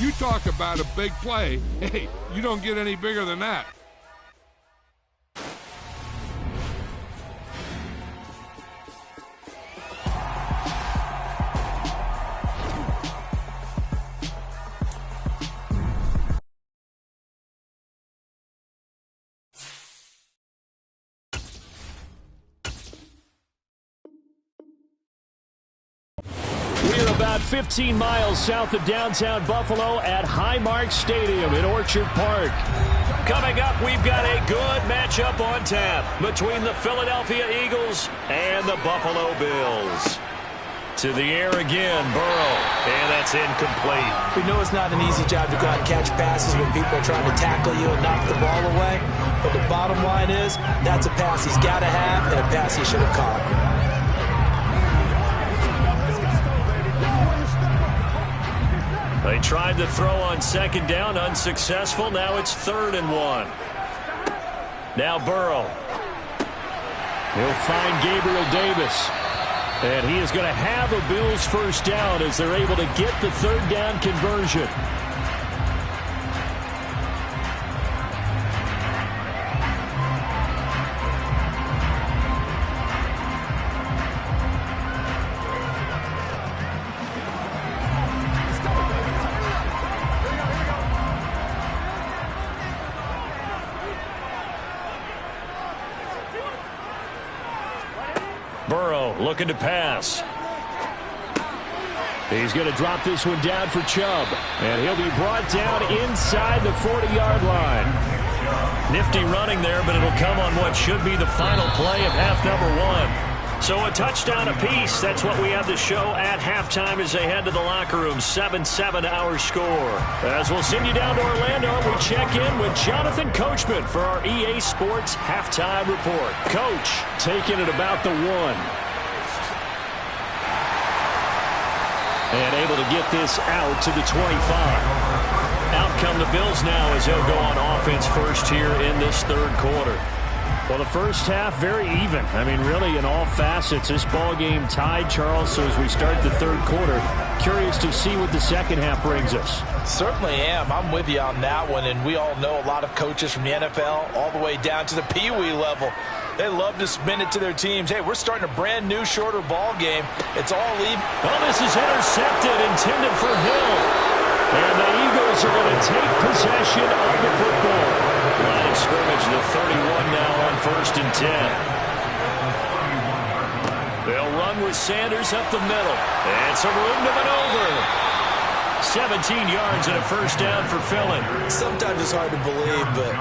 You talk about a big play. Hey, you don't get any bigger than that. We're about 15 miles south of downtown Buffalo at Highmark Stadium in Orchard Park. Coming up, we've got a good matchup on tap between the Philadelphia Eagles and the Buffalo Bills. To the air again, Burrow, and that's incomplete. We know it's not an easy job to go out and catch passes when people are trying to tackle you and knock the ball away, but the bottom line is that's a pass he's got to have and a pass he should have caught. They tried to throw on second down, unsuccessful. Now it's 3rd and 1. Now Burrow. He'll find Gabriel Davis. And he is going to have a Bills first down as they're able to get the 3rd down conversion. Burrow looking to pass. He's going to drop this one down for Chubb. And he'll be brought down inside the 40-yard line. Nifty running there, but it'll come on what should be the final play of half number 1. So a touchdown apiece. That's what we have to show at halftime as they head to the locker room. 7-7 our score. As we'll send you down to Orlando, we check in with Jonathan Coachman for our EA Sports Halftime Report. Coach, taking it about the 1. And able to get this out to the 25. Out come the Bills now as they'll go on offense first here in this 3rd quarter. Well, the first half, very even. I mean, really, in all facets, this ball game tied, Charles. So as we start the 3rd quarter, curious to see what the second half brings us. Certainly am. I'm with you on that one. And we all know a lot of coaches from the NFL all the way down to the Pee-wee level. They love to spin it to their teams. Hey, we're starting a brand new, shorter ball game. It's all even. Well, this is intercepted, intended for Hill. And the Eagles are going to take possession of the football. Line of scrimmage, the 31 now on 1st and 10. They'll run with Sanders up the middle. And some room to maneuver. 17 yards and a first down for Philly. Sometimes it's hard to believe, but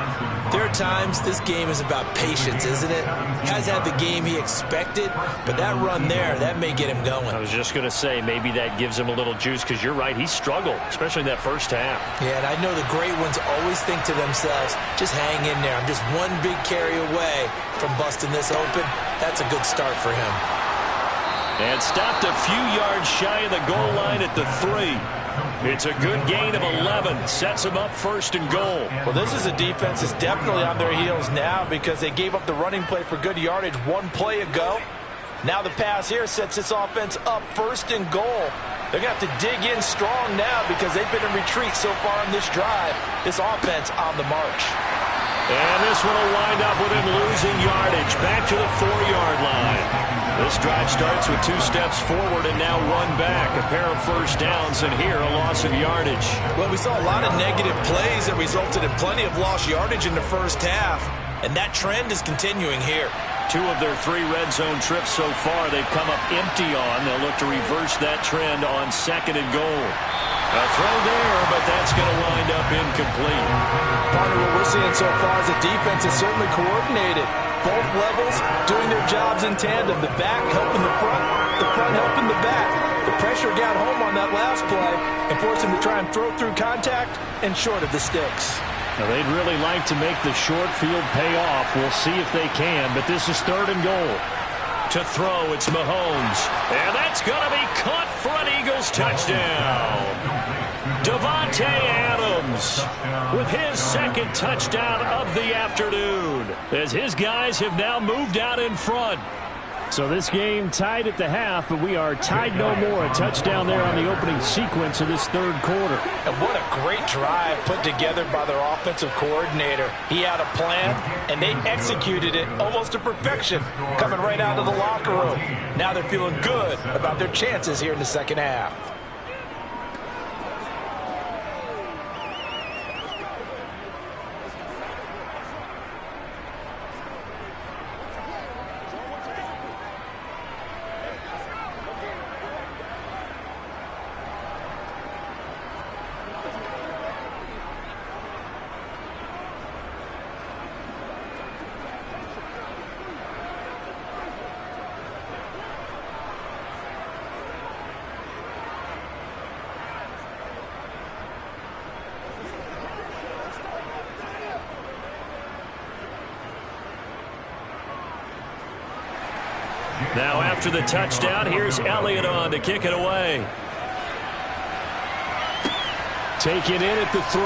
there are times this game is about patience, isn't it? Has had the game he expected, but that run there, that may get him going. I was just going to say, maybe that gives him a little juice, because you're right, he struggled, especially in that first half. Yeah, and I know the great ones always think to themselves, just hang in there. I'm just one big carry away from busting this open. That's a good start for him. And stopped a few yards shy of the goal line at the 3. It's a good gain of 11. Sets them up 1st and goal. Well, this is a defense that's definitely on their heels now because they gave up the running play for good yardage 1 play ago. Now the pass here sets this offense up 1st and goal. They're going to have to dig in strong now because they've been in retreat so far on this drive. This offense on the march. And this one will wind up with him losing yardage back to the 4-yard line. This drive starts with 2 steps forward and now 1 back. A pair of first downs, and here a loss of yardage. Well, we saw a lot of negative plays that resulted in plenty of lost yardage in the first half, and that trend is continuing here. 2 of their 3 red zone trips so far they've come up empty on. They'll look to reverse that trend on 2nd and goal. A throw there, but that's going to wind up incomplete. Part of what we're seeing so far is the defense is certainly coordinated. Both levels doing their jobs in tandem. The back helping the front helping the back. The pressure got home on that last play and forced him to try and throw through contact and short of the sticks. Now, they'd really like to make the short field pay off. We'll see if they can, but this is 3rd and goal. To throw, it's Mahomes. And that's going to be caught for an Eagles touchdown. Davante Adams with his 2nd touchdown of the afternoon as his guys have now moved out in front. So this game tied at the half, but we are tied no more. A touchdown there on the opening sequence of this third quarter. And what a great drive put together by their offensive coordinator. He had a plan, and they executed it almost to perfection, coming right out of the locker room. Now they're feeling good about their chances here in the second half. Now after the touchdown, here's Elliott on to kick it away. Taken in at the 3.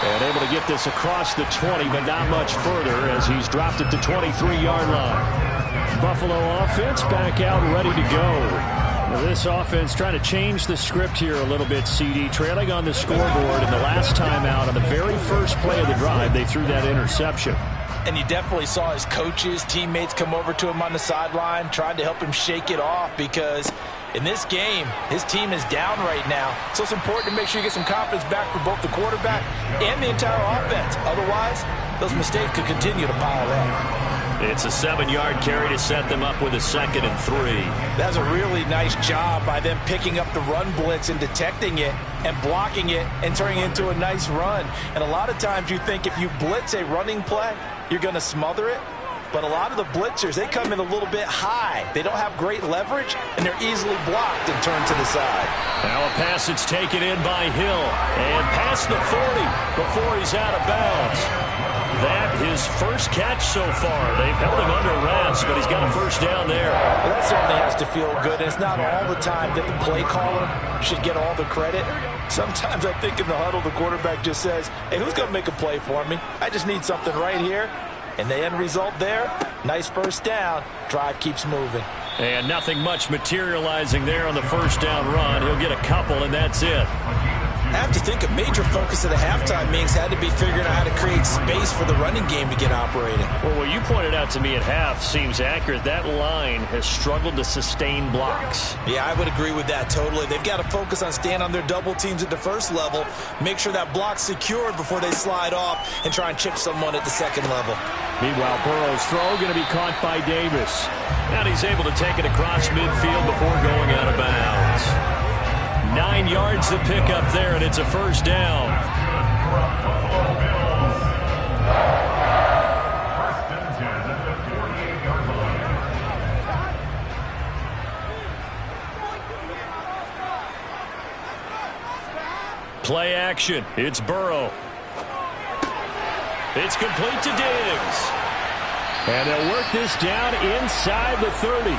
And able to get this across the 20, but not much further as he's dropped at the 23-yard line. Buffalo offense back out ready to go. Now this offense trying to change the script here a little bit, CD. Trailing on the scoreboard, and the last time out on the very first play of the drive, they threw that interception. And you definitely saw his coaches, teammates come over to him on the sideline, trying to help him shake it off because in this game, his team is down right now. So it's important to make sure you get some confidence back for both the quarterback and the entire offense. Otherwise, those mistakes could continue to pile up. It's a 7-yard carry to set them up with a 2nd and 3. That's a really nice job by them picking up the run blitz and detecting it and blocking it and turning it into a nice run. And a lot of times you think if you blitz a running play, you're going to smother it. But a lot of the blitzers, they come in a little bit high. They don't have great leverage, and they're easily blocked and turned to the side. Now a pass that's taken in by Hill. And past the 40 before he's out of bounds. That his first catch so far. They've held him under wraps, but he's got a first down there. Well, that certainly has to feel good. And it's not all the time that the play caller should get all the credit. Sometimes I think in the huddle, the quarterback just says, hey, who's going to make a play for me? I just need something right here. And the end result there, nice first down. Drive keeps moving. And nothing much materializing there on the first down run. He'll get a couple, and that's it. I have to think a major focus of the halftime meetings had to be figuring out how to create space for the running game to get operating. Well, what you pointed out to me at half seems accurate. That line has struggled to sustain blocks. Yeah, I would agree with that totally. They've got to focus on staying on their double teams at the first level, make sure that block's secured before they slide off and try and chip someone at the second level. Meanwhile, Burrow's throw going to be caught by Davis. And he's able to take it across midfield before going out of bounds. 9 yards to pick up there, and it's a first down. Play action. It's Burrow. It's complete to Diggs. And they'll work this down inside the 30.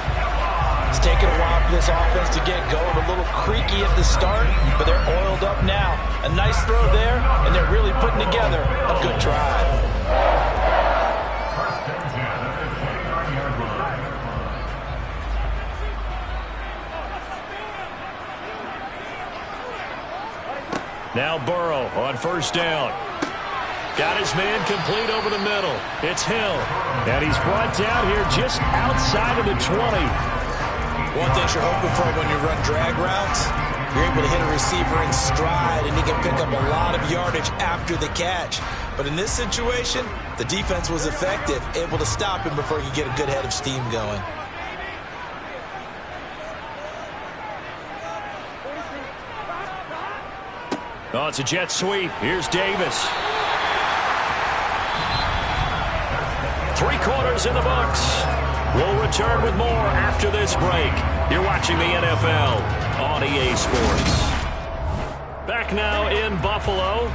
It's taken a while for this offense to get going. A little creaky at the start, but they're oiled up now. A nice throw there, and they're really putting together a good drive. Now Burrow on first down. Got his man complete over the middle. It's Hill. And he's brought down here just outside of the 20. One thing you're hoping for when you run drag routes, you're able to hit a receiver in stride, and he can pick up a lot of yardage after the catch. But in this situation, the defense was effective, able to stop him before he could get a good head of steam going. Oh, it's a jet sweep. Here's Davis. 3 quarters in the books. We'll return with more after this break. You're watching the NFL on EA Sports. Back now in Buffalo.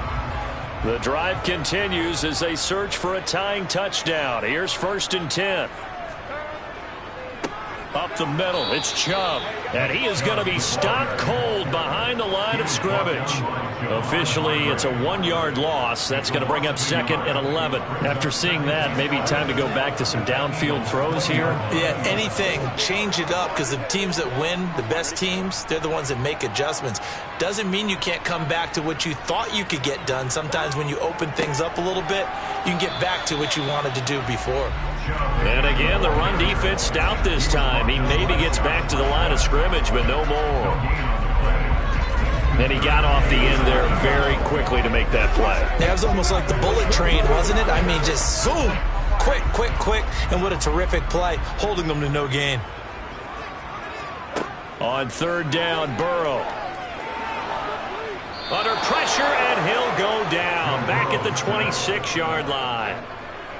The drive continues as they search for a tying touchdown. Here's 1st and 10. Up the middle, it's Chubb. And he is going to be stopped cold behind the line of of scrimmage. Officially, it's a 1-yard loss. That's going to bring up 2nd and 11. After seeing that, maybe time to go back to some downfield throws here. Yeah, anything. Change it up, because the teams that win, the best teams, they're the ones that make adjustments. Doesn't mean you can't come back to what you thought you could get done. Sometimes when you open things up a little bit, you can get back to what you wanted to do before. And again, the run defense stout this time. He maybe gets back to the line of scrimmage, but no more. And he got off the end there very quickly to make that play. Yeah, it was almost like the bullet train, wasn't it? I mean, just zoom. Quick, quick, quick. And what a terrific play, holding them to no gain. On 3rd down, Burrow. Under pressure, and he'll go down. Back at the 26-yard line.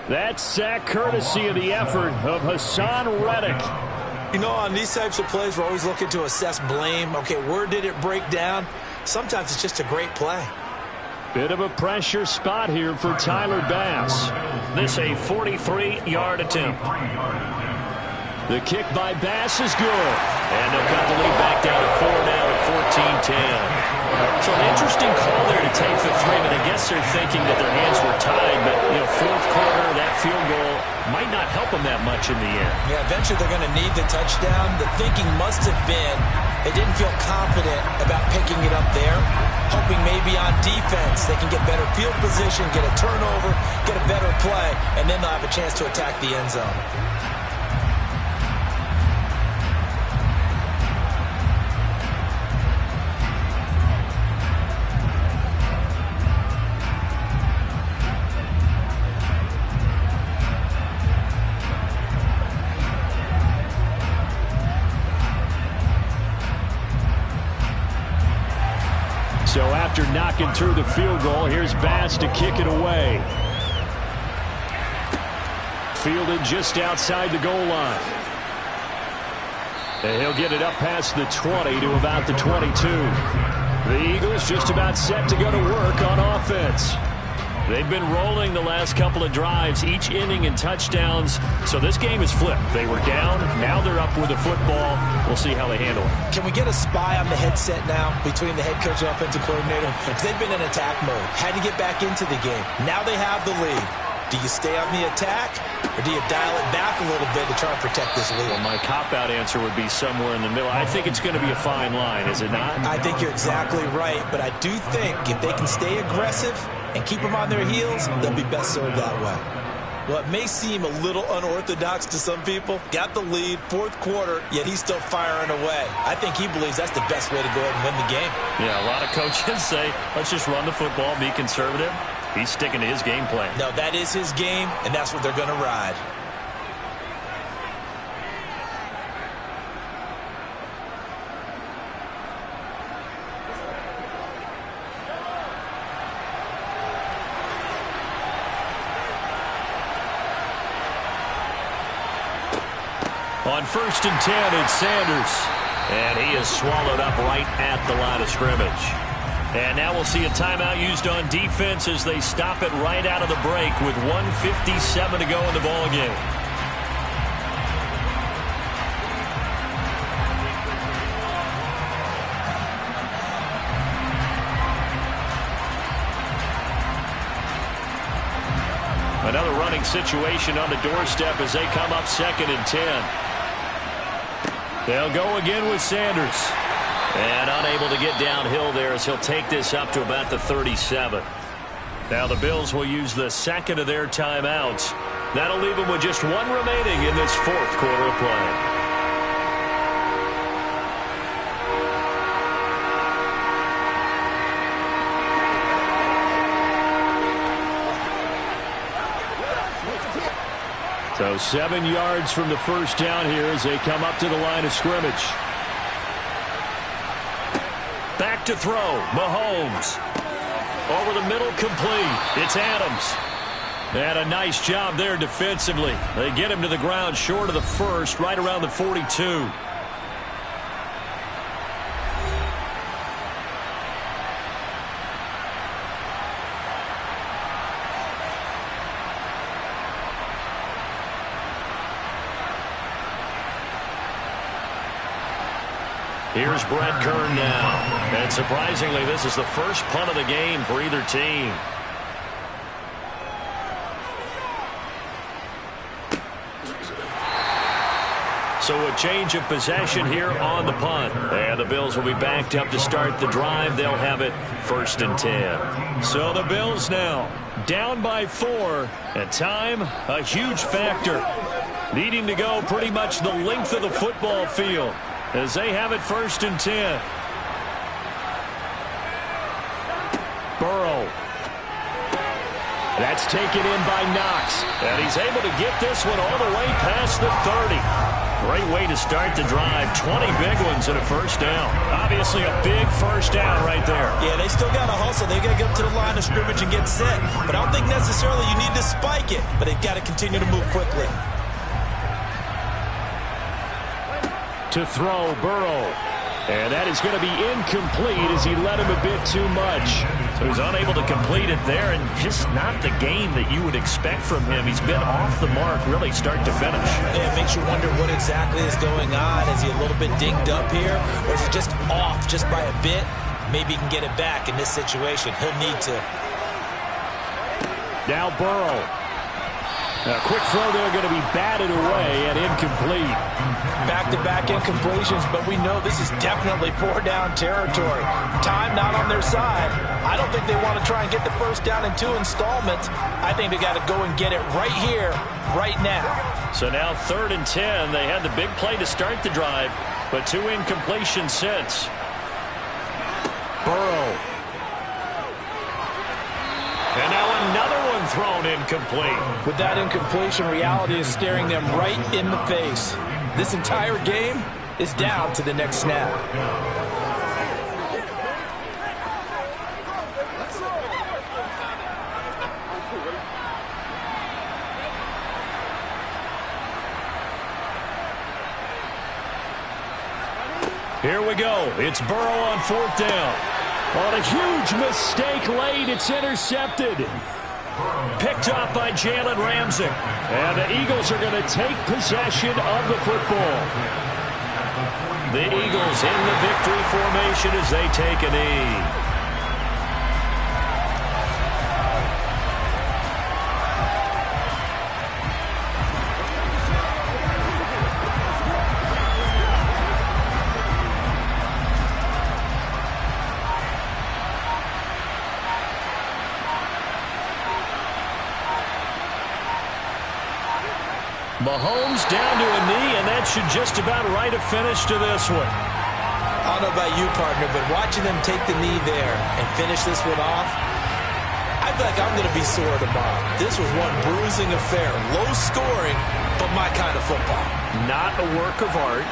That sack courtesy of the effort of Hassan Reddick. You know, on these types of plays, we're always looking to assess blame. Okay, where did it break down? Sometimes it's just a great play. Bit of a pressure spot here for Tyler Bass. This a 43-yard attempt. The kick by Bass is good. And they'll cut the lead back down to 4 now at 14-10. So an interesting call there to take the 3, but I guess they're thinking that their hands were tied. But, you know, 4th quarter, that field goal might not help them that much in the end. Yeah, eventually they're going to need the touchdown. The thinking must have been they didn't feel confident about picking it up there, hoping maybe on defense they can get better field position, get a turnover, get a better play, and then they'll have a chance to attack the end zone. So after knocking through the field goal, here's Bass to kick it away. Fielded just outside the goal line. And he'll get it up past the 20 to about the 22. The Eagles just about set to go to work on offense. They've been rolling the last couple of drives, each inning in touchdowns. So this game is flipped. They were down. Now they're up with the football. We'll see how they handle it. Can we get a spy on the headset now between the head coach and offensive coordinator? They've been in attack mode. Had to get back into the game. Now they have the lead. Do you stay on the attack, or do you dial it back a little bit to try and protect this lead? Well, my cop-out answer would be somewhere in the middle. I think it's going to be a fine line, is it not? I think you're exactly right, but I do think if they can stay aggressive and keep them on their heels, they'll be best served that way. Well, it may seem a little unorthodox to some people. Got the lead, 4th quarter, yet he's still firing away. I think he believes that's the best way to go ahead and win the game. Yeah, a lot of coaches say, let's just run the football, be conservative. He's sticking to his game plan. No, that is his game, and that's what they're going to ride. On 1st and 10, it's Sanders. And he is swallowed up right at the line of scrimmage. And now we'll see a timeout used on defense as they stop it right out of the break with 1:57 to go in the ballgame. Another running situation on the doorstep as they come up 2nd and 10. They'll go again with Sanders. And unable to get downhill there as he'll take this up to about the 37. Now the Bills will use the 2nd of their timeouts. That'll leave them with just 1 remaining in this 4th quarter of play. So 7 yards from the first down here as they come up to the line of scrimmage. Back to throw, Mahomes. Over the middle, complete. It's Adams. And a nice job there defensively. They get him to the ground short of the first, right around the 42. Here's Brett Kern now. And surprisingly, this is the first punt of the game for either team. So a change of possession here on the punt. And the Bills will be backed up to start the drive. They'll have it 1st and 10. So the Bills now down by 4. And time, a huge factor. Needing to go pretty much the length of the football field as they have it 1st and 10. Burrow. That's taken in by Knox. And he's able to get this one all the way past the 30. Great way to start the drive. 20 big ones and a 1st down. Obviously a big 1st down right there. Yeah, they still got to hustle. They got to get up to the line of scrimmage and get set. But I don't think necessarily you need to spike it. But they've got to continue to move quickly. To throw, Burrow. And that is going to be incomplete as he led him a bit too much. So he's unable to complete it there, and just not the game that you would expect from him. He's been off the mark really start to finish. Yeah, it makes you wonder what exactly is going on. Is he a little bit dinged up here, or is he just off just by a bit? Maybe he can get it back in this situation. He'll need to. Now Burrow. A quick throw there going to be batted away and incomplete. Back-to-back incompletions, but we know this is definitely 4-down territory. Time not on their side. I don't think they want to try and get the 1st down in 2 installments. I think they got to go and get it right here, right now. So now 3rd and 10. They had the big play to start the drive, but 2 incompletions since. Burrow. And now another one thrown incomplete. With that incompletion, reality is staring them right in the face. This entire game is down to the next snap. Here we go. It's Burrow on 4th down. On a huge mistake late, it's intercepted. Picked off by Jalen Ramsey. And the Eagles are going to take possession of the football. The Eagles in the victory formation as they take a knee. Mahomes down to a knee, and that should just about write a finish to this one. I don't know about you, partner, but watching them take the knee there and finish this one off, I feel like I'm going to be sore tomorrow. This was one bruising affair. Low scoring, but my kind of football. Not a work of art,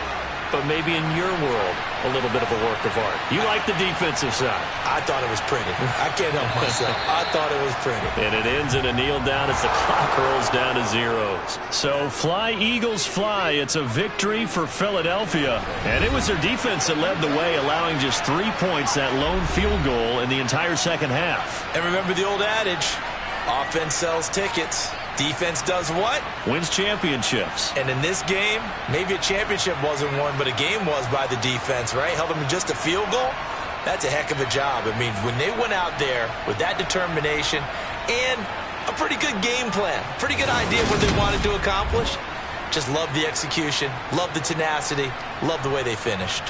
but maybe in your world, a little bit of a work of art. You like the defensive side. I thought it was pretty. I can't help myself. I thought it was pretty. And it ends in a kneel down as the clock rolls down to zeros. So fly, Eagles, fly. It's a victory for Philadelphia. And it was their defense that led the way, allowing just 3 points, that lone field goal in the entire second half. And remember the old adage, offense sells tickets. Defense does what? Wins championships. And in this game, maybe a championship wasn't won, but a game was by the defense, right? Held them to just a field goal. That's a heck of a job. I mean, when they went out there with that determination and a pretty good game plan, pretty good idea of what they wanted to accomplish, just love the execution, love the tenacity, love the way they finished.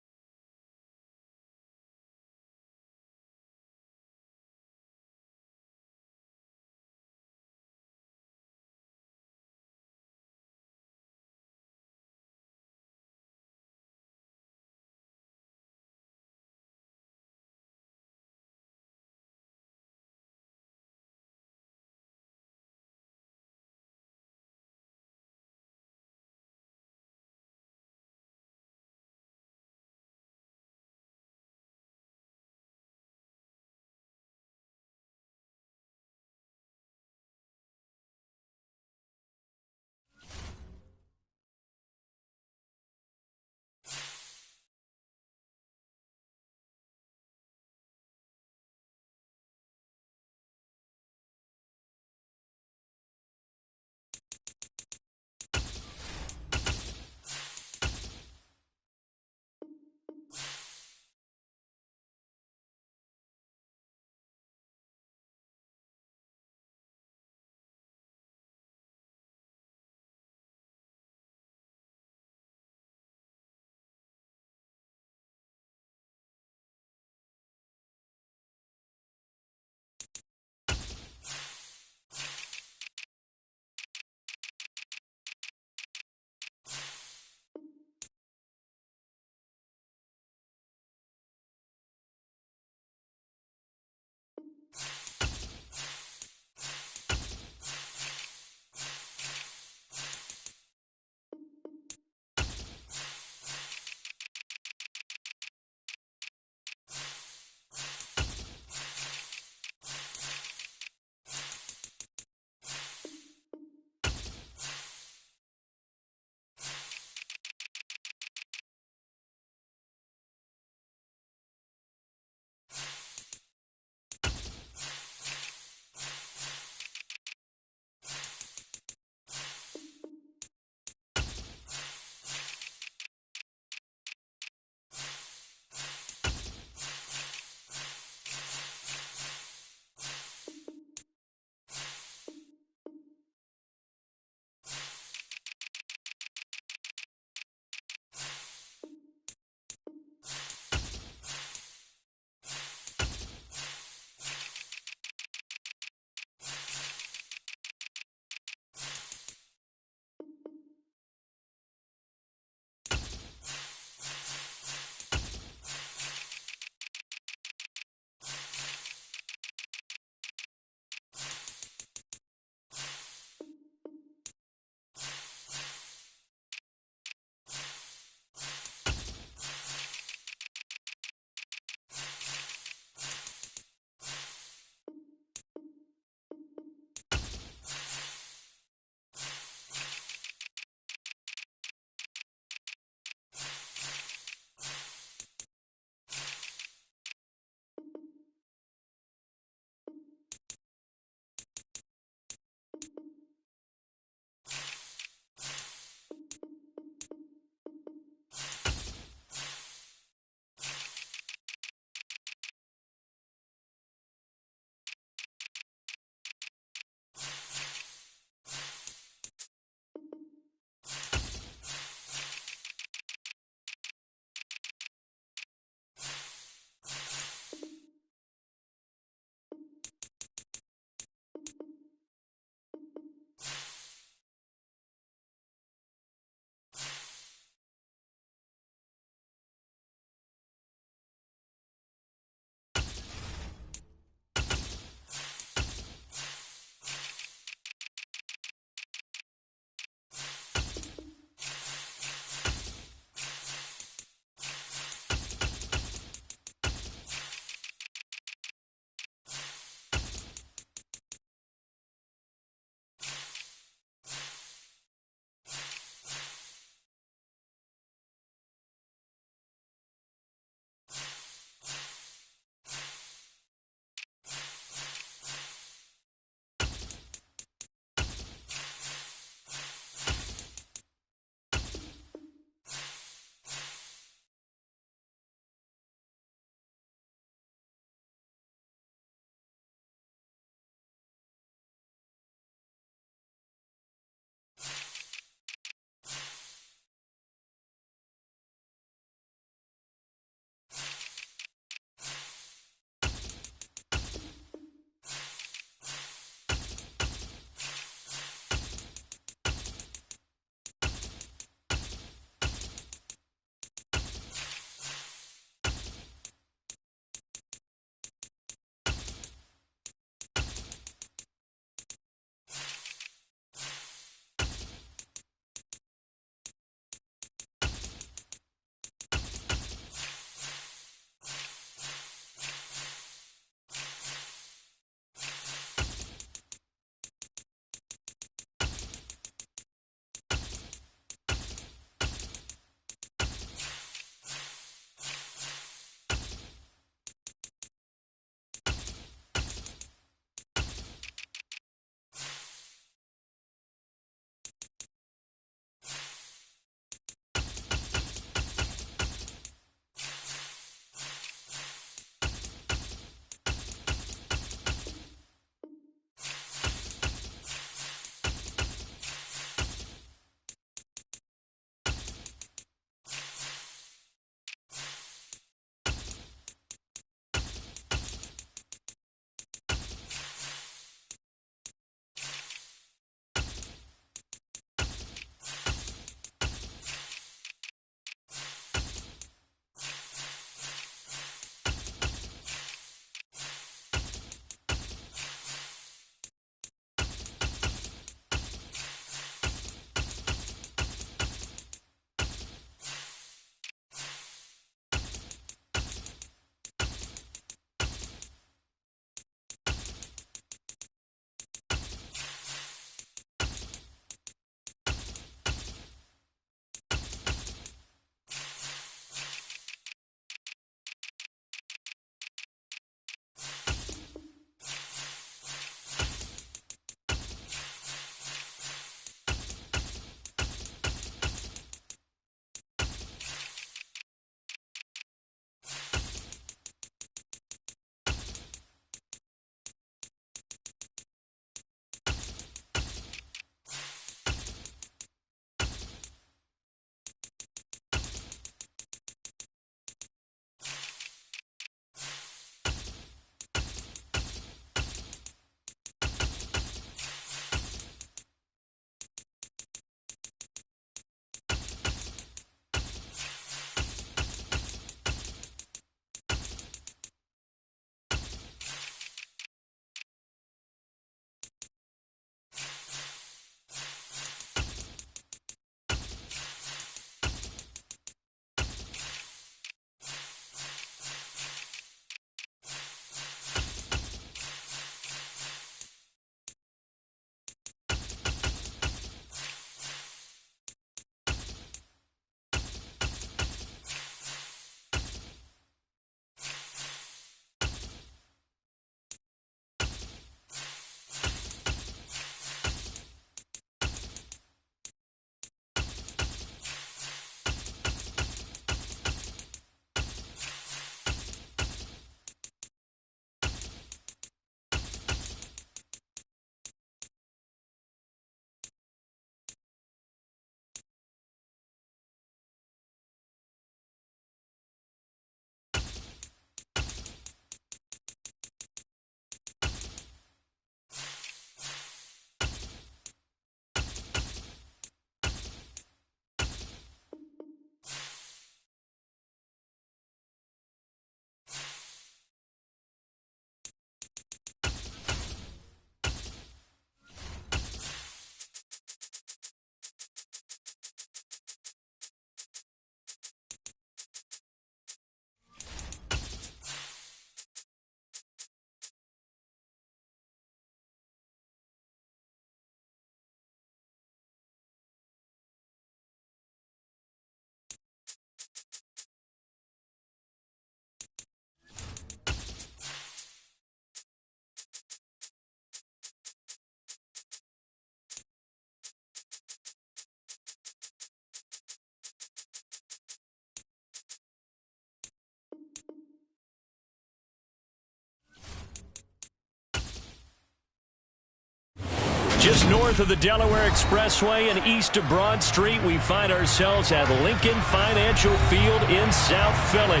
Just north of the Delaware Expressway and east of Broad Street, we find ourselves at Lincoln Financial Field in South Philly.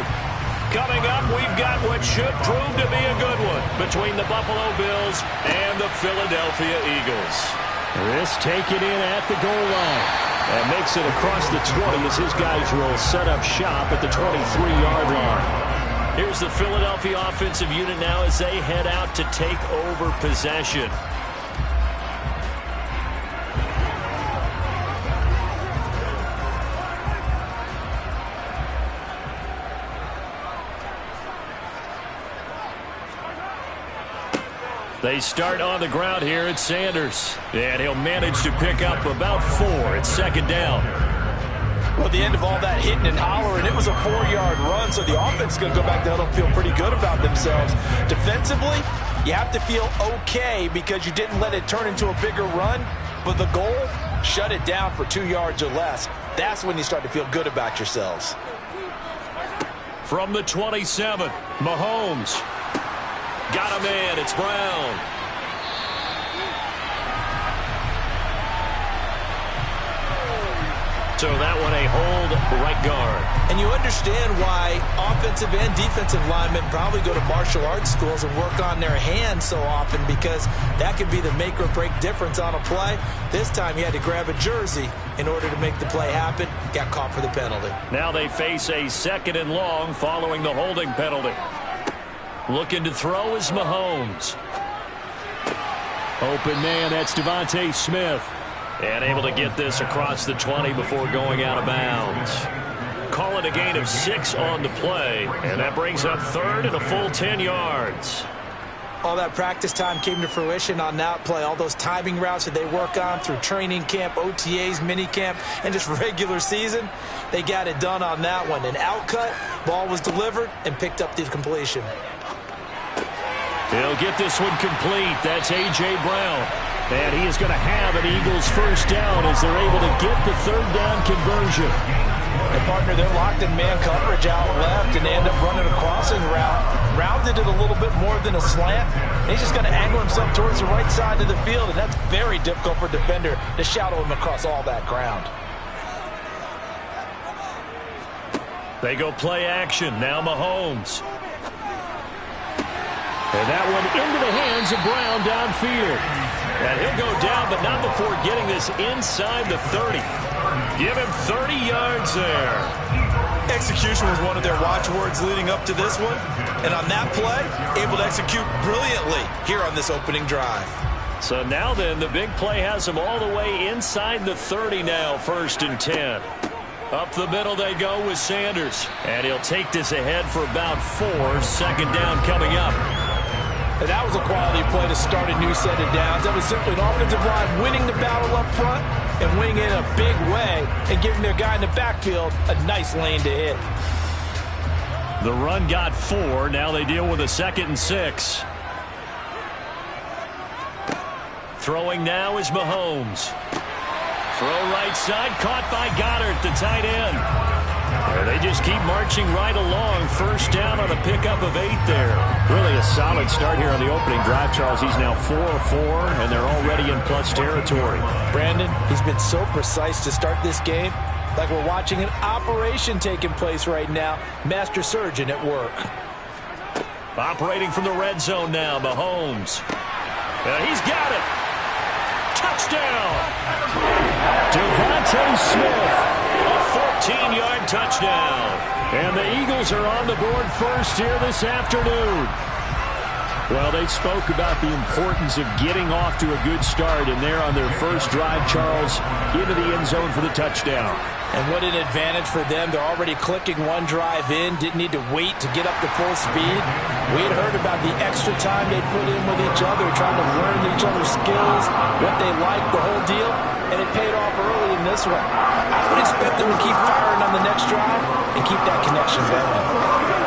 Coming up, we've got what should prove to be a good one between the Buffalo Bills and the Philadelphia Eagles. This taken in at the goal line. And makes it across the 20 as his guys will set up shop at the 23-yard line. Here's the Philadelphia offensive unit now as they head out to take over possession. They start on the ground here at Sanders. And he'll manage to pick up about 4. It's second down. Well, at the end of all that hitting and hollering, it was a 4-yard run, so the offense is going to go back to huddle and feel pretty good about themselves. Defensively, you have to feel okay because you didn't let it turn into a bigger run, but the goal, shut it down for 2 yards or less. That's when you start to feel good about yourselves. From the 27, Mahomes. Got a man. It's Brown. So that one a hold right guard. And you understand why offensive and defensive linemen probably go to martial arts schools and work on their hands so often, because that could be the make or break difference on a play. This time he had to grab a jersey in order to make the play happen. Got caught for the penalty. Now they face a 2nd and long following the holding penalty. Looking to throw is Mahomes. Open man, that's Devontae Smith. And able to get this across the 20 before going out of bounds. Call it a gain of 6 on the play. And that brings up 3rd and a full 10 yards. All that practice time came to fruition on that play. All those timing routes that they work on through training camp, OTAs, mini camp, and just regular season, they got it done on that one. An outcut, ball was delivered, and picked up the completion. He'll get this one complete. That's A.J. Brown. And he is going to have an Eagles first down as they're able to get the 3rd down conversion. And partner, they're locked in man coverage out left, and they end up running a crossing route. Rounded it a little bit more than a slant. And he's just going to angle himself towards the right side of the field, and that's very difficult for a defender to shadow him across all that ground. They go play action. Now Mahomes. And that one into the hands of Brown downfield. And he'll go down, but not before getting this inside the 30. Give him 30 yards there. Execution was one of their watchwords leading up to this one. And on that play, able to execute brilliantly here on this opening drive. So now then, the big play has him all the way inside the 30 now, 1st and 10. Up the middle they go with Sanders. And he'll take this ahead for about 4. 2nd down coming up. And that was a quality play to start a new set of downs. That was simply an offensive line winning the battle up front and winning it in a big way and giving their guy in the backfield a nice lane to hit. The run got 4. Now they deal with a 2nd and 6. Throwing now is Mahomes. Throw right side, caught by Goddard, the tight end. They just keep marching right along. 1st down on a pickup of 8 there. Really a solid start here on the opening drive, Charles. He's now 4 of 4, and they're already in plus territory. Brandon, he's been so precise to start this game. Like we're watching an operation taking place right now. Master surgeon at work. Operating from the red zone now, Mahomes. He's got it. Touchdown. Devontae Smith. A 14-yard touchdown. And the Eagles are on the board first here this afternoon. Well, they spoke about the importance of getting off to a good start, and they're on their first drive, Charles, into the end zone for the touchdown. And what an advantage for them. They're already clicking one drive in, didn't need to wait to get up to full speed. We had heard about the extra time they put in with each other, trying to learn each other's skills, what they like, the whole deal, and it paid off early in this one. I would expect them to keep firing on the next drive and keep that connection going.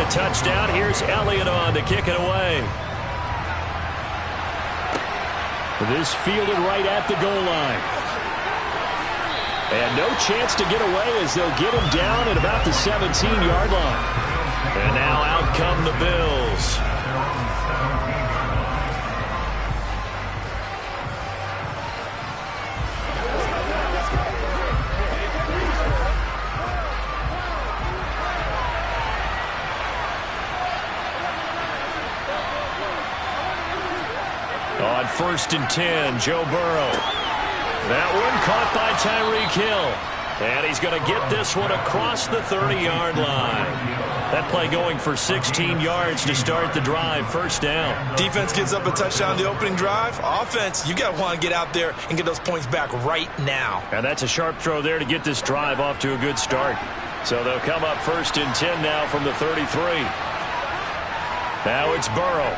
touchdown. Here's Elliott on to kick it away. This fielded right at the goal line. And no chance to get away as they'll get him down at about the 17-yard line. And now out come the Bills. On 1st and 10, Joe Burrow. That one caught by Tyreek Hill. And he's going to get this one across the 30-yard line. That play going for 16 yards to start the drive. First down. Defense gives up a touchdown the opening drive. Offense, you got to want to get out there and get those points back right now. And that's a sharp throw there to get this drive off to a good start. So they'll come up 1st and 10 now from the 33. Now it's Burrow.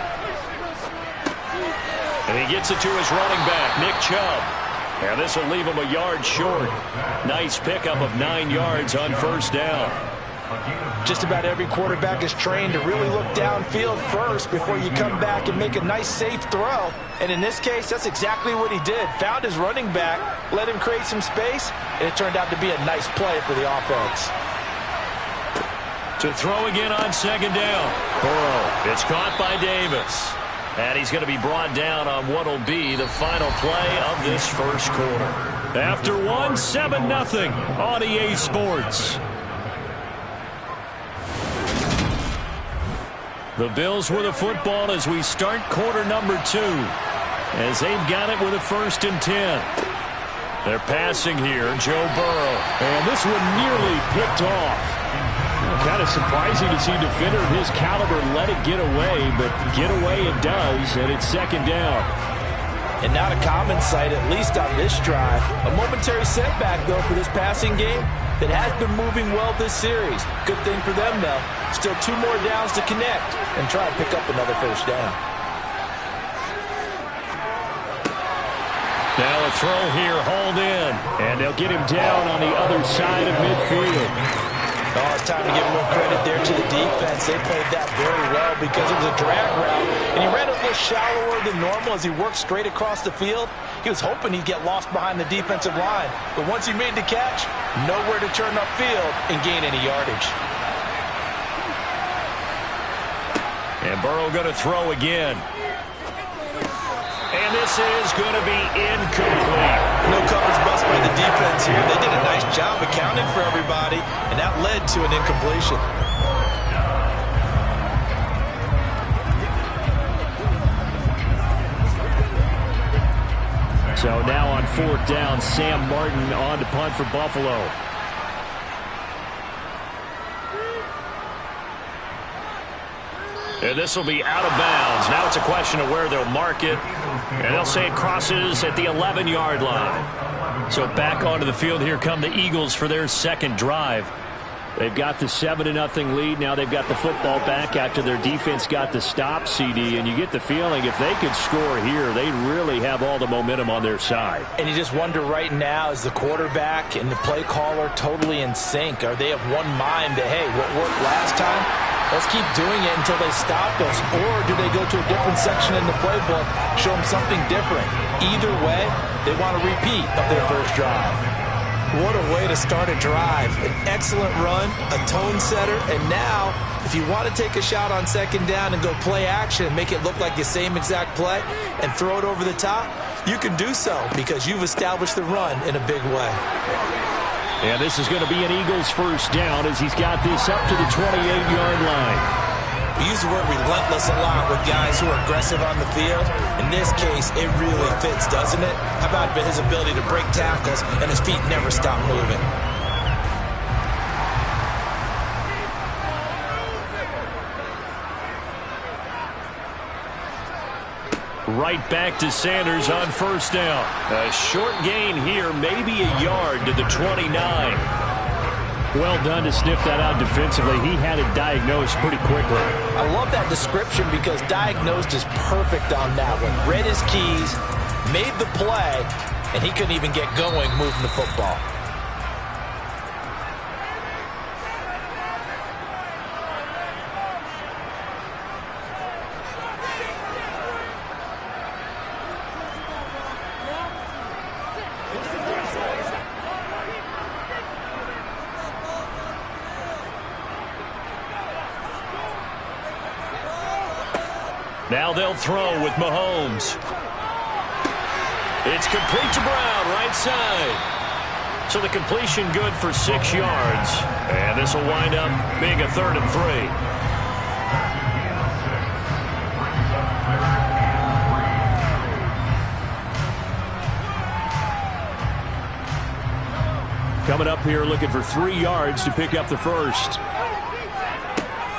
And he gets it to his running back, Nick Chubb. And this will leave him a yard short. Nice pickup of 9 yards on first down. Just about every quarterback is trained to really look downfield first before you come back and make a nice, safe throw. And in this case, that's exactly what he did. Found his running back, let him create some space, and it turned out to be a nice play for the offense. To throw again on 2nd down. Burrow. It's caught by Davis. And he's going to be brought down on what will be the final play of this first quarter. After 7-0 on EA Sports. The Bills with a football as we start quarter number 2. As they've got it with a 1st and 10. They're passing here, Joe Burrow. And this one nearly picked off. Kind of surprising to see a defender of his caliber let it get away, but get away it does, and it's 2nd down. And not a common sight, at least on this drive. A momentary setback, though, for this passing game that has been moving well this series. Good thing for them, though. Still 2 more downs to connect and try to pick up another first down. Now a throw here, hauled in. And they'll get him down on the other side of midfield. Oh, it's time to give a little credit there to the defense. They played that very well because it was a drag route, and he ran a little shallower than normal as he worked straight across the field. He was hoping he'd get lost behind the defensive line, but once he made the catch, nowhere to turn upfield and gain any yardage. And Burrow going to throw again. And this is going to be incomplete. No coverage bust by the defense here. They did a nice job accounting for everybody, and that led to an incompletion. So now on 4th down, Sam Martin on to punt for Buffalo. And this will be out of bounds. Now it's a question of where they'll mark it. And they'll say it crosses at the 11-yard line. So back onto the field, here come the Eagles for their 2nd drive. They've got the 7-0 lead. Now they've got the football back after their defense got the stop, CD. And you get the feeling if they could score here, they really have all the momentum on their side. And you just wonder right now, is the quarterback and the play caller totally in sync? Are they of one mind that, hey, what worked last time? Let's keep doing it until they stop us. Or do they go to a different section in the playbook, show them something different? Either way, they want a repeat of their first drive. What a way to start a drive. An excellent run, a tone setter, and now, if you want to take a shot on 2nd down and go play action and make it look like the same exact play and throw it over the top, you can do so because you've established the run in a big way. And this is going to be an Eagles first down as he's got this up to the 28-yard line. We use the word relentless a lot with guys who are aggressive on the field. In this case, it really fits, doesn't it? How about his ability to break tackles and his feet never stop moving? Right back to Sanders on first down. A short gain here, maybe a yard to the 29. Well done to sniff that out defensively. He had it diagnosed pretty quickly. I love that description because diagnosed is perfect on that one. Read his keys, made the play, and he couldn't even get going moving the football. Now they'll throw with Mahomes. It's complete to Brown, right side. So the completion good for 6 yards. And this will wind up being a 3rd and 3. Coming up here looking for 3 yards to pick up the first.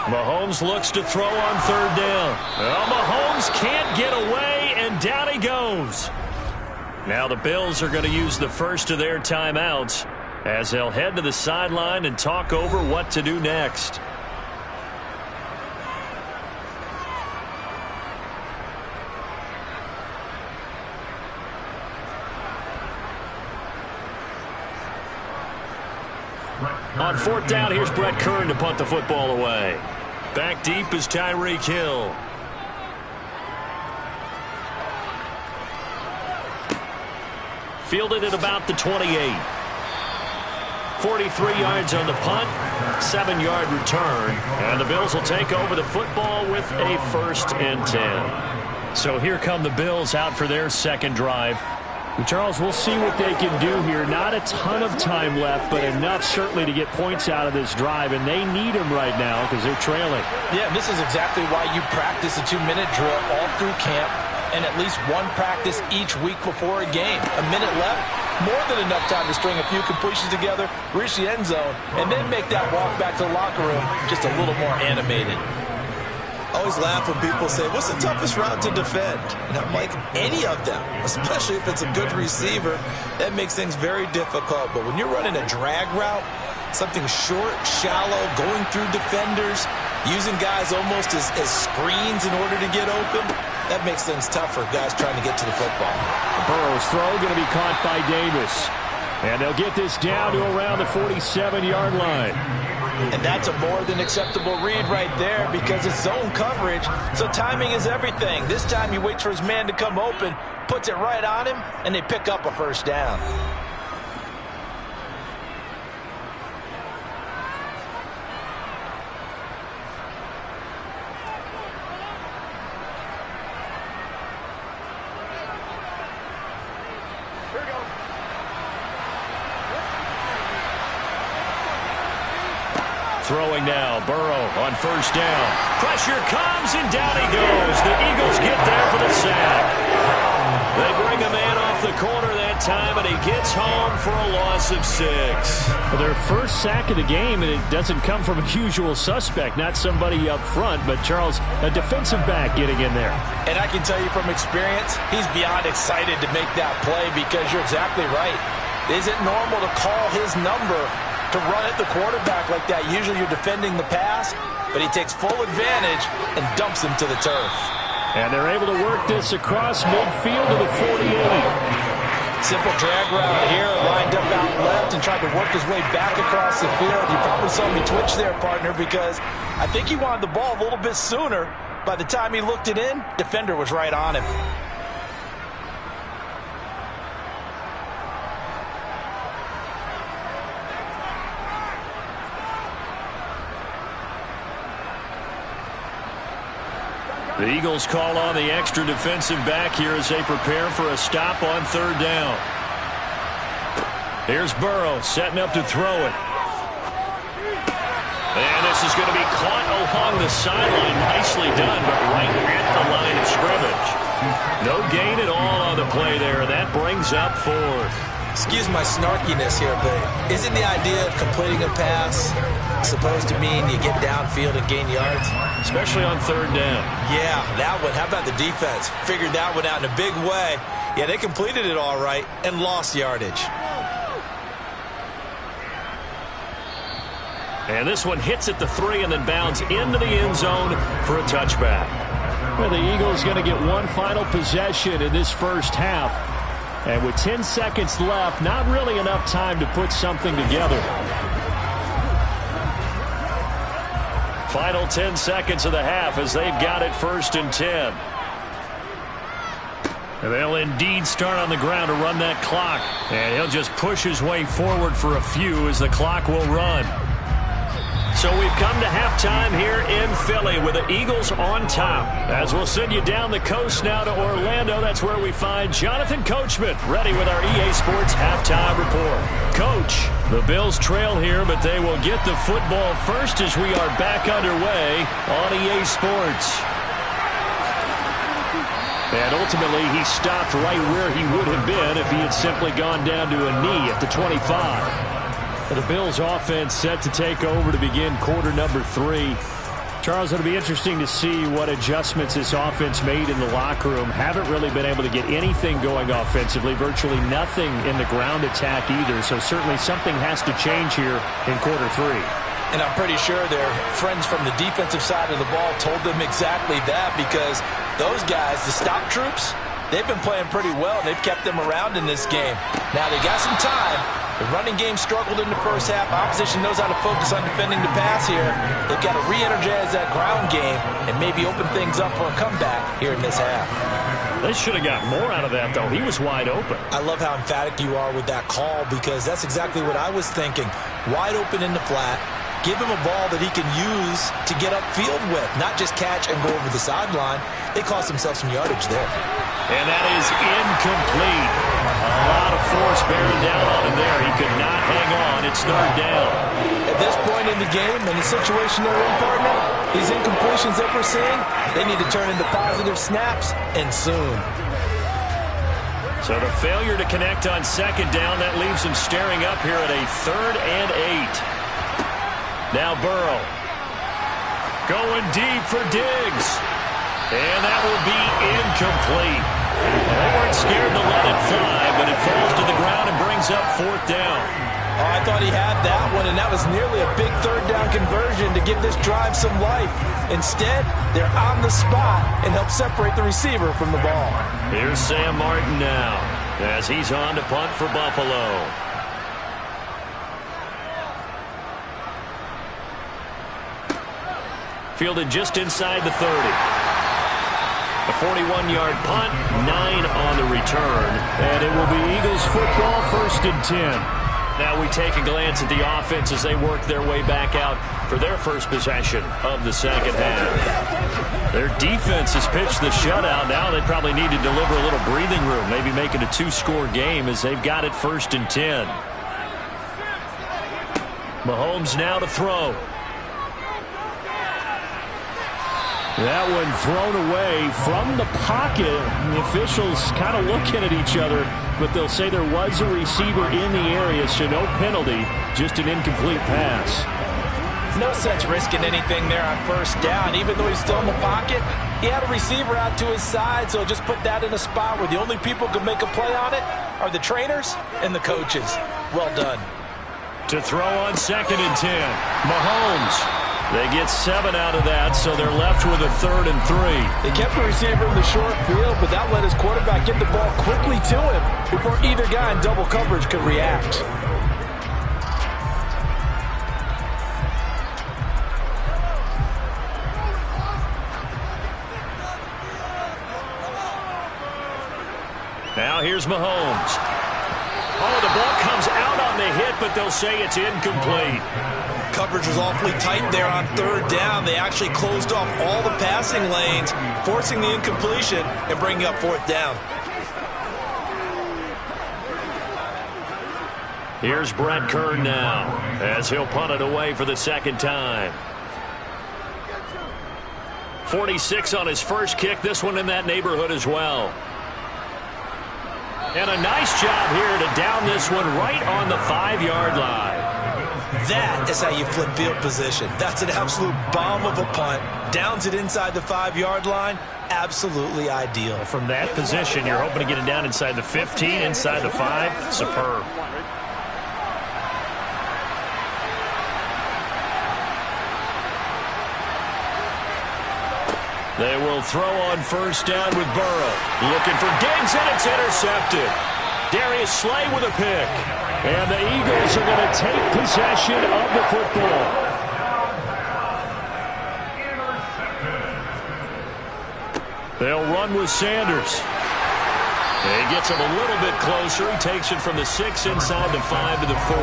Mahomes looks to throw on 3rd down. Well, Mahomes can't get away, and down he goes. Now the Bills are going to use the first of their timeouts as they'll head to the sideline and talk over what to do next. On 4th down, here's Brett Kern to punt the football away. Back deep is Tyreek Hill. Fielded at about the 28. 43 yards on the punt, 7-yard return. And the Bills will take over the football with a 1st and 10. So here come the Bills out for their second drive. Charles, we'll see what they can do here. Not a ton of time left, but enough certainly to get points out of this drive, and they need them right now because they're trailing. Yeah, this is exactly why you practice a 2-minute drill all through camp and at least one practice each week before a game. A minute left, more than enough time to string a few completions together, reach the end zone, and then make that walk back to the locker room just a little more animated. I always laugh when people say, what's the toughest route to defend? And I'm like, any of them, especially if it's a good receiver. That makes things very difficult. But when you're running a drag route, something short, shallow, going through defenders, using guys almost as screens in order to get open, that makes things tough for guys trying to get to the football. Burrow's throw going to be caught by Davis. And they'll get this down to around the 47-yard line. And that's a more than acceptable read right there because it's zone coverage, so timing is everything. This time he waits for his man to come open, puts it right on him, and they pick up a 1st down. Throwing now, Burrow on 1st down. Pressure comes, and down he goes. The Eagles get there for the sack. They bring a man off the corner that time, and he gets home for a loss of 6. Well, their first sack of the game, and it doesn't come from a usual suspect, not somebody up front, but Charles, a defensive back getting in there. And I can tell you from experience, he's beyond excited to make that play because you're exactly right. Is it normal to call his number to run at the quarterback like that? Usually you're defending the pass, but he takes full advantage and dumps him to the turf. And they're able to work this across midfield to the 48. Simple drag route here, lined up out left and tried to work his way back across the field. You probably saw me twitch there, partner, because I think he wanted the ball a little bit sooner. By the time he looked it in, defender was right on him. The Eagles call on the extra defensive back here as they prepare for a stop on 3rd down. Here's Burrow setting up to throw it. And this is going to be caught along the sideline. Nicely done, but right at the line of scrimmage. No gain at all on the play there. That brings up 4th. Excuse my snarkiness here, but isn't the idea of completing a pass supposed to mean you get downfield and gain yards? Especially on 3rd down. Yeah, that one. How about the defense? Figured that one out in a big way. Yeah, they completed it all right and lost yardage. And this one hits at the 3 and then bounds into the end zone for a touchback. Well, the Eagles going to get one final possession in this first half. And with 10 seconds left, not really enough time to put something together. Final 10 seconds of the half as they've got it 1st and 10. And they'll indeed start on the ground to run that clock. And he'll just push his way forward for a few as the clock will run. So we've come to halftime here in Philly with the Eagles on top. As we'll send you down the coast now to Orlando, that's where we find Jonathan Coachman ready with our EA Sports halftime report. Coach, the Bills trail here, but they will get the football first as we are back underway on EA Sports. And ultimately, he stopped right where he would have been if he had simply gone down to a knee at the 25. The Bills offense set to take over to begin quarter number 3. Charles, it'll be interesting to see what adjustments this offense made in the locker room. Haven't really been able to get anything going offensively, virtually nothing in the ground attack either. So certainly something has to change here in quarter 3. And I'm pretty sure their friends from the defensive side of the ball told them exactly that, because those guys, the stop troops, they've been playing pretty well, and they've kept them around in this game. Now they got some time. The running game struggled in the first half. Opposition knows how to focus on defending the pass here. They've got to re-energize that ground game and maybe open things up for a comeback here in this half. They should have got more out of that, though. He was wide open. I love how emphatic you are with that call, because that's exactly what I was thinking. Wide open in the flat. Give him a ball that he can use to get upfield with, not just catch and go over the sideline. They cost themselves some yardage there. And that is incomplete. A lot of force bearing down on him there. He could not hang on. It's third down. At this point in the game and the situation they're in, partner, these incompletions that we're seeing, they need to turn into positive snaps, and soon. So the failure to connect on second down, that leaves him staring up here at a 3rd and 8. Now Burrow going deep for Diggs. And that will be incomplete. They weren't scared to let it fly, but it falls to the ground and brings up 4th down. Oh, I thought he had that one, and that was nearly a big 3rd down conversion to give this drive some life. Instead, they're on the spot and help separate the receiver from the ball. Here's Sam Martin now as he's on to punt for Buffalo. Fielded just inside the 30. A 41-yard punt, 9 on the return. And it will be Eagles football, 1st and 10. Now we take a glance at the offense as they work their way back out for their first possession of the second half. Their defense has pitched the shutout. Now they probably need to deliver a little breathing room, maybe make it a 2-score game as they've got it 1st and 10. Mahomes now to throw. That one thrown away from the pocket. The officials kind of looking at each other, but they'll say there was a receiver in the area, so no penalty, just an incomplete pass. No sense risking anything there on 1st down. Even though he's still in the pocket, he had a receiver out to his side, so just put that in a spot where the only people who can make a play on it are the trainers and the coaches. Well done. To throw on 2nd and 10, Mahomes. They get 7 out of that, so they're left with a 3rd and 3. They kept the receiver in the short field, but that let his quarterback get the ball quickly to him before either guy in double coverage could react. Now here's Mahomes. Oh, the ball comes out on the hit, but they'll say it's incomplete. Coverage was awfully tight there on 3rd down. They actually closed off all the passing lanes, forcing the incompletion and bringing up 4th down. Here's Brett Kern now as he'll punt it away for the 2nd time. 46 on his first kick. This one in that neighborhood as well. And a nice job here to down this one right on the 5-yard line. That is how you flip field position. That's an absolute bomb of a punt. Downs it inside the 5-yard line. Absolutely ideal. From that position, you're hoping to get it down inside the 15, inside the 5. Superb. They will throw on 1st down with Burrow. Looking for Diggs, and it's intercepted. Darius Slay with a pick. And the Eagles are going to take possession of the football. They'll run with Sanders. He gets him a little bit closer. He takes it from the 6 inside the 5 to the 4.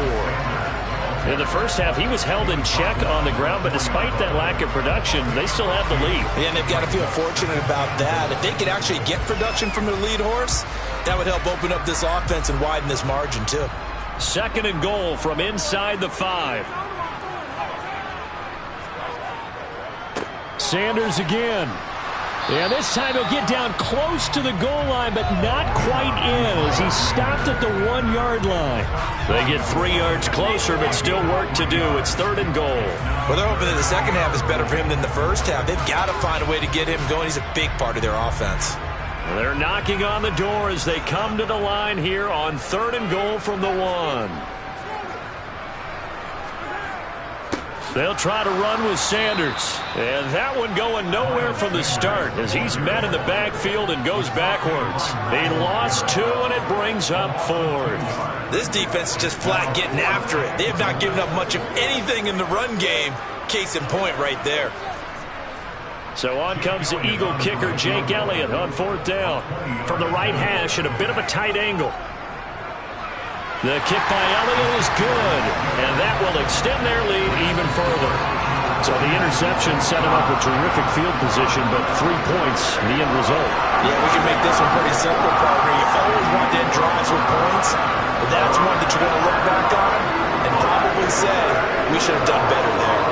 In the first half, he was held in check on the ground, but despite that lack of production, they still have the lead. Yeah, and they've got to feel fortunate about that. If they could actually get production from their lead horse, that would help open up this offense and widen this margin, too. 2nd and goal from inside the 5. Sanders again. And this time he'll get down close to the goal line, but not quite in as he stopped at the 1-yard line. They get 3 yards closer, but still work to do. It's 3rd and goal. Well, they're hoping that the second half is better for him than the first half. They've got to find a way to get him going. He's a big part of their offense. They're knocking on the door as they come to the line here on 3rd and goal from the 1. They'll try to run with Sanders. And that one going nowhere from the start as he's met in the backfield and goes backwards. They lost 2, and it brings up 4th. This defense is just flat getting after it. They have not given up much of anything in the run game. Case in point right there. So on comes the Eagle kicker, Jake Elliott, on 4th down. From the right hash at a bit of a tight angle. The kick by Elliott is good, and that will extend their lead even further. So the interception set him up with terrific field position, but 3 points, the end result. Yeah, we can make this one pretty simple, partner. You always want to end drives with points, but that's one that you're going to look back on and probably say, we should have done better there.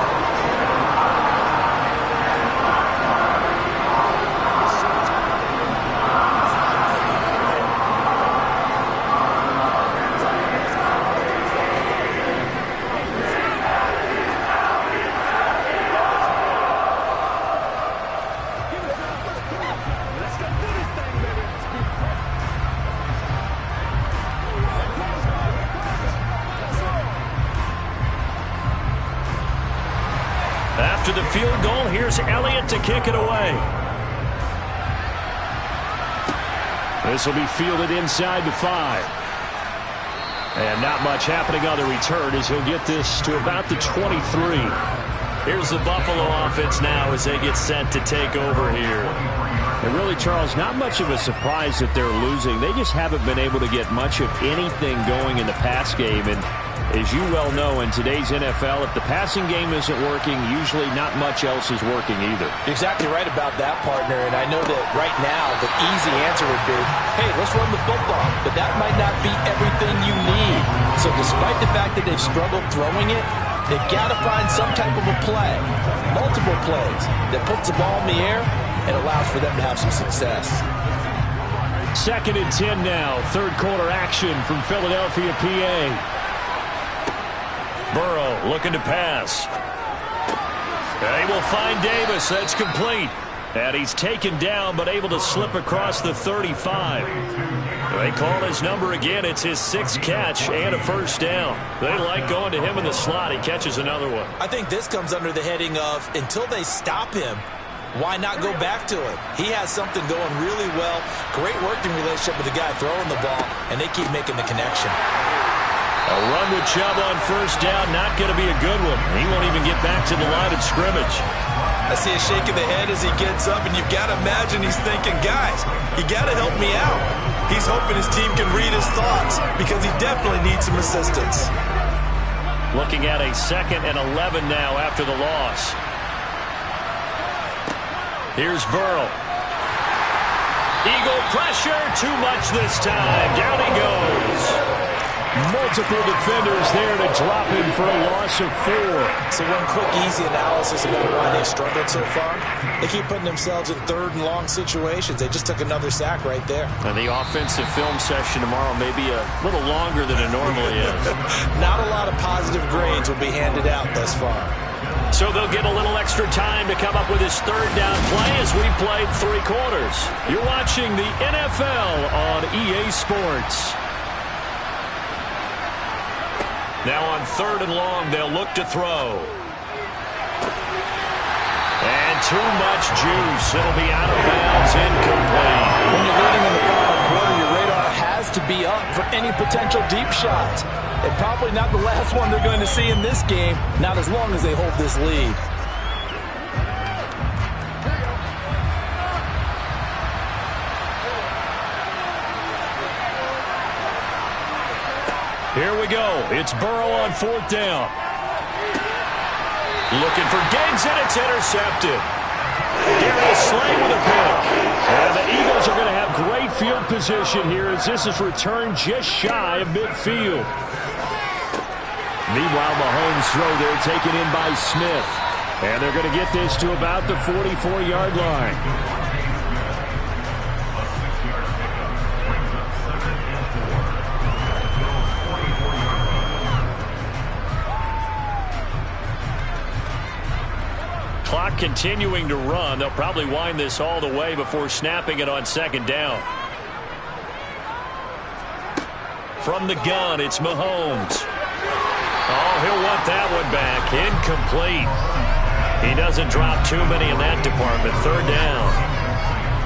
After the field goal, here's Elliott to kick it away. This will be fielded inside the 5. And not much happening on the return as he'll get this to about the 23. Here's the Buffalo offense now as they get set to take over here. And really, Charles, not much of a surprise that they're losing. They just haven't been able to get much of anything going in the pass game. And as you well know, in today's NFL, if the passing game isn't working, usually not much else is working either. You're exactly right about that, partner. And I know that right now the easy answer would be, hey, let's run the football. But that might not be everything you need. So despite the fact that they've struggled throwing it, they've got to find some type of a play, multiple plays, that puts the ball in the air and allows for them to have some success. 2nd and 10 now. 3rd quarter action from Philadelphia, PA. Burrow looking to pass. They will find Davis. That's complete. And he's taken down but able to slip across the 35. They call his number again. It's his 6th catch and a 1st down. They like going to him in the slot. He catches another one. I think this comes under the heading of until they stop him, why not go back to him? He has something going really well. Great working relationship with the guy throwing the ball, and they keep making the connection. A run with Chubb on 1st down, not going to be a good one. He won't even get back to the line of scrimmage. I see a shake of the head as he gets up, and you've got to imagine he's thinking, guys, you got to help me out. He's hoping his team can read his thoughts because he definitely needs some assistance. Looking at a 2nd and 11 now after the loss. Here's Burrow. Eagle pressure, too much this time. Down he goes. Multiple defenders there to drop him for a loss of 4. So one quick, easy analysis about why they've struggled so far. They keep putting themselves in 3rd and long situations. They just took another sack right there. And the offensive film session tomorrow may be a little longer than it normally is. Not a lot of positive grades will be handed out thus far. So they'll get a little extra time to come up with his 3rd down play as we played 3 quarters. You're watching the NFL on EA Sports. Now on 3rd and long, they'll look to throw. And too much juice. It'll be out of bounds, incomplete. When you're leading in the final quarter, your radar has to be up for any potential deep shots. And probably not the last one they're going to see in this game, not as long as they hold this lead. Here we go. It's Burrow on 4th down. Looking for Diggs, and it's intercepted. Darius Slay with a pick. And the Eagles are going to have great field position here as this is returned just shy of midfield. Meanwhile, Mahomes' throw there taken in by Smith. And they're going to get this to about the 44-yard line. Clock continuing to run. They'll probably wind this all the way before snapping it on 2nd down. From the gun, it's Mahomes. Oh, he'll want that one back. Incomplete. He doesn't drop too many in that department. 3rd down.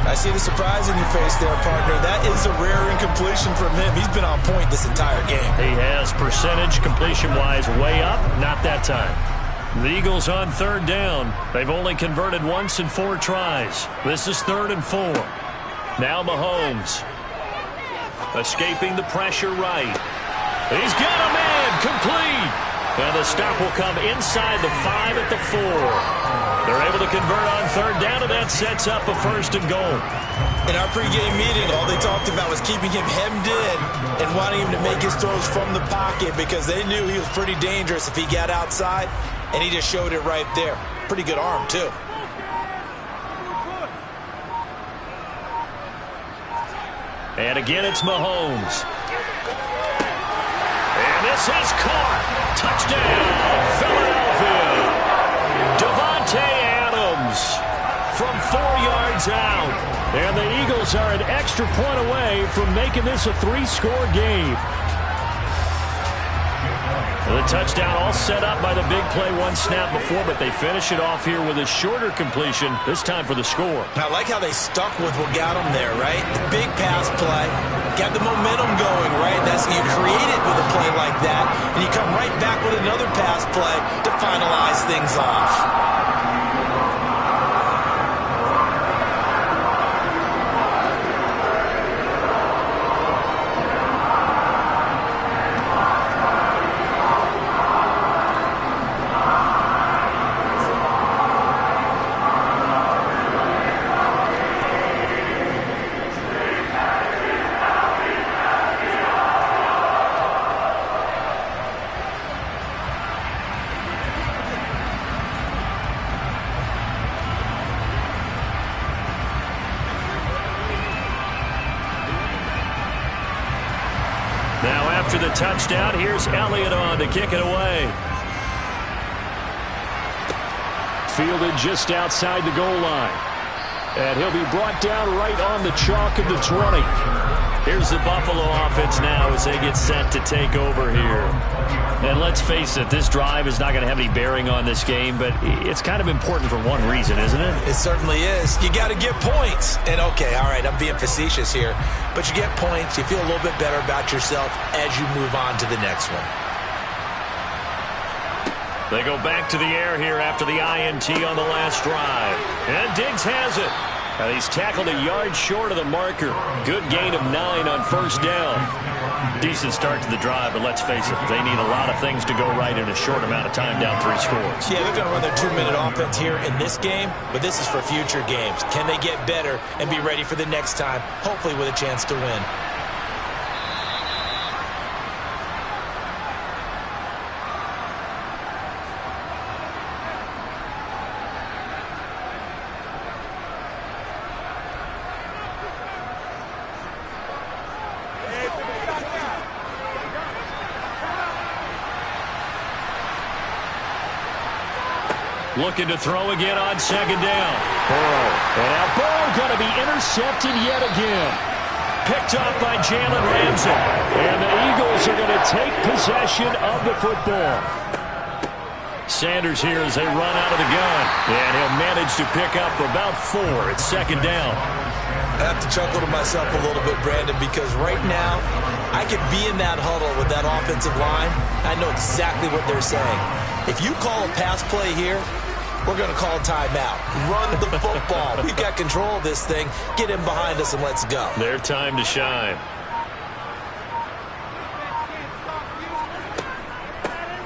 I see the surprise in your face there, partner. That is a rare incompletion from him. He's been on point this entire game. He has percentage completion-wise way up. Not that time. The Eagles on 3rd down. They've only converted once in 4 tries. This is 3rd and 4. Now Mahomes. Escaping the pressure right. He's got a man. Complete. And the stop will come inside the 5 at the 4. They're able to convert on 3rd down, and that sets up a 1st and goal. In our pregame meeting, all they talked about was keeping him hemmed in and wanting him to make his throws from the pocket because they knew he was pretty dangerous if he got outside. And he just showed it right there. Pretty good arm, too. And again, it's Mahomes. And this is caught. Touchdown, Philadelphia. Devontae Adams from 4 yards out. And the Eagles are an extra point away from making this a 3-score game. The touchdown all set up by the big play 1 snap before, but they finish it off here with a shorter completion, this time for the score. I like how they stuck with what got them there, right? The big pass play, got the momentum going, right? That's you create it with a play like that, and you come right back with another pass play to finalize things off. After the touchdown, here's Elliott on to kick it away. Fielded just outside the goal line. And he'll be brought down right on the chalk of the 20. Here's the Buffalo offense now as they get set to take over here. And let's face it, this drive is not going to have any bearing on this game, but it's kind of important for one reason, isn't it? It certainly is. You got to get points. And okay, all right, I'm being facetious here, but you get points, you feel a little bit better about yourself as you move on to the next one. They go back to the air here after the INT on the last drive. And Diggs has it. And he's tackled a yard short of the marker. Good gain of 9 on 1st down. Decent start to the drive, but let's face it, they need a lot of things to go right in a short amount of time, down 3 scores. Yeah, they're going to run their 2-minute offense here in this game, but this is for future games. Can they get better and be ready for the next time, hopefully with a chance to win? Looking to throw again on 2nd down. Burrow. And now Burrow going to be intercepted yet again. Picked up by Jalen Ramsey. And the Eagles are going to take possession of the football. Sanders here as they run out of the gun. And he'll manage to pick up about 4 at 2nd down. I have to chuckle to myself a little bit, Brandon, because right now I could be in that huddle with that offensive line. I know exactly what they're saying. If you call a pass play here, we're going to call a timeout. Run the football. We've got control of this thing. Get him behind us and let's go. Their time to shine.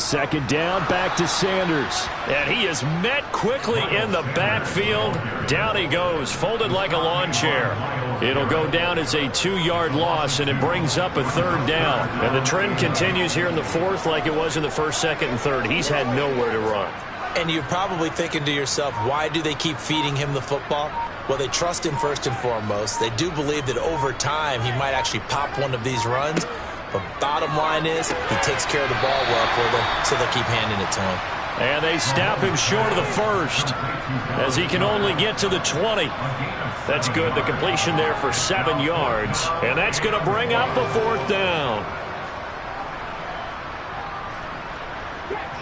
Second down, back to Sanders. And he is met quickly in the backfield. Down he goes, folded like a lawn chair. It'll go down as a 2-yard loss, and it brings up a third down. And the trend continues here in the fourth like it was in the first, second, and third. He's had nowhere to run. And you're probably thinking to yourself, why do they keep feeding him the football? Well, they trust him first and foremost. They do believe that over time he might actually pop one of these runs. But bottom line is he takes care of the ball well for them, so they'll keep handing it to him. And they snap him short of the first as he can only get to the 20. That's good. The completion there for 7 yards. And that's going to bring up a fourth down.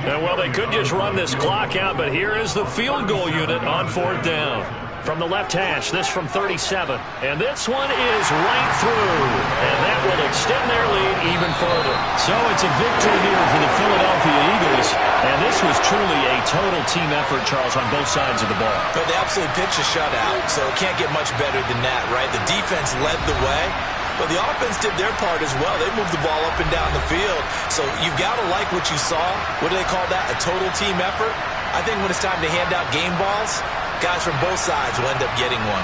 And, well, they could just run this clock out, but here is the field goal unit on fourth down. From the left hash, this from 37. And this one is right through. And that will extend their lead even further. So it's a victory here for the Philadelphia Eagles. And this was truly a total team effort, Charles, on both sides of the ball. But they absolutely pitched a shutout, so it can't get much better than that, right? The defense led the way, but the offense did their part as well. They moved the ball up and down the field. So you've got to like what you saw. What do they call that? A total team effort? I think when it's time to hand out game balls, guys from both sides will end up getting one.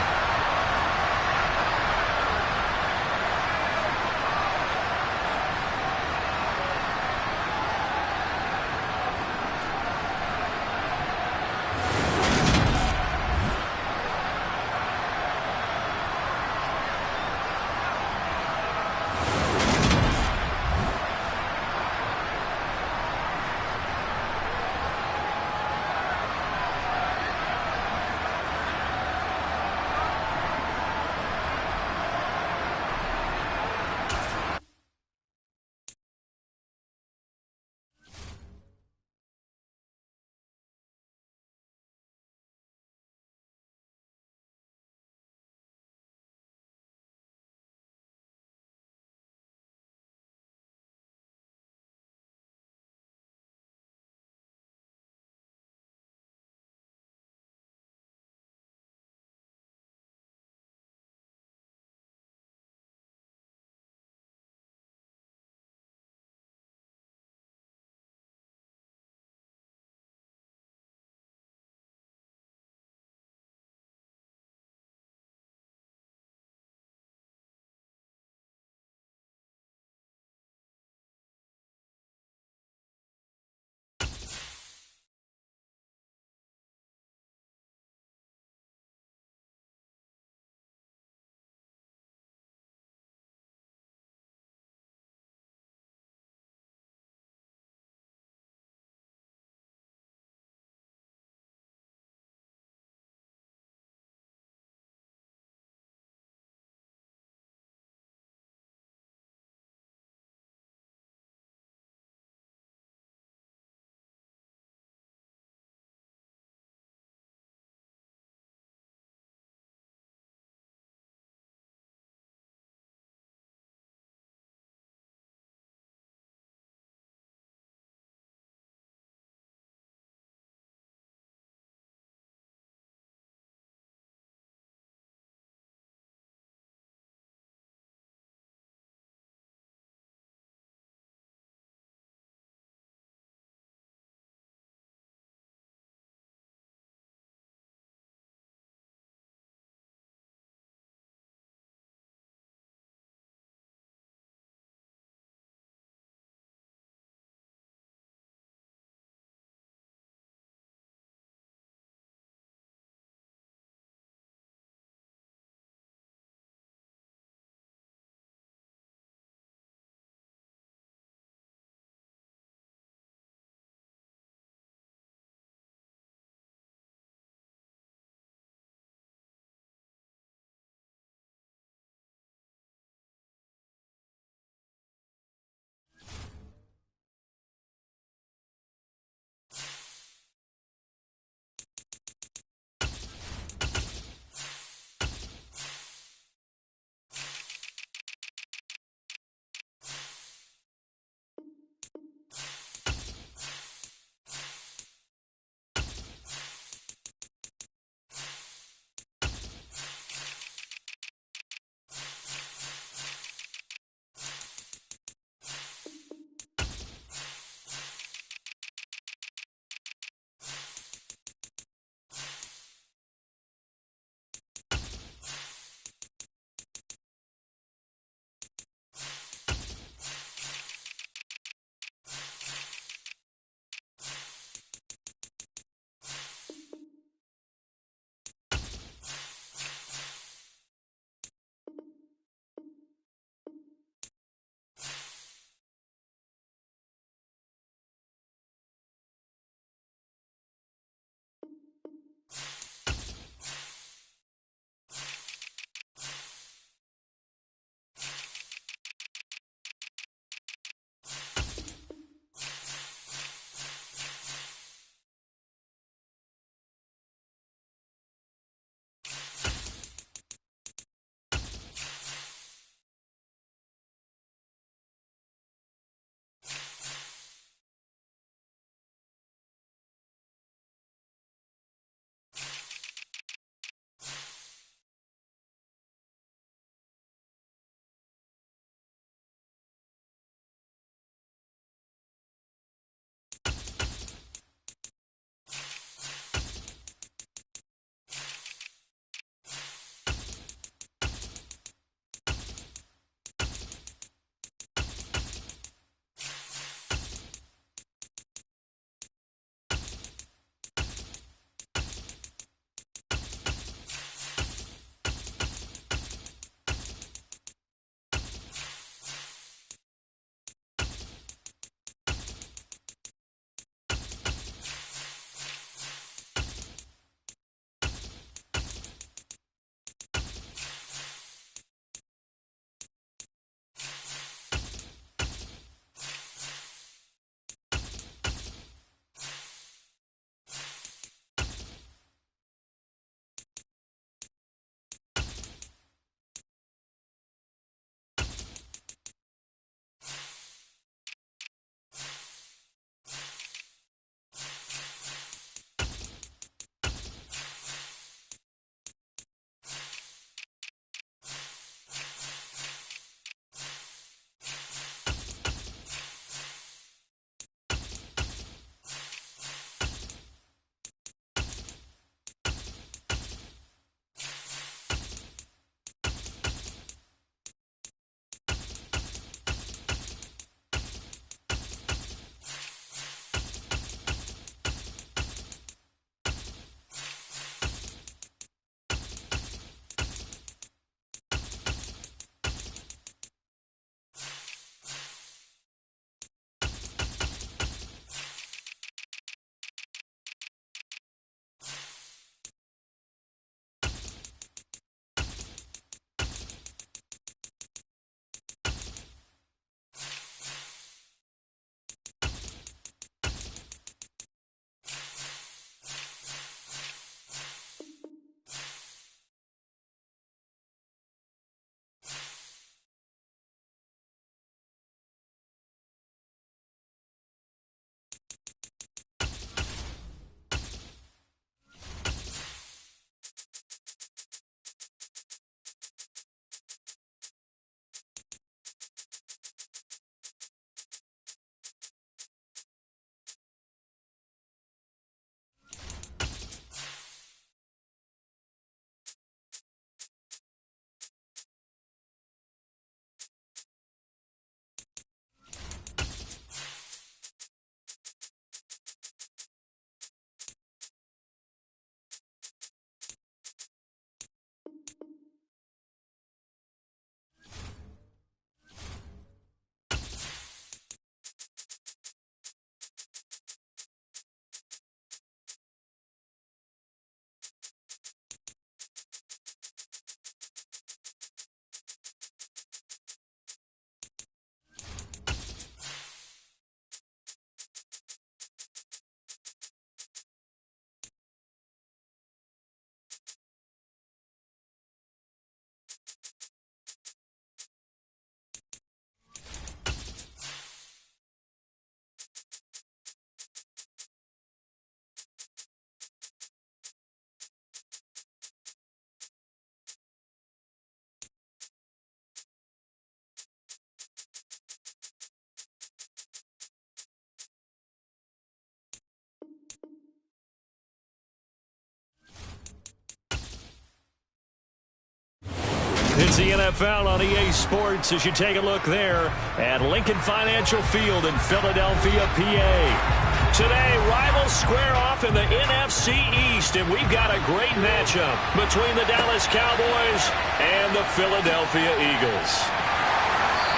It's the NFL on EA Sports as you take a look there at Lincoln Financial Field in Philadelphia, PA. Today, rivals square off in the NFC East, and we've got a great matchup between the Dallas Cowboys and the Philadelphia Eagles.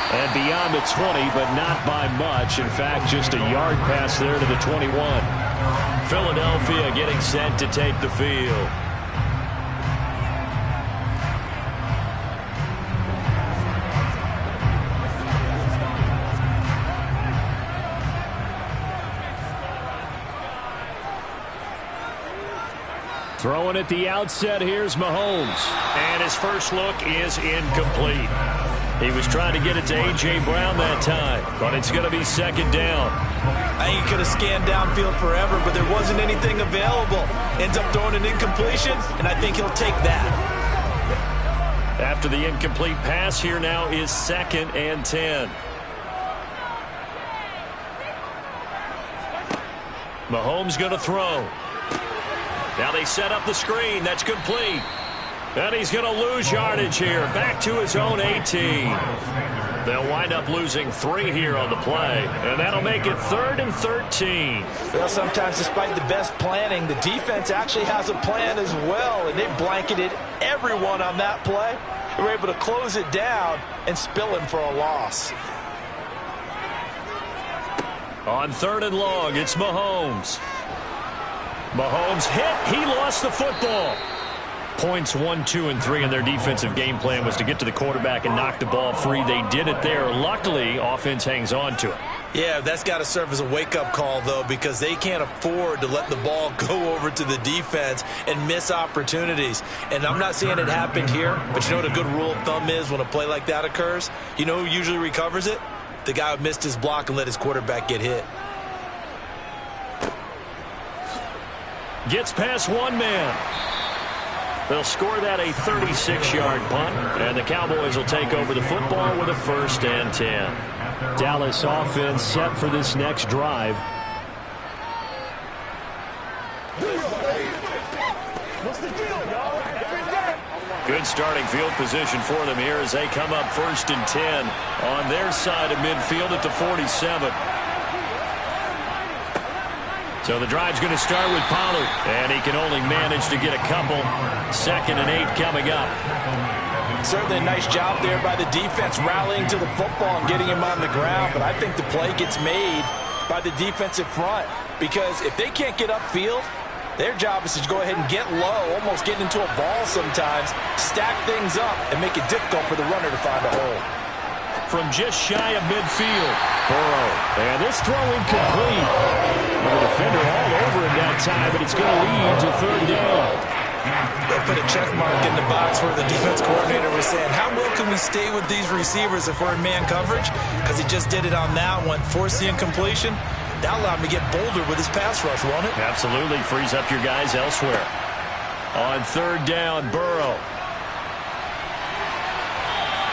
And beyond the 20, but not by much. In fact, just a yard pass there to the 21. Philadelphia getting set to take the field. Throwing at the outset, here's Mahomes. And his first look is incomplete. He was trying to get it to A.J. Brown that time, but it's going to be second down. I think he could have scanned downfield forever, but there wasn't anything available. Ends up throwing an incompletion, and I think he'll take that. After the incomplete pass, here now is 2nd and 10. Mahomes going to throw. Now they set up the screen. That's complete. And he's going to lose yardage here. Back to his own 18. They'll wind up losing 3 here on the play. And that'll make it 3rd and 13. Well, sometimes despite the best planning, the defense actually has a plan as well. And they blanketed everyone on that play. They were able to close it down and spill him for a loss. On 3rd and long, it's Mahomes. Mahomes hit. He lost the football. Points 1, 2, and 3 in their defensive game plan was to get to the quarterback and knock the ball free. They did it there. Luckily, offense hangs on to it. Yeah, that's got to serve as a wake-up call, though, because they can't afford to let the ball go over to the defense and miss opportunities. And I'm not saying it happened here, but you know what a good rule of thumb is when a play like that occurs? You know who usually recovers it? The guy who missed his block and let his quarterback get hit. Gets past one man. They'll score that a 36-yard punt, and the Cowboys will take over the football with a 1st and 10. Dallas offense set for this next drive. Good starting field position for them here as they come up 1st and 10 on their side of midfield at the 47. So the drive's going to start with Pollard, and he can only manage to get a couple. 2nd and 8 coming up. Certainly a nice job there by the defense rallying to the football and getting him on the ground, but I think the play gets made by the defensive front because if they can't get upfield, their job is to go ahead and get low, almost get into a ball sometimes, stack things up, and make it difficult for the runner to find a hole. From just shy of midfield, Burrow. And this throw incomplete. The defender all over him that time, but it's going to lead to 3rd down. They put a check mark in the box where the defense coordinator was saying, how well can we stay with these receivers if we're in man coverage? Because he just did it on that one, forced the incompletion. That allowed him to get bolder with his pass rush, won't it? Absolutely. Frees up your guys elsewhere. On 3rd down, Burrow.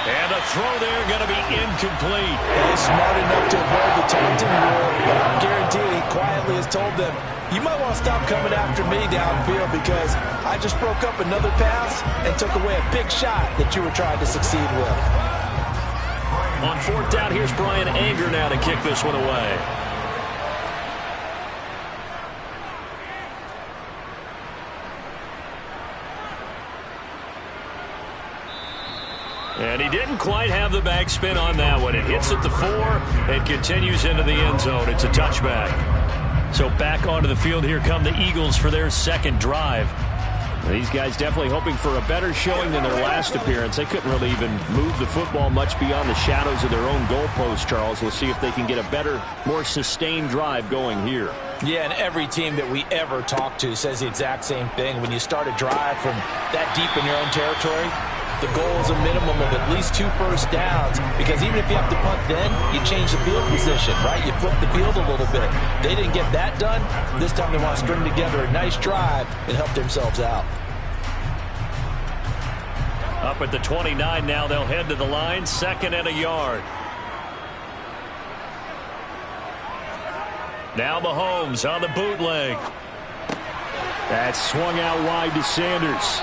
And a throw there going to be incomplete. He's smart enough to avoid the taunting rule, but I guarantee he quietly has told them, you might want to stop coming after me downfield because I just broke up another pass and took away a big shot that you were trying to succeed with. On 4th down, here's Brian Anger now to kick this one away. And he didn't quite have the backspin on that one. It hits at the 4 and continues into the end zone. It's a touchback. So back onto the field here come the Eagles for their 2nd drive. These guys definitely hoping for a better showing than their last appearance. They couldn't really even move the football much beyond the shadows of their own goalpost, Charles. We'll see if they can get a better, more sustained drive going here. Yeah, and every team that we ever talk to says the exact same thing. When you start a drive from that deep in your own territory, the goal is a minimum of at least 2 first downs because even if you have to punt then, you change the field position, right? You flip the field a little bit. They didn't get that done. This time they want to string together a nice drive and help themselves out. Up at the 29 now, they'll head to the line, 2nd and a yard. Now Mahomes on the bootleg. That swung out wide to Sanders.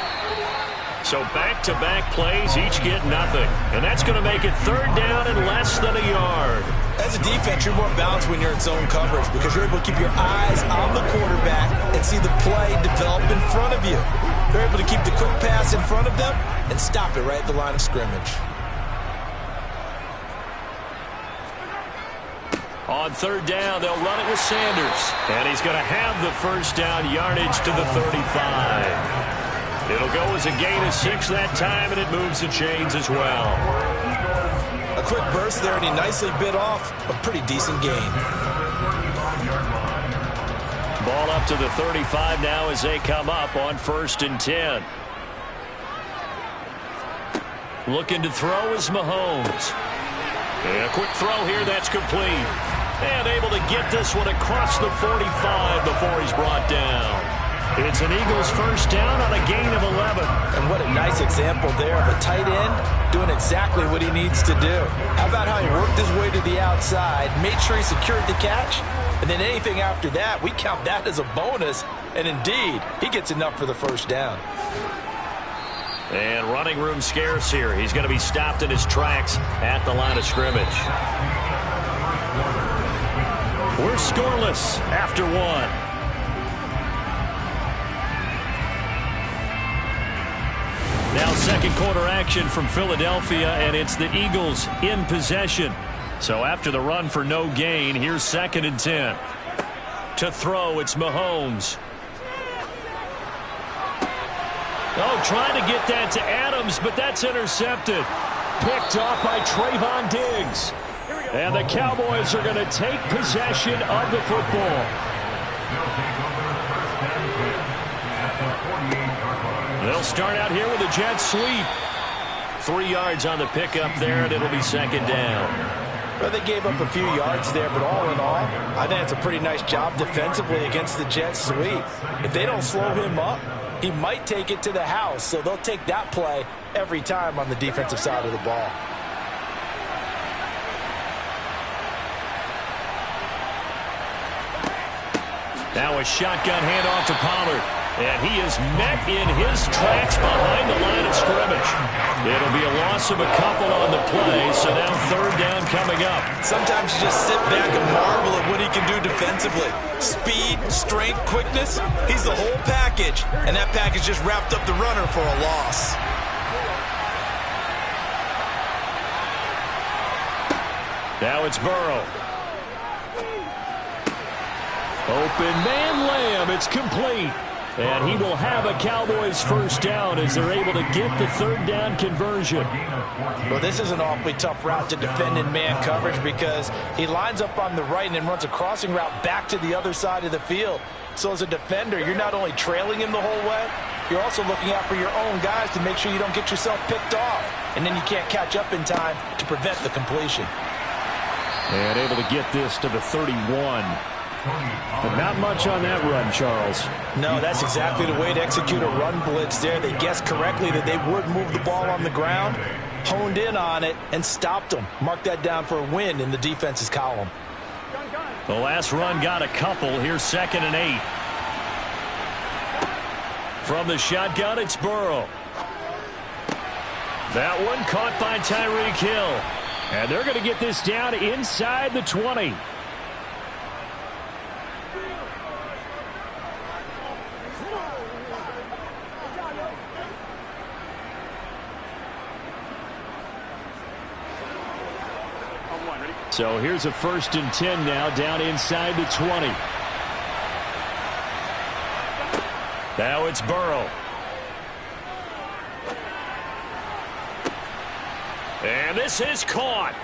So back-to-back plays, each get nothing. And that's going to make it third down and less than a yard. As a defense, you're more balanced when you're in zone coverage because you're able to keep your eyes on the quarterback and see the play develop in front of you. They're able to keep the quick pass in front of them and stop it right at the line of scrimmage. On third down, they'll run it with Sanders. And he's going to have the first down yardage to the 35. It'll go as a gain of 6 that time, and it moves the chains as well. A quick burst there, and he nicely bit off a pretty decent gain. Ball up to the 35 now as they come up on 1st and 10. Looking to throw is Mahomes. And a quick throw here, that's complete. And able to get this one across the 45 before he's brought down. It's an Eagles first down on a gain of 11. And what a nice example there of a tight end doing exactly what he needs to do. How about how he worked his way to the outside, made sure he secured the catch, and then anything after that, we count that as a bonus. And indeed, he gets enough for the first down. And running room scarce here. He's going to be stopped in his tracks at the line of scrimmage. We're scoreless after 1. Now second quarter action from Philadelphia, and it's the Eagles in possession. So after the run for no gain, here's 2nd and 10. To throw, it's Mahomes. Oh, trying to get that to Adams, but that's intercepted. Picked off by Trayvon Diggs. And the Cowboys are going to take possession of the football. They'll start out here with a jet sweep. 3 yards on the pickup there, and it'll be 2nd down. Well, they gave up a few yards there, but all in all, I think it's a pretty nice job defensively against the jet sweep. If they don't slow him up, he might take it to the house, so they'll take that play every time on the defensive side of the ball. Now a shotgun handoff to Pollard. And he is met in his tracks behind the line of scrimmage. It'll be a loss of a couple on the play, so now 3rd down coming up. Sometimes you just sit back and marvel at what he can do defensively. Speed, strength, quickness, he's the whole package. And that package just wrapped up the runner for a loss. Now it's Burrow. Open man Lamb, it's complete. And he will have a Cowboys first down as they're able to get the 3rd down conversion. Well, this is an awfully tough route to defend in man coverage because he lines up on the right and then runs a crossing route back to the other side of the field. So as a defender, you're not only trailing him the whole way, you're also looking out for your own guys to make sure you don't get yourself picked off. And then you can't catch up in time to prevent the completion. And able to get this to the 31. But not much on that run, Charles. No, that's exactly the way to execute a run blitz there. They guessed correctly that they would move the ball on the ground, honed in on it, and stopped them. Mark that down for a win in the defense's column. The last run got a couple. Here's 2nd and 8. From the shotgun, it's Burrow. That one caught by Tyreek Hill. And they're going to get this down inside the 20. So here's a 1st and 10 now down inside the 20. Now it's Burrow. And this is caught.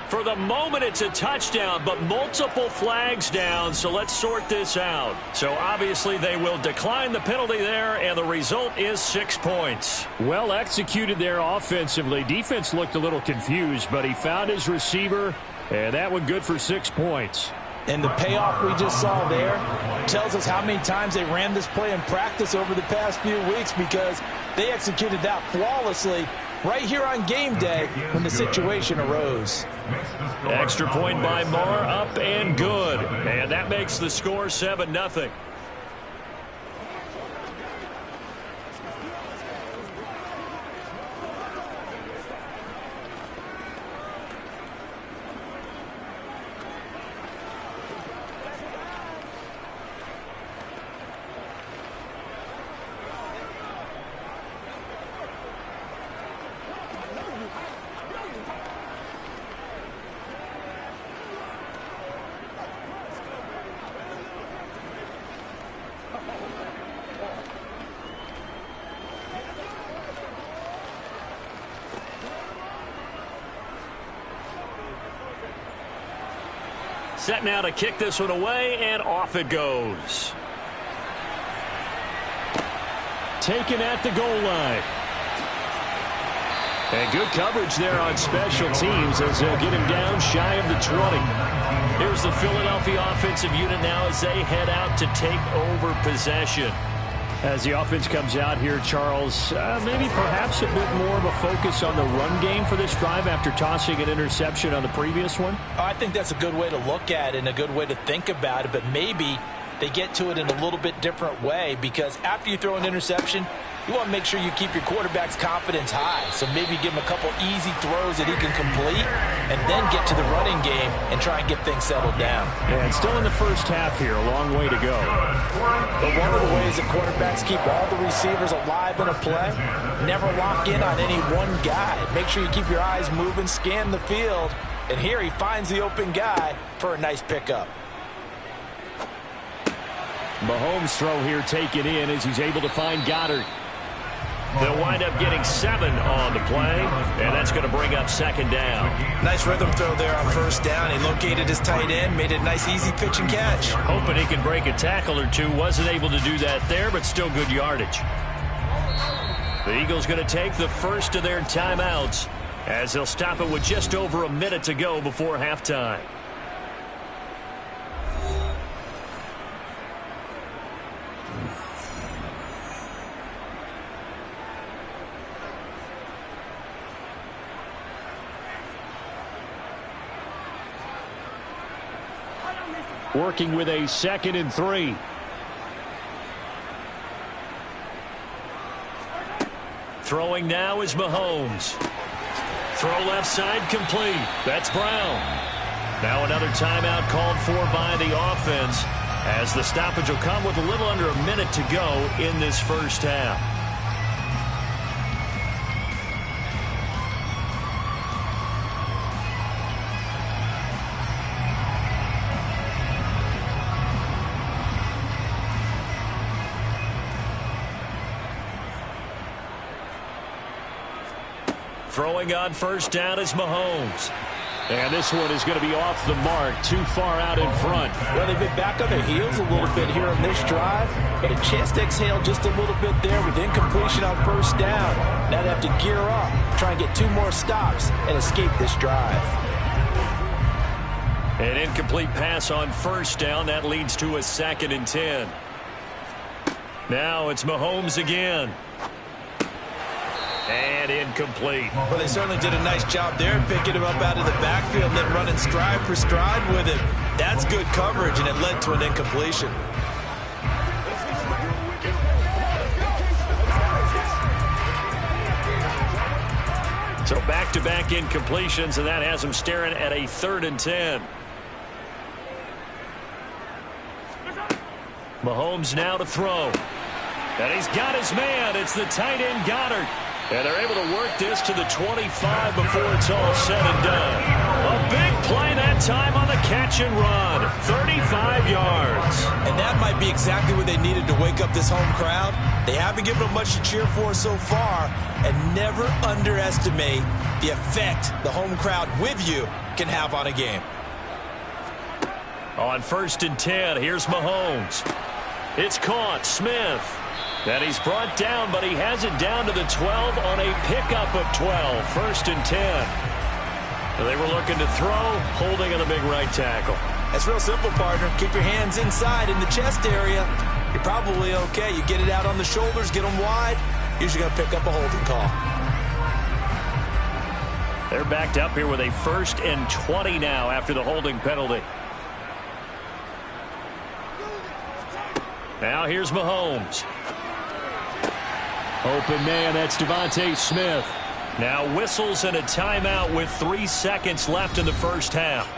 For the moment, it's a touchdown, but multiple flags down, so let's sort this out. So obviously they will decline the penalty there, and the result is 6 points. Well executed there offensively. Defense looked a little confused, but he found his receiver, and that one good for 6 points. And the payoff we just saw there tells us how many times they ran this play in practice over the past few weeks because they executed that flawlessly right here on game day when the situation arose. Extra point by Moore, up and good. And that makes the score 7-0. Set now to kick this one away, and off it goes. Taken at the goal line. And good coverage there on special teams as they'll get him down shy of the 20. Here's the Philadelphia offensive unit now as they head out to take over possession. As the offense comes out here, Charles, maybe perhaps a bit more of a focus on the run game for this drive after tossing an interception on the previous one? I think that's a good way to look at it and a good way to think about it, but maybe they get to it in a little bit different way, because after you throw an interception, you want to make sure you keep your quarterback's confidence high. So maybe give him a couple easy throws that he can complete and then get to the running game and try and get things settled down. Yeah, and still in the first half here, a long way to go. But one of the ways that quarterbacks keep all the receivers alive in a play, never lock in on any one guy. Make sure you keep your eyes moving, scan the field, and here he finds the open guy for a nice pickup. Mahomes' throw here taken in as he's able to find Goddard. They'll wind up getting 7 on the play, and that's going to bring up second down. Nice rhythm throw there on first down. He located his tight end, made it a nice, easy pitch and catch. Hoping he can break a tackle or two. Wasn't able to do that there, but still good yardage. The Eagles going to take the first of their timeouts as they'll stop it with just over a minute to go before halftime. Working with a 2nd and 3. Throwing now is Mahomes. Throw left side complete. That's Brown. Now another timeout called for by the offense as the stoppage will come with a little under a minute to go in this first half. Throwing on first down is Mahomes. And this one is going to be off the mark, too far out in front. Well, they've been back on their heels a little bit here on this drive, but a chance to exhale just a little bit there with incompletion on first down. Now they have to gear up, try and get 2 more stops and escape this drive. An incomplete pass on first down. That leads to a 2nd and 10. Now it's Mahomes again. And incomplete. Well, they certainly did a nice job there, picking him up out of the backfield and then running stride for stride with him. That's good coverage, and it led to an incompletion. So back-to-back incompletions, and that has him staring at a 3rd and 10. Mahomes now to throw. And he's got his man. It's the tight end Goddard. And they're able to work this to the 25 before it's all said and done. A big play that time on the catch and run. 35 yards. And that might be exactly what they needed to wake up this home crowd. They haven't given them much to cheer for so far. And never underestimate the effect the home crowd with you can have on a game. On 1st and 10, here's Mahomes. It's caught. Smith. And he's brought down, but he has it down to the 12 on a pickup of 12. 1st and 10. They were looking to throw, holding on the big right tackle. That's real simple, partner. Keep your hands inside in the chest area. You're probably okay. You get it out on the shoulders, get them wide. Usually going to pick up a holding call. They're backed up here with a 1st and 20 now after the holding penalty. Now here's Mahomes. Open man, that's Devontae Smith. Now whistles and a timeout with 3 seconds left in the first half.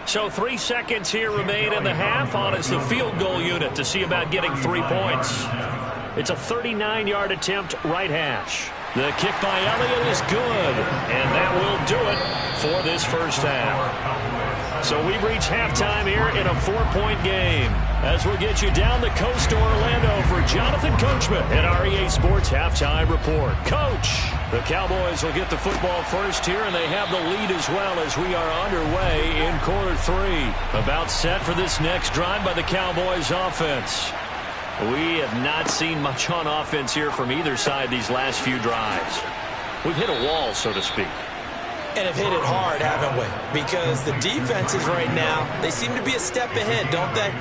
So 3 seconds here remain in the half. On is the field goal unit to see about getting 3 points. It's a 39-yard attempt, right hash. The kick by Elliott is good, and that will do it for this first half. So we've reached halftime here in a 4-point game. As we'll get you down the coast to Orlando for Jonathan Coachman at our EA Sports Halftime Report. Coach, the Cowboys will get the football first here, and they have the lead as well as we are underway in quarter 3. About set for this next drive by the Cowboys offense. We have not seen much on offense here from either side these last few drives. We've hit a wall, so to speak. And have hit it hard, haven't we? Because the defenses right now, they seem to be a step ahead, don't they?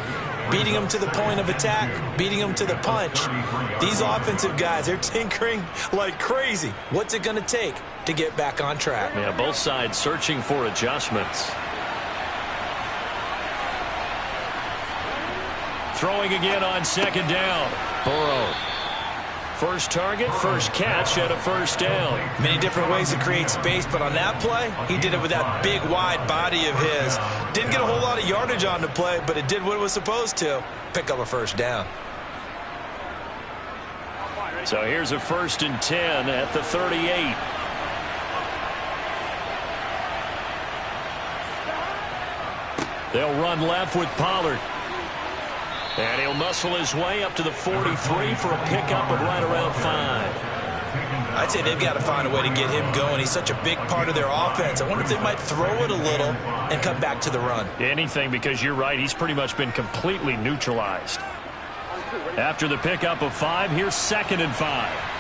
Beating them to the point of attack, beating them to the punch. These offensive guys, they're tinkering like crazy. What's it going to take to get back on track? Yeah, both sides searching for adjustments. Throwing again on second down. Burrow. First target, first catch, and a first down. Many different ways to create space, but on that play, he did it with that big, wide body of his. Didn't get a whole lot of yardage on the play, but it did what it was supposed to. Pick up a first down. So here's a 1st and 10 at the 38. They'll run left with Pollard. And he'll muscle his way up to the 43 for a pickup of right around 5. I'd say they've got to find a way to get him going. He's such a big part of their offense. I wonder if they might throw it a little and come back to the run. Anything, because you're right. He's pretty much been completely neutralized. After the pickup of 5, here's 2nd and 5.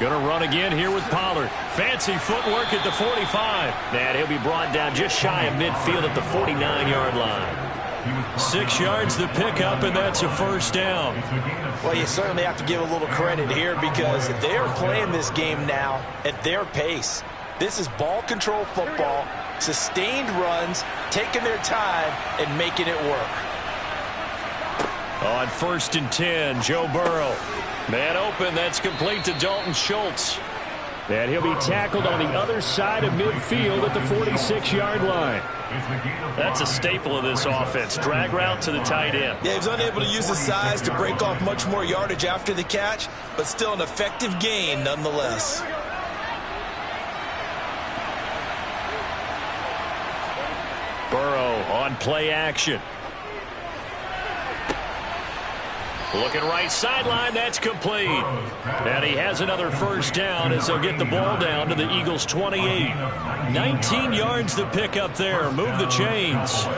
Going to run again here with Pollard. Fancy footwork at the 45. And he'll be brought down just shy of midfield at the 49-yard line. 6 yards the pickup, and that's a first down. Well, you certainly have to give a little credit here because they are playing this game now at their pace. This is ball control football, sustained runs, taking their time, and making it work. On 1st and 10, Joe Burrow. Man open, that's complete to Dalton Schultz. And he'll be tackled on the other side of midfield at the 46-yard line. That's a staple of this offense. Drag route to the tight end. Yeah, he was unable to use his size to break off much more yardage after the catch, but still an effective gain nonetheless. Burrow on play action. Looking right sideline, that's complete. And he has another first down as they'll get the ball down to the Eagles' 28. 19 yards to pick up there. Move the chains.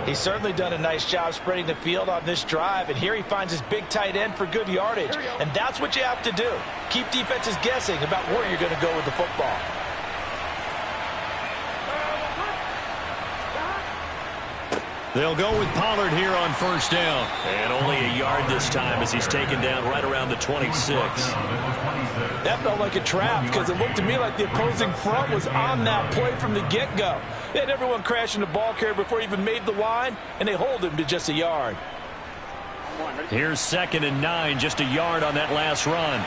He's certainly done a nice job spreading the field on this drive, and here he finds his big tight end for good yardage. And that's what you have to do. Keep defenses guessing about where you're going to go with the football. They'll go with Pollard here on first down. And only a yard this time as he's taken down right around the 26. That felt like a trap because it looked to me like the opposing front was on that play from the get-go. They had everyone crashing the ball carrier before he even made the line, and they hold him to just a yard. Here's 2nd and 9, just a yard on that last run.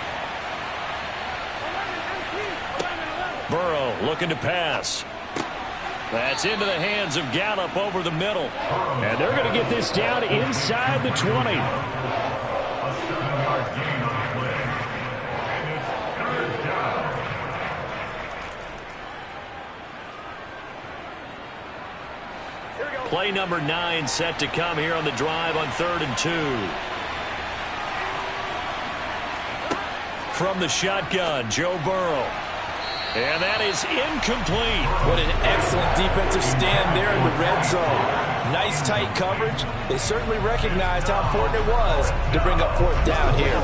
Burrow looking to pass. That's into the hands of Gallup over the middle. And they're going to get this down inside the 20. Play number 9 set to come here on the drive on 3rd and 2. From the shotgun, Joe Burrow. And that is incomplete. What an excellent defensive stand there in the red zone. Nice tight coverage. They certainly recognized how important it was to bring up 4th down here.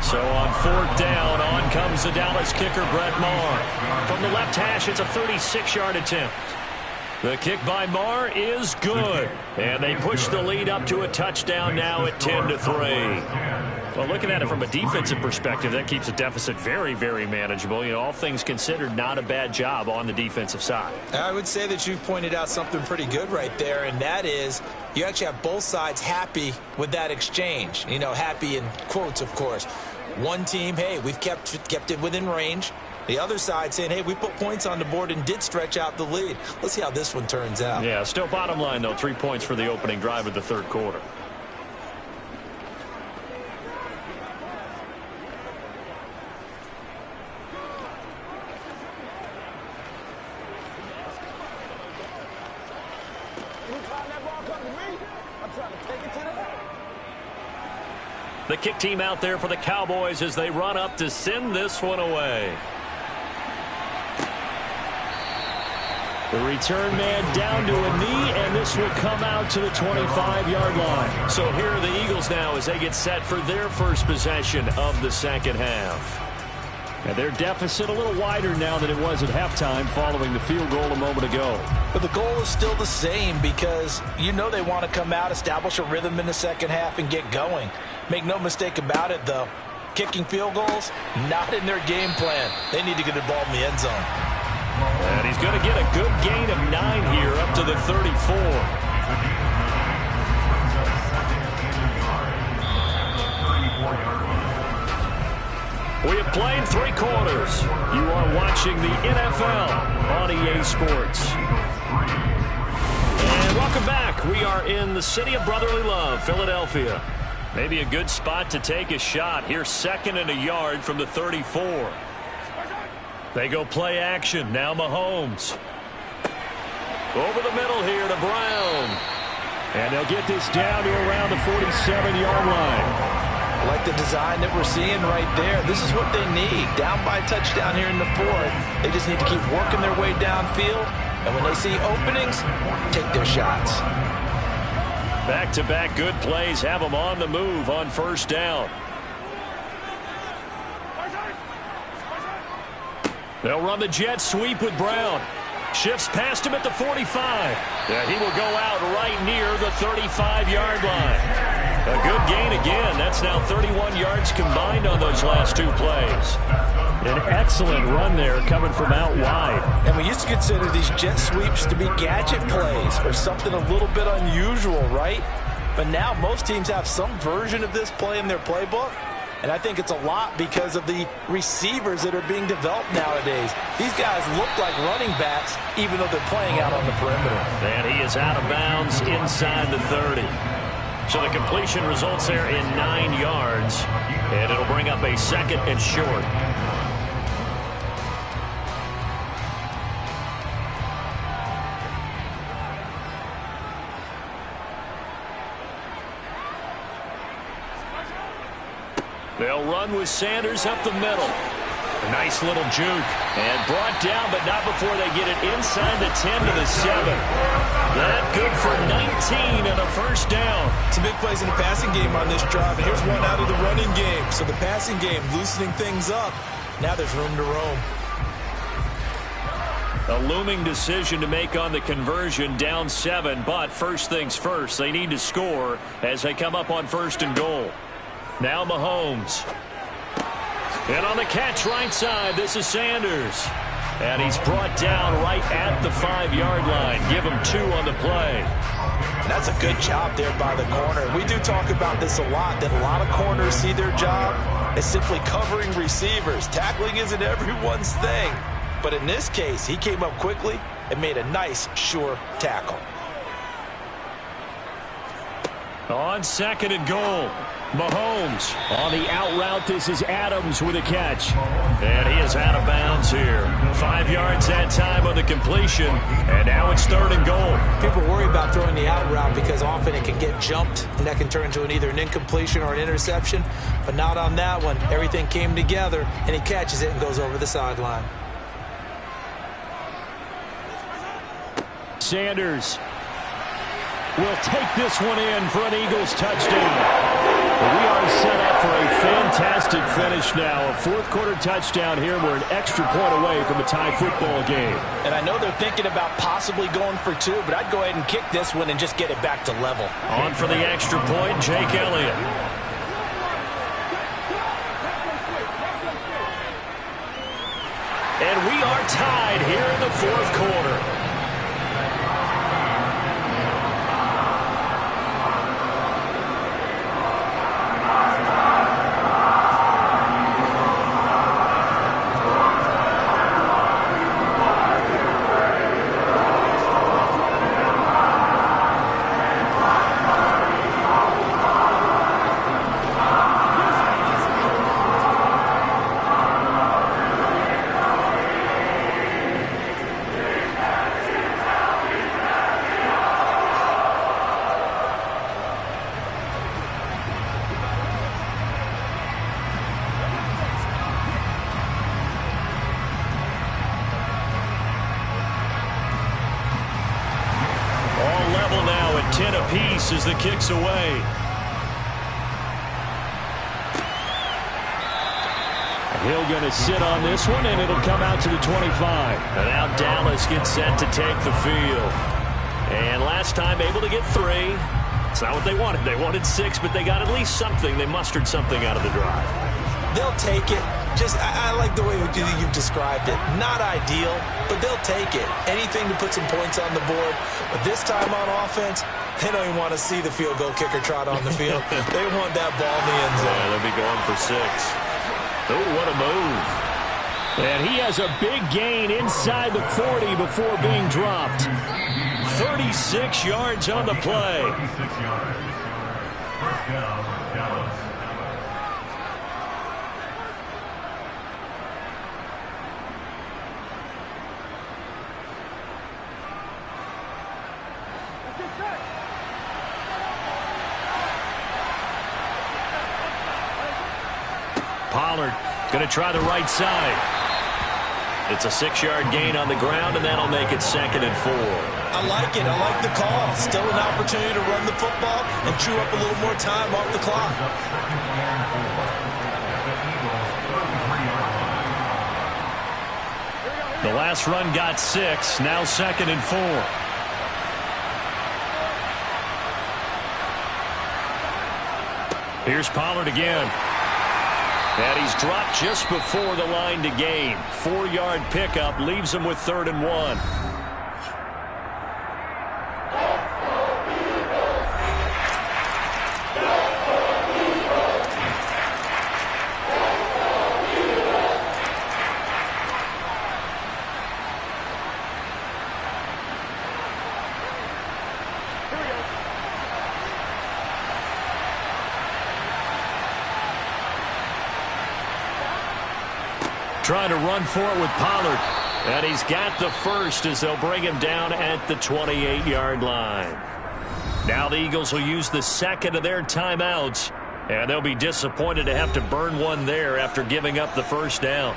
So on 4th down, on comes the Dallas kicker, Brett Maher. From the left hash, it's a 36-yard attempt. The kick by Maher is good. And they push the lead up to a touchdown now at 10-3. Well, looking at it from a defensive perspective, that keeps the deficit very, very manageable. You know, all things considered, not a bad job on the defensive side. I would say that you've pointed out something pretty good right there, and that is you actually have both sides happy with that exchange. You know, happy in quotes, of course. One team, hey, we've kept it within range. The other side saying, hey, we put points on the board and did stretch out the lead. Let's see how this one turns out. Yeah, still bottom line, though, 3 points for the opening drive of the third quarter. The kick team out there for the Cowboys as they run up to send this one away. The return man down to a knee, and this will come out to the 25-yard line. So here are the Eagles now as they get set for their first possession of the second half. And their deficit a little wider now than it was at halftime following the field goal a moment ago. But the goal is still the same because you know they want to come out, establish a rhythm in the second half, and get going. Make no mistake about it, though. Kicking field goals, not in their game plan. They need to get the ball in the end zone. And he's going to get a good gain of 9 here up to the 34. We have played 3 quarters. You are watching the NFL on EA Sports. And welcome back. We are in the city of brotherly love, Philadelphia. Maybe a good spot to take a shot. Here's 2nd and a yard from the 34. They go play action. Now Mahomes. Over the middle here to Brown. And they'll get this down to around the 47-yard line. I like the design that we're seeing right there. This is what they need. Down by a touchdown here in the 4th. They just need to keep working their way downfield. And when they see openings, take their shots. Back-to-back good plays have them on the move on first down. They'll run the jet sweep with Brown. Shifts past him at the 45. Yeah, he will go out right near the 35-yard line. A good gain again. That's now 31 yards combined on those last 2 plays. An excellent run there coming from out wide. And we used to consider these jet sweeps to be gadget plays or something a little bit unusual, right? But now most teams have some version of this play in their playbook. And I think it's a lot because of the receivers that are being developed nowadays. These guys look like running backs even though they're playing out on the perimeter. And he is out of bounds inside the 30. So the completion results there in 9 yards. And it'll bring up a 2nd and short. They'll run with Sanders up the middle. A nice little juke. And brought down, but not before they get it inside the 10 to the 7. That good for 19 and a first down. Some big plays in the passing game on this drive. And here's one out of the running game. So the passing game loosening things up. Now there's room to roam. A looming decision to make on the conversion, down 7. But first things first, they need to score as they come up on 1st and goal. Now Mahomes. And on the catch right side, this is Sanders. And he's brought down right at the 5-yard line. Give him 2 on the play. And that's a good job there by the corner. We do talk about this a lot, that a lot of corners see their job as simply covering receivers. Tackling isn't everyone's thing. But in this case, he came up quickly and made a nice, sure tackle. On 2nd and goal, Mahomes. On the out route, this is Adams with a catch. And he is out of bounds here. 5 yards that time on the completion. And now it's 3rd and goal. People worry about throwing the out route because often it can get jumped, and that can turn into either an incompletion or an interception. But not on that one. Everything came together, and he catches it and goes over the sideline. Sanders will take this one in for an Eagles touchdown. We are set up for a fantastic finish now. A 4th quarter touchdown here. We're an extra point away from a tie football game. And I know they're thinking about possibly going for 2, but I'd go ahead and kick this one and just get it back to level. On for the extra point, Jake Elliott. And we are tied here in the 4th quarter. piece as the kick's away. Hill going to sit on this one, and it'll come out to the 25. And now Dallas gets set to take the field. And last time able to get 3. It's not what they wanted. They wanted 6, but they got at least something. They mustered something out of the drive. They'll take it. I like the way you've described it. Not ideal, but they'll take it. Anything to put some points on the board. But this time on offense, they don't even want to see the field goal kicker trot on the field. They want that ball in the end zone. Yeah, they'll be going for 6. Oh, what a move. And he has a big gain inside the 40 before being dropped. 36 yards on the play. 36 yards. First down, Dallas. Pollard going to try the right side. It's a 6-yard gain on the ground, and that'll make it 2nd and 4. I like it. I like the call. Still an opportunity to run the football and chew up a little more time off the clock. The last run got 6. Now 2nd and 4. Here's Pollard again. And he's dropped just before the line to gain. 4-yard pickup leaves him with 3rd and 1. Trying to run for it with Pollard. And he's got the first as they'll bring him down at the 28-yard line. Now the Eagles will use the second of their timeouts. And they'll be disappointed to have to burn one there after giving up the first down.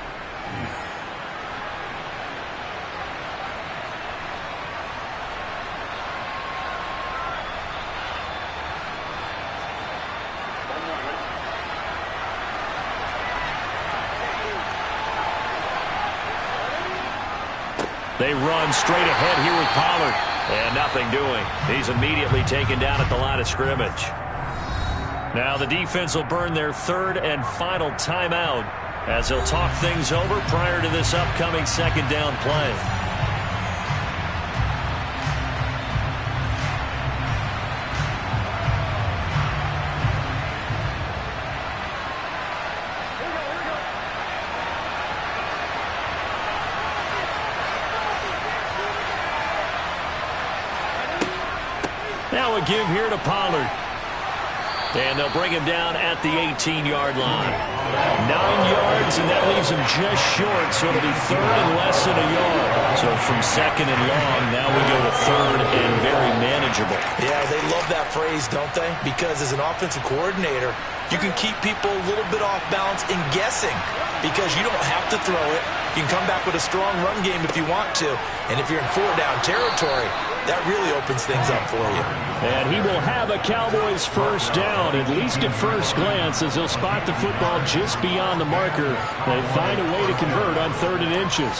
They run straight ahead here with Pollard. And nothing doing. He's immediately taken down at the line of scrimmage. Now the defense will burn their 3rd and final timeout as they'll talk things over prior to this upcoming 2nd down play. Now a give here to Pollard. And they'll bring him down at the 18-yard line. 9 yards, and that leaves him just short, so it'll be 3rd and less than a yard. So from 2nd and long, now we go to 3rd and very manageable. Yeah, they love that phrase, don't they? Because as an offensive coordinator, you can keep people a little bit off balance and guessing because you don't have to throw it. You can come back with a strong run game if you want to. And if you're in 4-down territory, that really opens things up for you. And he will have a Cowboys first down, at least at first glance, as he'll spot the football just beyond the marker. They find a way to convert on 3rd and inches.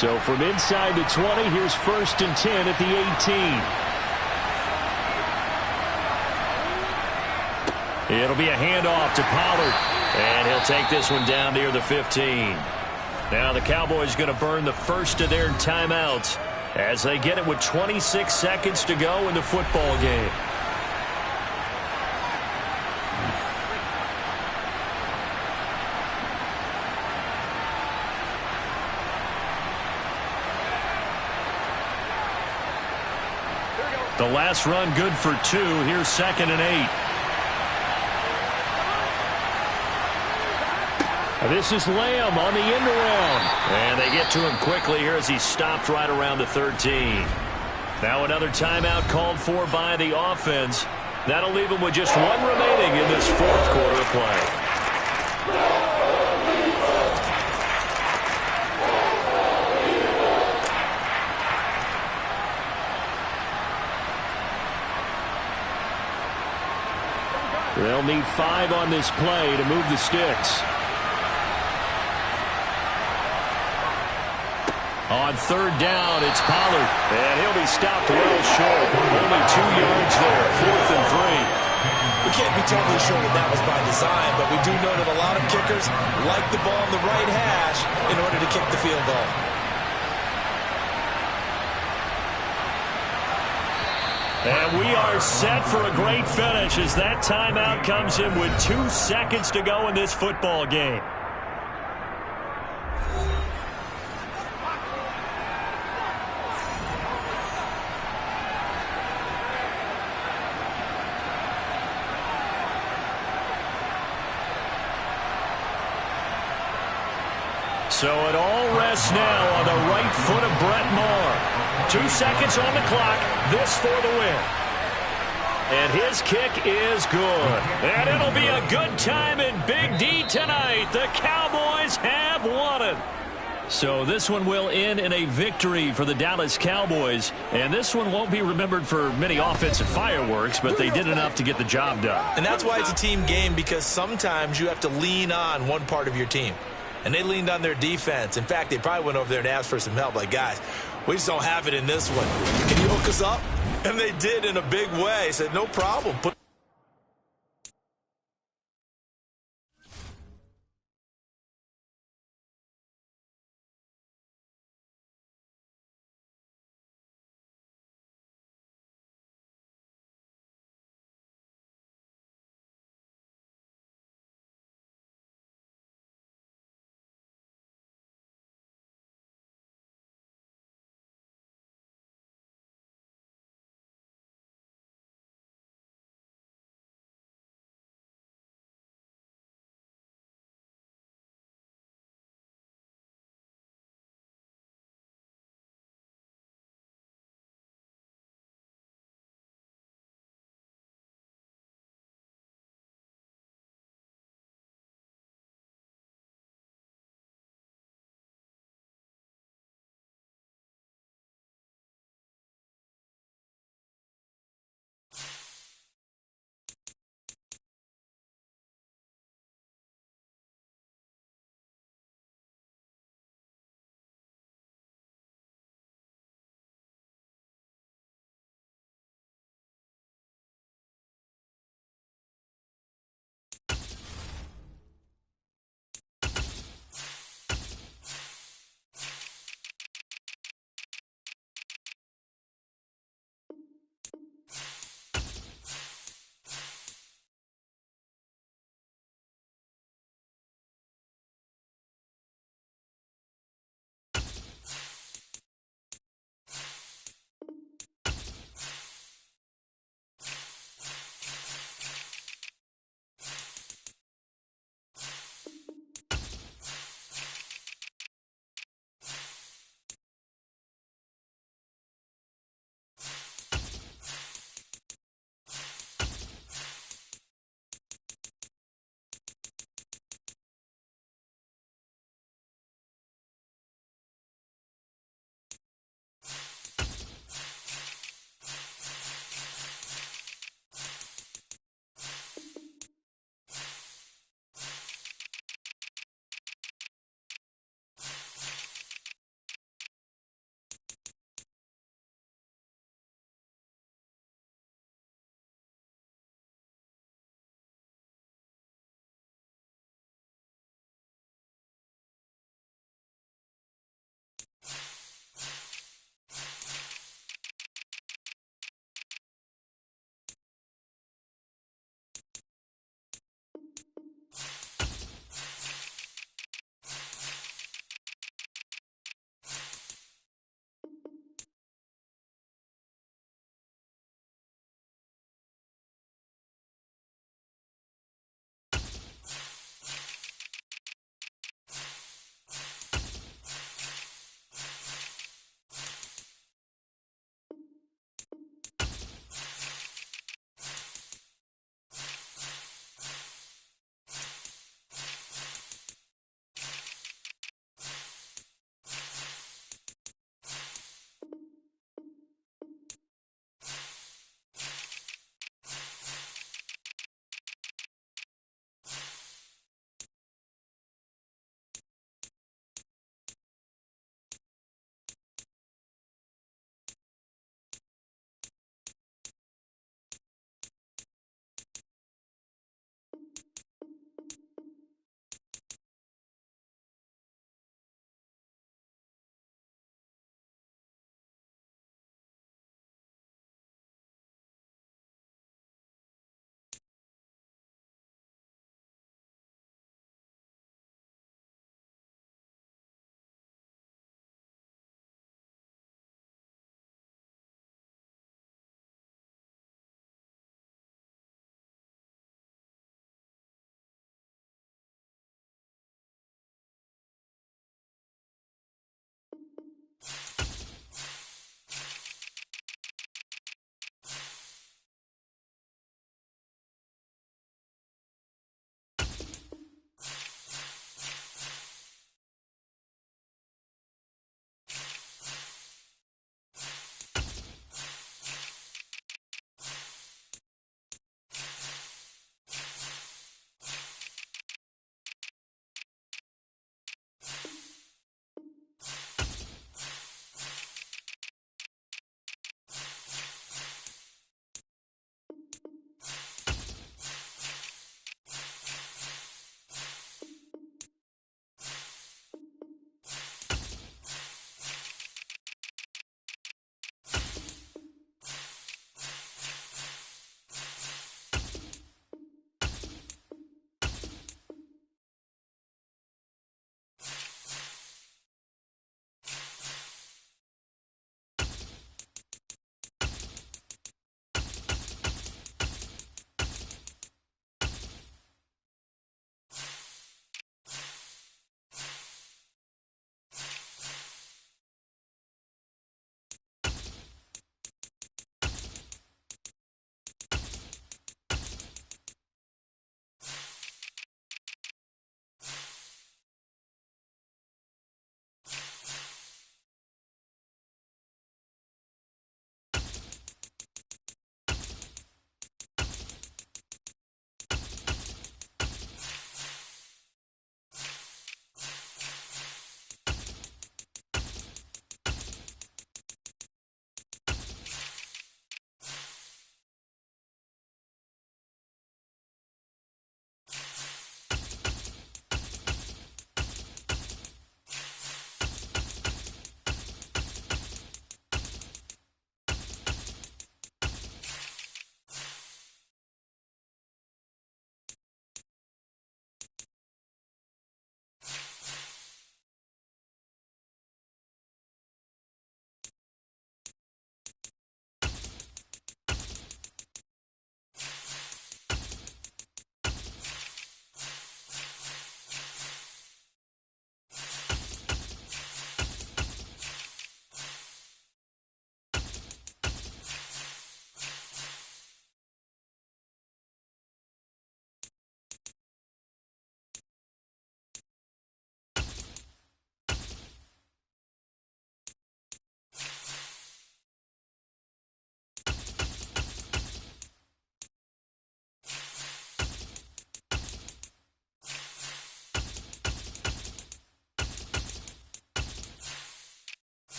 So from inside the 20, here's 1st and 10 at the 18. It'll be a handoff to Pollard, and he'll take this one down near the 15. Now the Cowboys going to burn the first of their timeouts as they get it with 26 seconds to go in the football game. The last run good for 2. Here's 2nd and 8. This is Lamb on the end around. And they get to him quickly here as he stopped right around the 13. Now another timeout called for by the offense. That'll leave him with just 1 remaining in this 4th quarter of play. They'll need 5 on this play to move the sticks. On third down, it's Pollard. And he'll be stopped well short. Only 2 yards there, 4th and 3. We can't be totally sure that that was by design, but we do know that a lot of kickers like the ball in the right hash in order to kick the field goal. And we are set for a great finish as that timeout comes in with 2 seconds to go in this football game. So it all rests now on the right foot of Brett Maher. 2 seconds on the clock. This for the win. And his kick is good. And it'll be a good time in Big D tonight. The Cowboys have won it. So this one will end in a victory for the Dallas Cowboys. And this one won't be remembered for many offensive fireworks, but they did enough to get the job done. And that's why it's a team game, because sometimes you have to lean on one part of your team. And they leaned on their defense. In fact, they probably went over there and asked for some help. Like, guys, we just don't have it in this one. Can you hook us up? And they did in a big way. Said, no problem.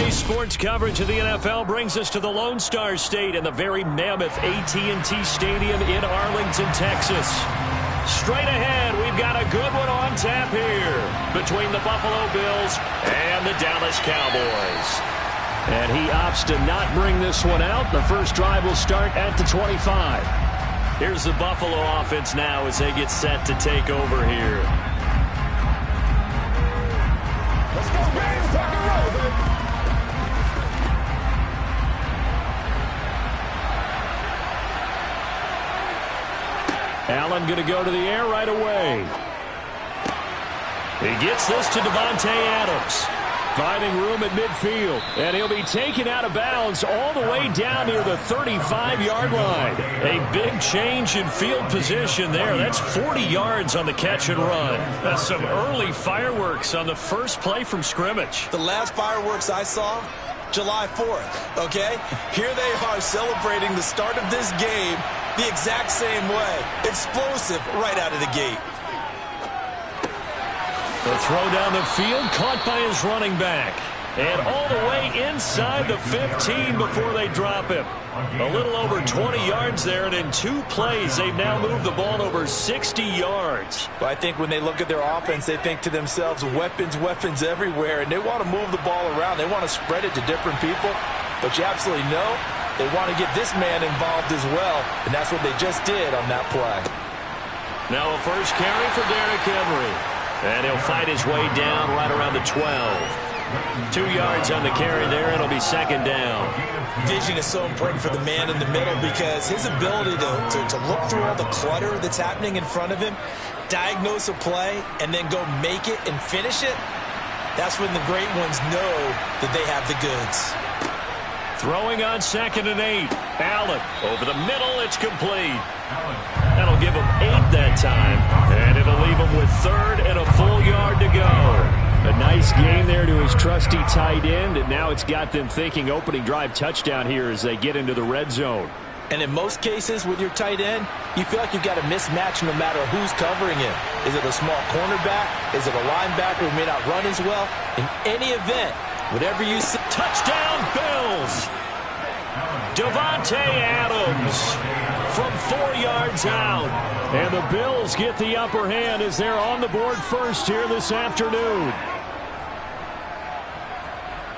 Today's sports coverage of the NFL brings us to the Lone Star State and the very mammoth AT&T Stadium in Arlington, Texas. Straight ahead, we've got a good one on tap here between the Buffalo Bills and the Dallas Cowboys. And he opts to not bring this one out. The first drive will start at the 25. Here's the Buffalo offense now as they get set to take over here. Let's go, Bills. Rock and roll, baby. Allen going to go to the air right away. He gets this to Davante Adams. Finding room at midfield. And he'll be taken out of bounds all the way down near the 35-yard line. A big change in field position there. That's 40 yards on the catch and run. That's some early fireworks on the first play from scrimmage. The last fireworks I saw, July 4th, okay? Here they are celebrating the start of this game the exact same way. Explosive right out of the gate. The throw down the field, caught by his running back. And all the way inside the 15 before they drop him. A little over 20 yards there, and in 2 plays, they've now moved the ball over 60 yards. But I think when they look at their offense, they think to themselves, weapons, weapons everywhere, and they want to move the ball around. They want to spread it to different people. But you absolutely know they want to get this man involved as well, and that's what they just did on that play. Now a first carry for Derrick Henry. And he'll fight his way down right around the 12. 2 yards on the carry there, and it'll be second down. Vision is so important for the man in the middle because his ability to look through all the clutter that's happening in front of him, diagnose a play, and then go make it and finish it, that's when the great ones know that they have the goods. Throwing on 2nd and 8. Allen over the middle. It's complete. That'll give him 8 that time. And it'll leave him with 3rd and a full yard to go. A nice gain there to his trusty tight end. And now it's got them thinking opening drive touchdown here as they get into the red zone. And in most cases with your tight end, you feel like you've got a mismatch no matter who's covering him. Is it a small cornerback? Is it a linebacker who may not run as well? In any event, whatever you see. Touchdown, Bills! Davante Adams from 4 yards out. And the Bills get the upper hand as they're on the board first here this afternoon.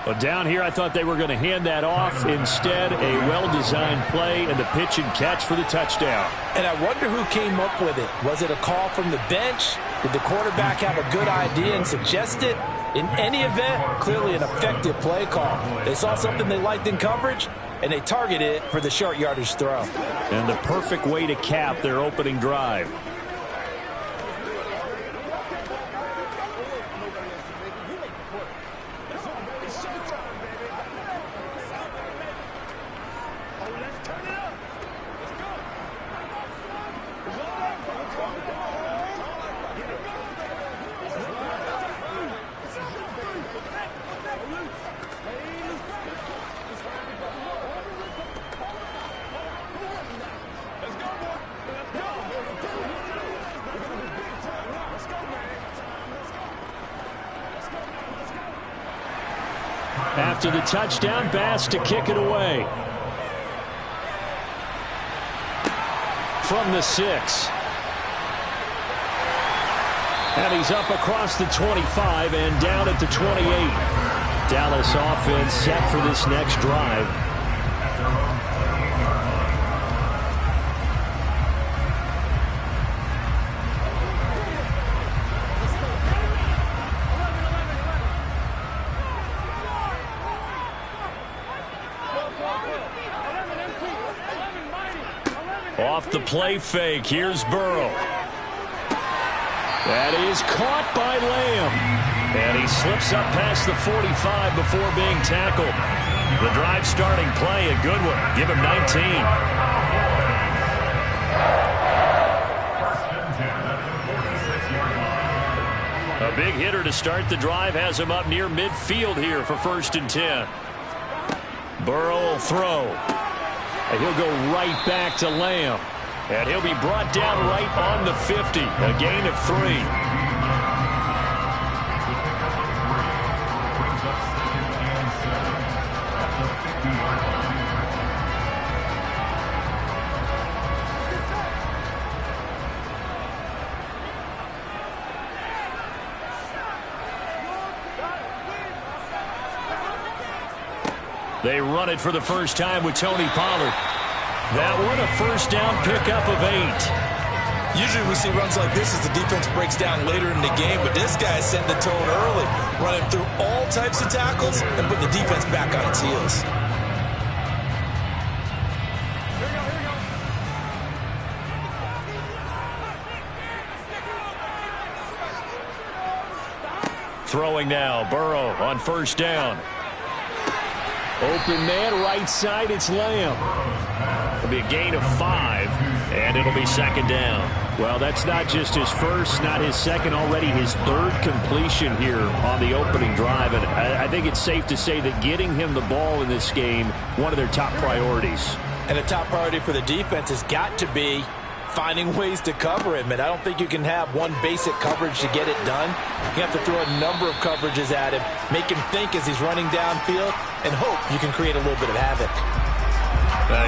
But down here, I thought they were going to hand that off. Instead, a well-designed play and the pitch and catch for the touchdown. And I wonder who came up with it. Was it a call from the bench? Did the quarterback have a good idea and suggest it? In any event, clearly an effective play call. They saw something they liked in coverage, and they targeted it for the short yardage throw. And the perfect way to cap their opening drive. After the touchdown, Bass to kick it away. From the 6. And he's up across the 25 and down at the 28. Dallas offense set for this next drive. Off the play fake, here's Burrow. That is caught by Lamb. And he slips up past the 45 before being tackled. The drive starting play, a good one. Give him 19. A big hitter to start the drive has him up near midfield here for 1st and 10. Burrow will throw. And he'll go right back to Lamb. And he'll be brought down right on the 50. A gain of 3. They run it for the first time with Tony Pollard. That one, a first down pickup of 8. Usually we see runs like this as the defense breaks down later in the game, but this guy is setting the tone early, running through all types of tackles and putting the defense back on its heels. Throwing now, Burrow on first down. Open man, right side, it's Lamb. It'll be a gain of 5, and it'll be second down. Well, that's not just his first, not his second, already his third completion here on the opening drive. And I think it's safe to say that getting him the ball in this game, one of their top priorities. And the top priority for the defense has got to be finding ways to cover him. And I don't think you can have one basic coverage to get it done. You have to throw a number of coverages at him, make him think as he's running downfield, and hope you can create a little bit of havoc.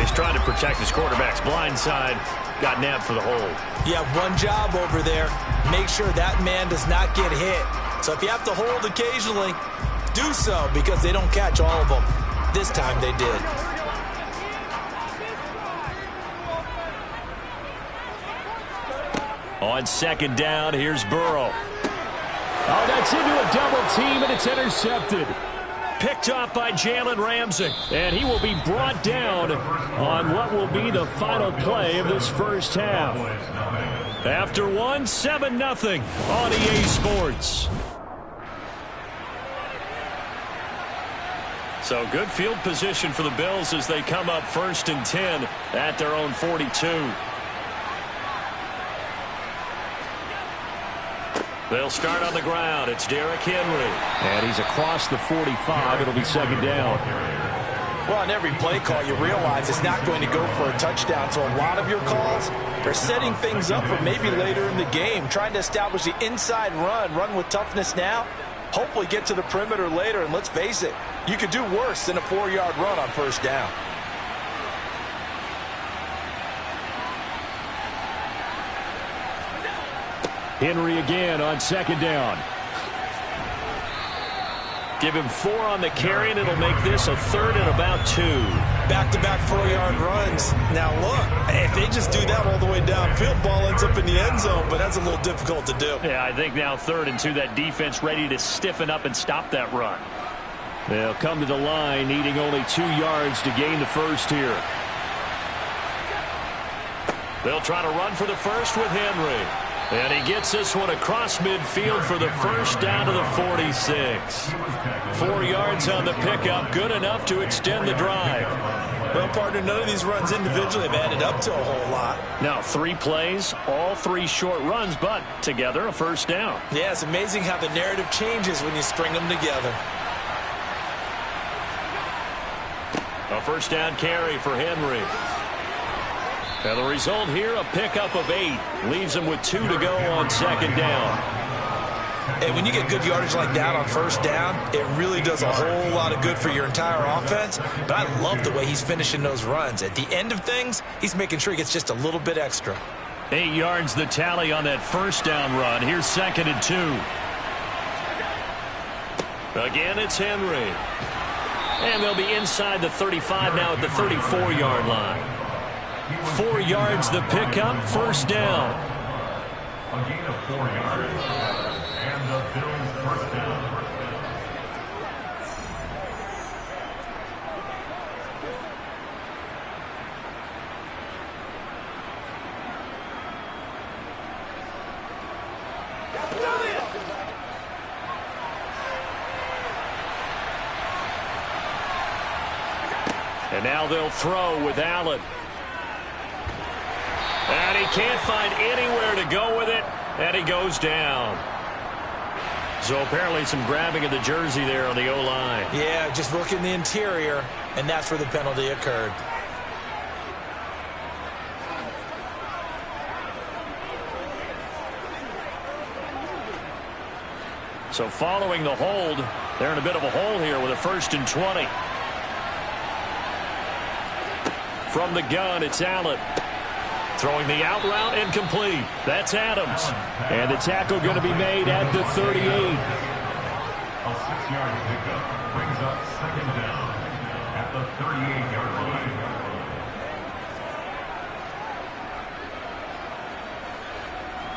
He's trying to protect his quarterback's blind side. Got nabbed for the hold. You have one job over there. Make sure that man does not get hit. So if you have to hold occasionally, do so, because they don't catch all of them. This time they did. On second down, here's Burrow. Oh, that's into a double team, and it's intercepted. Picked off by Jalen Ramsey. And he will be brought down on what will be the final play of this first half. After 7-0 on EA Sports. So good field position for the Bills as they come up 1st and 10 at their own 42. They'll start on the ground. It's Derrick Henry. And he's across the 45. It'll be second down. Well, on every play call, you realize it's not going to go for a touchdown. So a lot of your calls, they're setting things up for maybe later in the game, trying to establish the inside run with toughness now, hopefully get to the perimeter later. And let's face it, you could do worse than a 4-yard run on first down. Henry again on second down. Give him 4 on the carry, and it'll make this a 3rd and about 2. Back-to-back 4-yard runs. Now look, if they just do that all the way downfield, ball ends up in the end zone, but that's a little difficult to do. Yeah, I think now 3rd and 2, that defense ready to stiffen up and stop that run. They'll come to the line, needing only 2 yards to gain the first here. They'll try to run for the first with Henry. And he gets this one across midfield for the first down to the 46. 4 yards on the pickup, good enough to extend the drive. Well, partner, none of these runs individually have added up to a whole lot. Now 3 plays, all 3 short runs, but together a first down. Yeah, it's amazing how the narrative changes when you string them together. A first down carry for Henry. And the result here, a pickup of 8. Leaves him with 2 to go on second down. And when you get good yardage like that on first down, it really does a whole lot of good for your entire offense. But I love the way he's finishing those runs. At the end of things, he's making sure he gets just a little bit extra. 8 yards the tally on that first down run. Here's 2nd and 2. Again, it's Henry. And they'll be inside the 35 now at the 34-yard line. 4 yards the pickup, first down. A gain of 4 yards. And the Bills first down. And now they'll throw with Allen. And he can't find anywhere to go with it, and he goes down. So apparently some grabbing of the jersey there on the O-line. Yeah, just look in the interior, and that's where the penalty occurred. So following the hold, they're in a bit of a hole here with a 1st and 20. From the gun, it's Allen. Throwing the out route incomplete. That's Adams. And the tackle going to be made at the 38. A 6-yard pickup brings up second down. at the 38-yard line.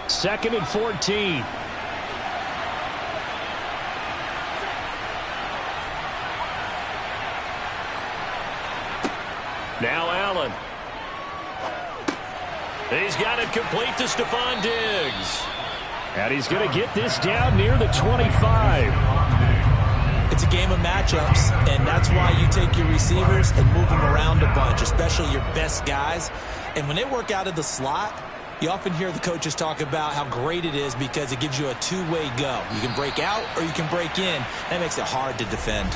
Second and 14. Now Allen. He's got it complete to Stephon Diggs. And he's going to get this down near the 25. It's a game of matchups, and that's why you take your receivers and move them around a bunch, especially your best guys. And when they work out of the slot, you often hear the coaches talk about how great it is because it gives you a two-way go. You can break out or you can break in. That makes it hard to defend.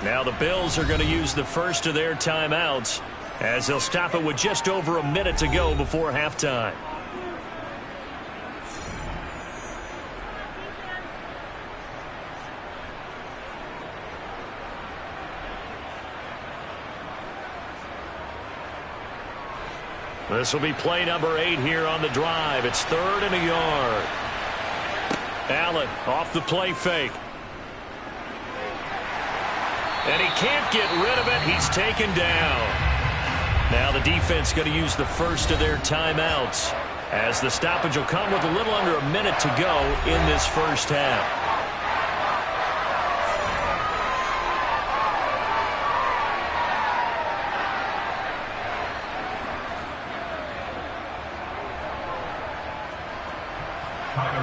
Now the Bills are going to use the first of their timeouts as they'll stop it with just over a minute to go before halftime. This will be play number 8 here on the drive. It's 3rd and a yard. Allen off the play fake. And he can't get rid of it. He's taken down. Now the defense going to use the first of their timeouts as the stoppage will come with a little under a minute to go in this first half.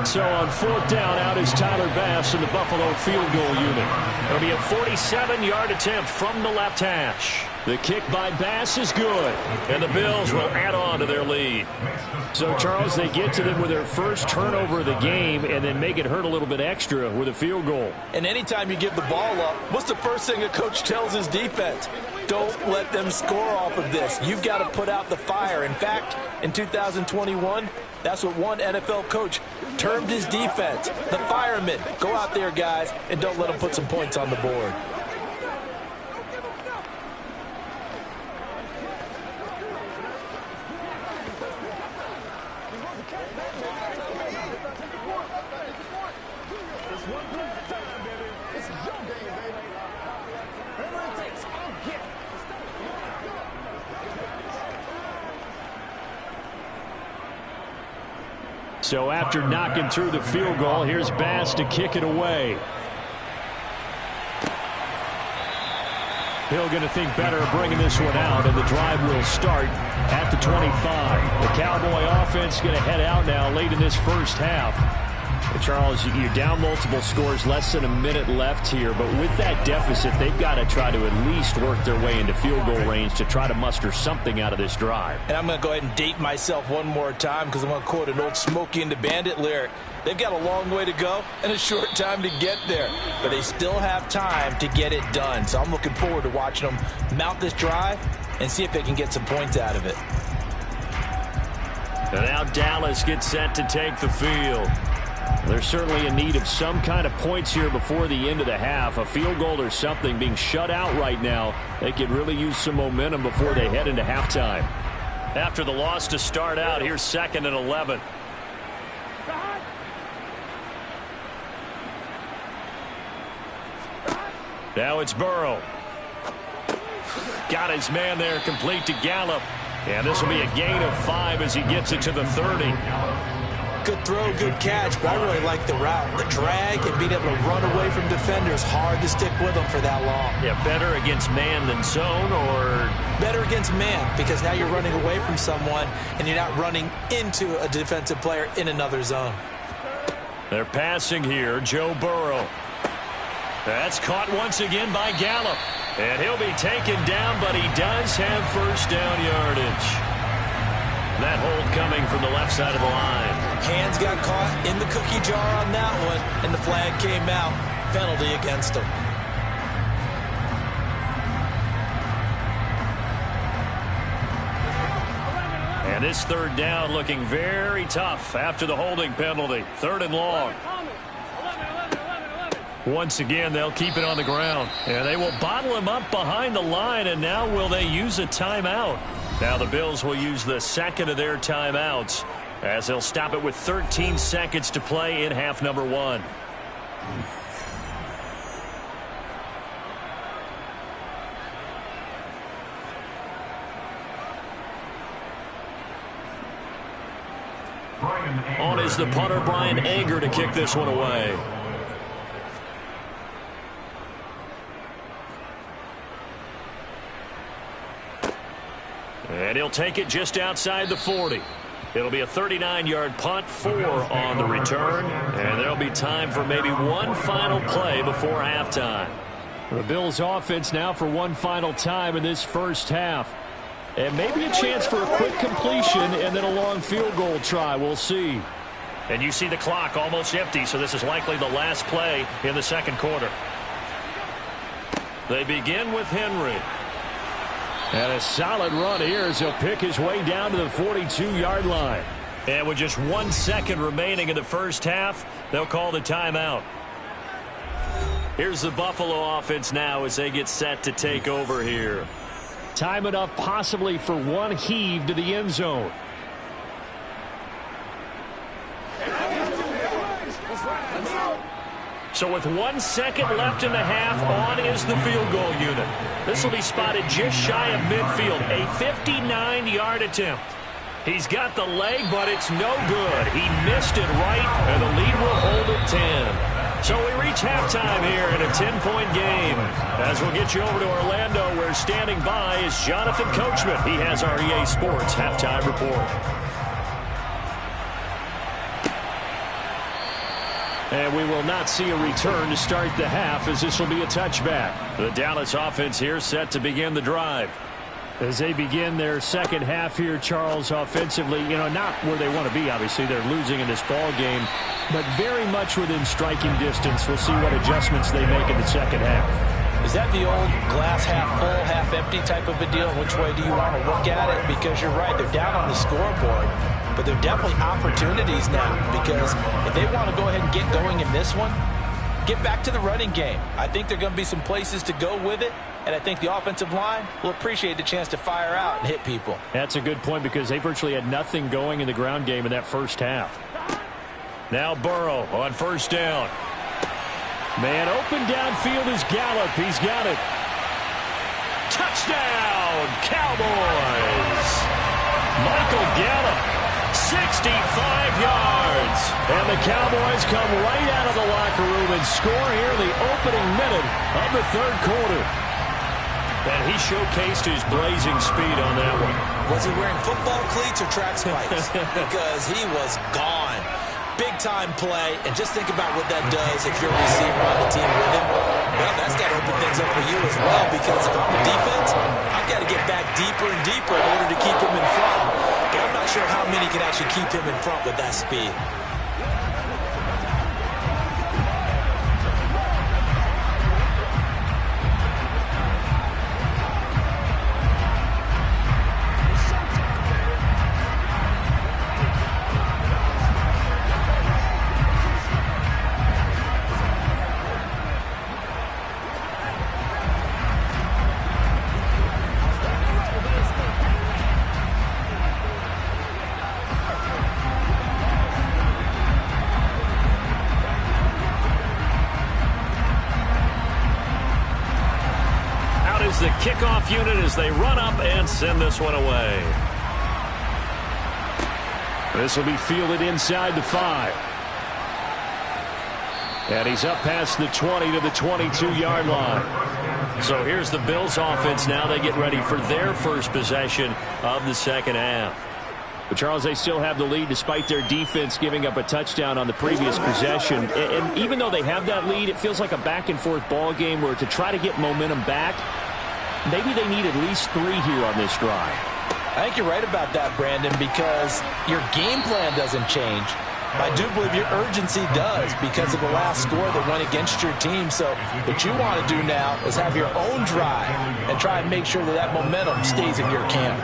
So on 4th down, out is Tyler Bass in the Buffalo field goal unit. It'll be a 47-yard attempt from the left hash. The kick by Bass is good. And the Bills will add on to their lead. So, Charles, they get to them with their first turnover of the game and then make it hurt a little bit extra with a field goal. And anytime you give the ball up, what's the first thing a coach tells his defense? Don't let them score off of this. You've got to put out the fire. In fact, in 2021, that's what one NFL coach termed his defense. The firemen. Go out there, guys, and don't let them put some points on the board. So after knocking through the field goal, here's Bass to kick it away. Hill going to think better of bringing this one out, and the drive will start at the 25. The Cowboy offense going to head out now late in this first half. Charles, you're down multiple scores, less than a minute left here, but with that deficit, they've got to try to at least work their way into field goal range to try to muster something out of this drive. And I'm going to go ahead and date myself one more time because I'm going to quote an old Smokey and the Bandit lyric. They've got a long way to go and a short time to get there, but they still have time to get it done. So I'm looking forward to watching them mount this drive and see if they can get some points out of it. And now Dallas gets set to take the field. They're certainly in need of some kind of points here before the end of the half. A field goal or something. Being shut out right now, they could really use some momentum before they head into halftime. After the loss to start out, here's 2nd and 11. Now it's Burrow. Got his man there, complete to Gallup. And this will be a gain of 5 as he gets it to the 30. Good throw, good catch, but I really like the route. The drag and being able to run away from defenders, hard to stick with them for that long. Yeah, better against man than zone, or? Better against man, because now you're running away from someone and you're not running into a defensive player in another zone. They're passing here, Joe Burrow. That's caught once again by Gallup. And he'll be taken down, but he does have first down yardage. That hold coming from the left side of the line. Hands got caught in the cookie jar on that one, and the flag came out. Penalty against him. And this 3rd down looking very tough after the holding penalty. 3rd and long. Once again, they'll keep it on the ground. And they will bottle him up behind the line, and now will they use a timeout? Now the Bills will use the 2nd of their timeouts as they'll stop it with 13 seconds to play in half number 1. On is the punter, Brian Anger, to kick this one away. And he'll take it just outside the 40. It'll be a 39-yard punt, 4 on the return, and there'll be time for maybe one final play before halftime. The Bills offense now for one final time in this first half. And maybe a chance for a quick completion and then a long field goal try. We'll see. And you see the clock almost empty, so this is likely the last play in the second quarter. They begin with Henry. And a solid run here as he'll pick his way down to the 42-yard line. And with just 1 second remaining in the first half, they'll call the timeout. Here's the Buffalo offense now as they get set to take over here. Time enough possibly for one heave to the end zone. So with 1 second left in the half, on is the field goal unit. This will be spotted just shy of midfield, a 59-yard attempt. He's got the leg, but it's no good. He missed it right, and the lead will hold at 10. So we reach halftime here in a 10-point game. As we'll get you over to Orlando, where standing by is Jonathan Coachman. He has our EA Sports halftime report. And we will not see a return to start the half, as this will be a touchback. The Dallas offense here set to begin the drive. As they begin their second half here, Charles, offensively, not where they want to be, obviously. They're losing in this ball game, but very much within striking distance. We'll see what adjustments they make in the second half. Is that the old glass half full, half empty type of a deal? Which way do you want to look at it? Because you're right, they're down on the scoreboard, but they're definitely opportunities now, because if they want to go ahead and get going in this one, get back to the running game. I think there are going to be some places to go with it, and I think the offensive line will appreciate the chance to fire out and hit people. That's a good point, because they virtually had nothing going in the ground game in that first half. Now Burrow on first down. Man open downfield is Gallup. He's got it. Touchdown, Cowboys. Michael Gallup, 65 yards. And the Cowboys come right out of the locker room and score here in the opening minute of the third quarter. And he showcased his blazing speed on that one. Was he wearing football cleats or track spikes? Because he was gone. Big-time play, and just think about what that does if you're a receiver on the team with him. Well, that's got to open things up for you as well, because if I'm the defense, I've got to get back deeper and deeper in order to keep him in front. But I'm not sure how many can actually keep him in front with that speed. The kickoff unit as they run up and send this one away. This will be fielded inside the 5. And he's up past the 20 to the 22-yard line. So here's the Bills offense now. They get ready for their first possession of the second half. But, Charles, they still have the lead despite their defense giving up a touchdown on the previous possession. And even though they have that lead, it feels like a back-and-forth ball game where to try to get momentum back, maybe they need at least 3 here on this drive. I think you're right about that, Brandon, because your game plan doesn't change. I do believe your urgency does because of the last score that went against your team. So what you want to do now is have your own drive and try and make sure that that momentum stays in your camp.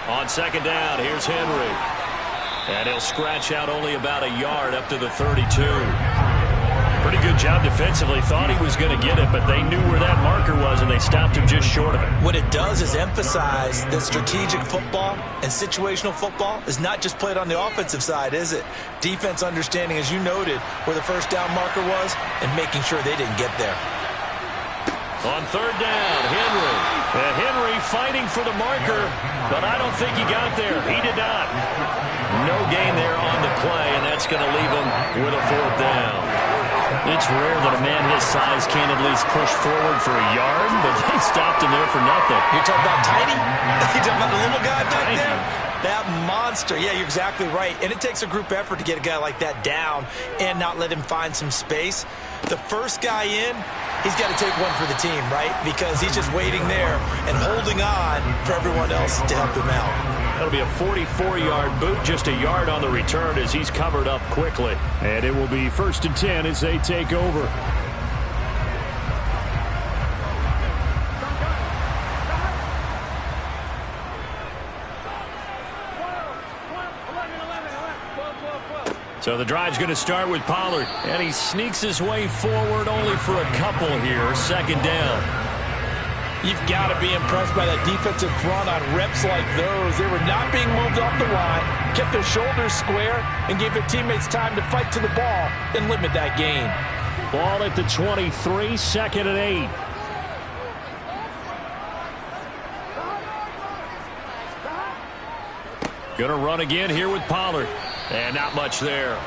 On second down, here's Henry. And he'll scratch out only about a yard up to the 32. Pretty good job defensively. Thought he was going to get it, but they knew where that marker was, and they stopped him just short of it. What it does is emphasize that strategic football and situational football is not just played on the offensive side, is it? Defense understanding, as you noted, where the first down marker was and making sure they didn't get there. On third down, Henry. And Henry fighting for the marker, but I don't think he got there. He did not. No gain there on the play, and that's going to leave him with a fourth down. It's rare that a man his size can't at least push forward for a yard, but they stopped him there for nothing. You're talking about Tiny? You're talking about the little guy back there? That monster. Yeah, you're exactly right. And it takes a group effort to get a guy like that down and not let him find some space. The first guy in, he's got to take one for the team, right? Because he's just waiting there and holding on for everyone else to help him out. That'll be a 44-yard boot, just a yard on the return as he's covered up quickly. And it will be 1st and 10 as they take over. So the drive's going to start with Pollard, and he sneaks his way forward only for a couple here. 2nd down. You've got to be impressed by that defensive front on reps like those. They were not being moved off the line, kept their shoulders square, and gave their teammates time to fight to the ball and limit that gain. Ball at the 23, 2nd and 8. Going to run again here with Pollard. And not much there.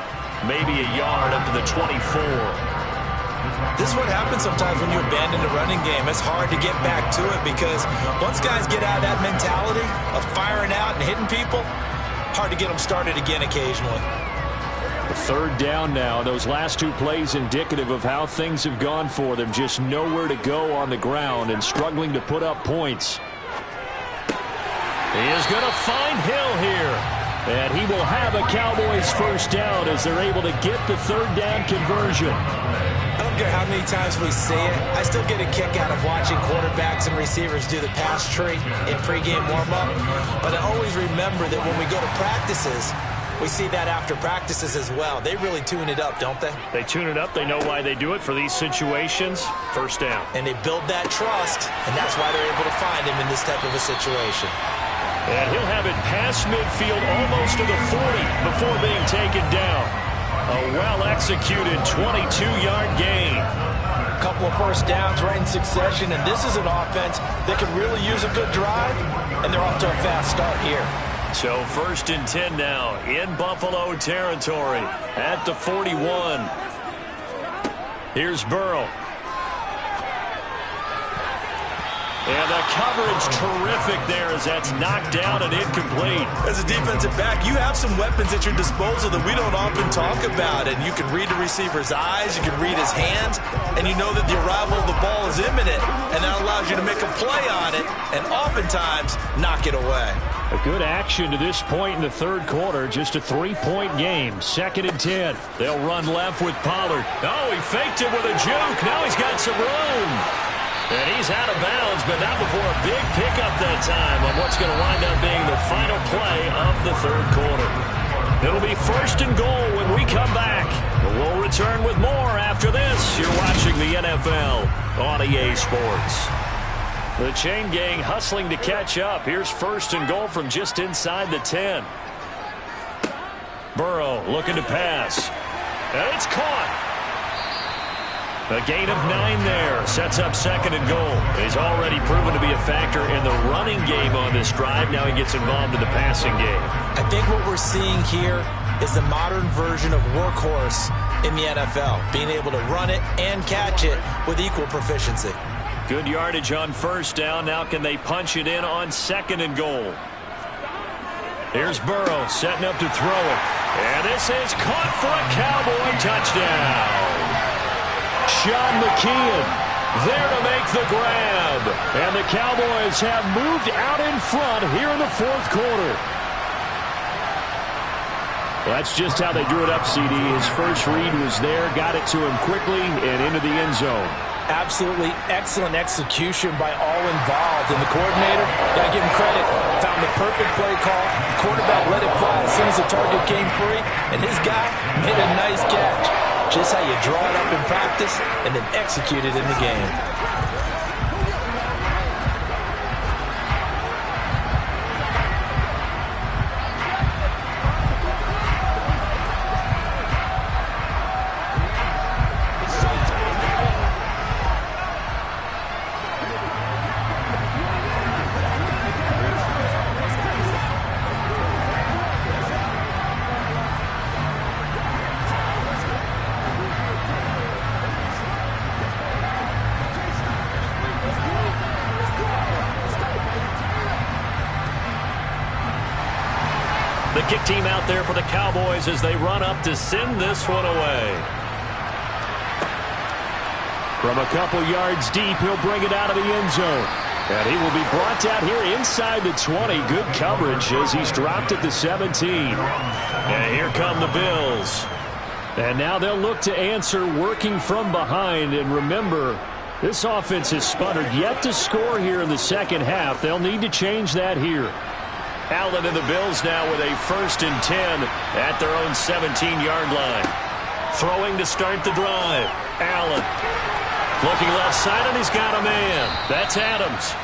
Maybe a yard up to the 24. This is what happens sometimes when you abandon the running game. It's hard to get back to it because once guys get out of that mentality of firing out and hitting people, hard to get them started again occasionally. 3rd down now. Those last 2 plays indicative of how things have gone for them. Just nowhere to go on the ground and struggling to put up points. He is going to find Hill here. And he will have a Cowboys 1st down as they're able to get the 3rd down conversion. I don't care how many times we see it. I still get a kick out of watching quarterbacks and receivers do the pass tree in pregame warm-up. But I always remember that when we go to practices, we see that after practices as well. They really tune it up, don't they? They tune it up. They know why they do it for these situations. 1st down. And they build that trust, and that's why they're able to find him in this type of a situation. And he'll have it past midfield almost to the 40 before being taken down. A well-executed 22-yard gain. A couple of 1st downs right in succession, and this is an offense that could really use a good drive, and they're off to a fast start here. So 1st and 10 now in Buffalo territory at the 41. Here's Burrow. And the coverage terrific there as that's knocked down and incomplete. As a defensive back, you have some weapons at your disposal that we don't often talk about. And you can read the receiver's eyes, you can read his hands, and you know that the arrival of the ball is imminent. And that allows you to make a play on it and oftentimes knock it away. A good action to this point in the 3rd quarter. Just a 3-point game. 2nd and 10. They'll run left with Pollard. Oh, he faked it with a juke. Now he's got some room. And he's out of bounds, but not before a big pickup that time on what's going to wind up being the final play of the 3rd quarter. It'll be 1st and goal when we come back. We'll return with more after this. You're watching the NFL on EA Sports. The chain gang hustling to catch up. Here's 1st and goal from just inside the 10. Burrow looking to pass. And it's caught. A gain of 9 there. Sets up 2nd and goal. He's already proven to be a factor in the running game on this drive. Now he gets involved in the passing game. I think what we're seeing here is the modern version of workhorse in the NFL. Being able to run it and catch it with equal proficiency. Good yardage on 1st down. Now can they punch it in on 2nd and goal? Here's Burrow setting up to throw it. And this is caught for a Cowboy touchdown. Sean McKeon there to make the grab. And the Cowboys have moved out in front here in the 4th quarter. Well, that's just how they drew it up, CD. His first read was there, got it to him quickly, and into the end zone. Absolutely excellent execution by all involved. And the coordinator, got to give him credit, found the perfect play call. The quarterback let it fly as soon as the target came free, and his guy made a nice catch. Just how you draw it up in practice and then execute it in the game. The kick team out there for the Cowboys as they run up to send this one away. From a couple yards deep, he'll bring it out of the end zone. And he will be brought down here inside the 20. Good coverage as he's dropped at the 17. And here come the Bills. And now they'll look to answer working from behind. And remember, this offense has sputtered yet to score here in the second half. They'll need to change that here. Allen and the Bills now with a 1st and 10 at their own 17-yard line. Throwing to start the drive. Allen looking left side, and he's got a man. That's Adams.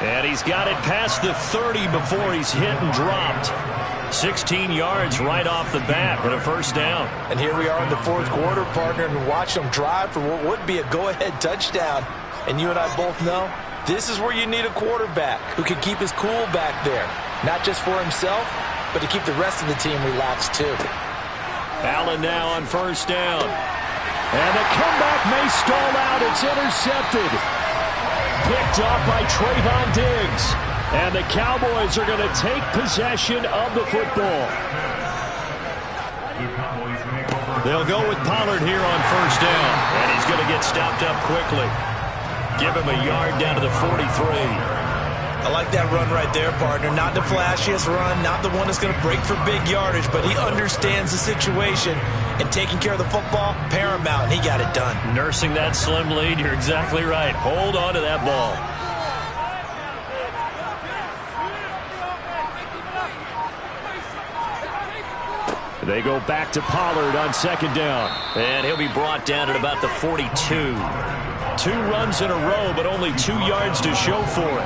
And he's got it past the 30 before he's hit and dropped. 16 yards right off the bat and a 1st down. And here we are in the 4th quarter, partner, and watch them drive for what would be a go-ahead touchdown. And you and I both know this is where you need a quarterback who can keep his cool back there. Not just for himself, but to keep the rest of the team relaxed too. Allen now on 1st down. And the comeback may stall out. It's intercepted. Picked off by Trayvon Diggs. And the Cowboys are going to take possession of the football. They'll go with Pollard here on 1st down. And he's going to get stopped up quickly. Give him a yard down to the 43. I like that run right there, partner. Not the flashiest run, not the one that's going to break for big yardage, but he understands the situation, and taking care of the football, paramount, and he got it done. Nursing that slim lead, you're exactly right. Hold on to that ball. They go back to Pollard on 2nd down. And he'll be brought down at about the 42. 2 runs in a row, but only 2 yards to show for it.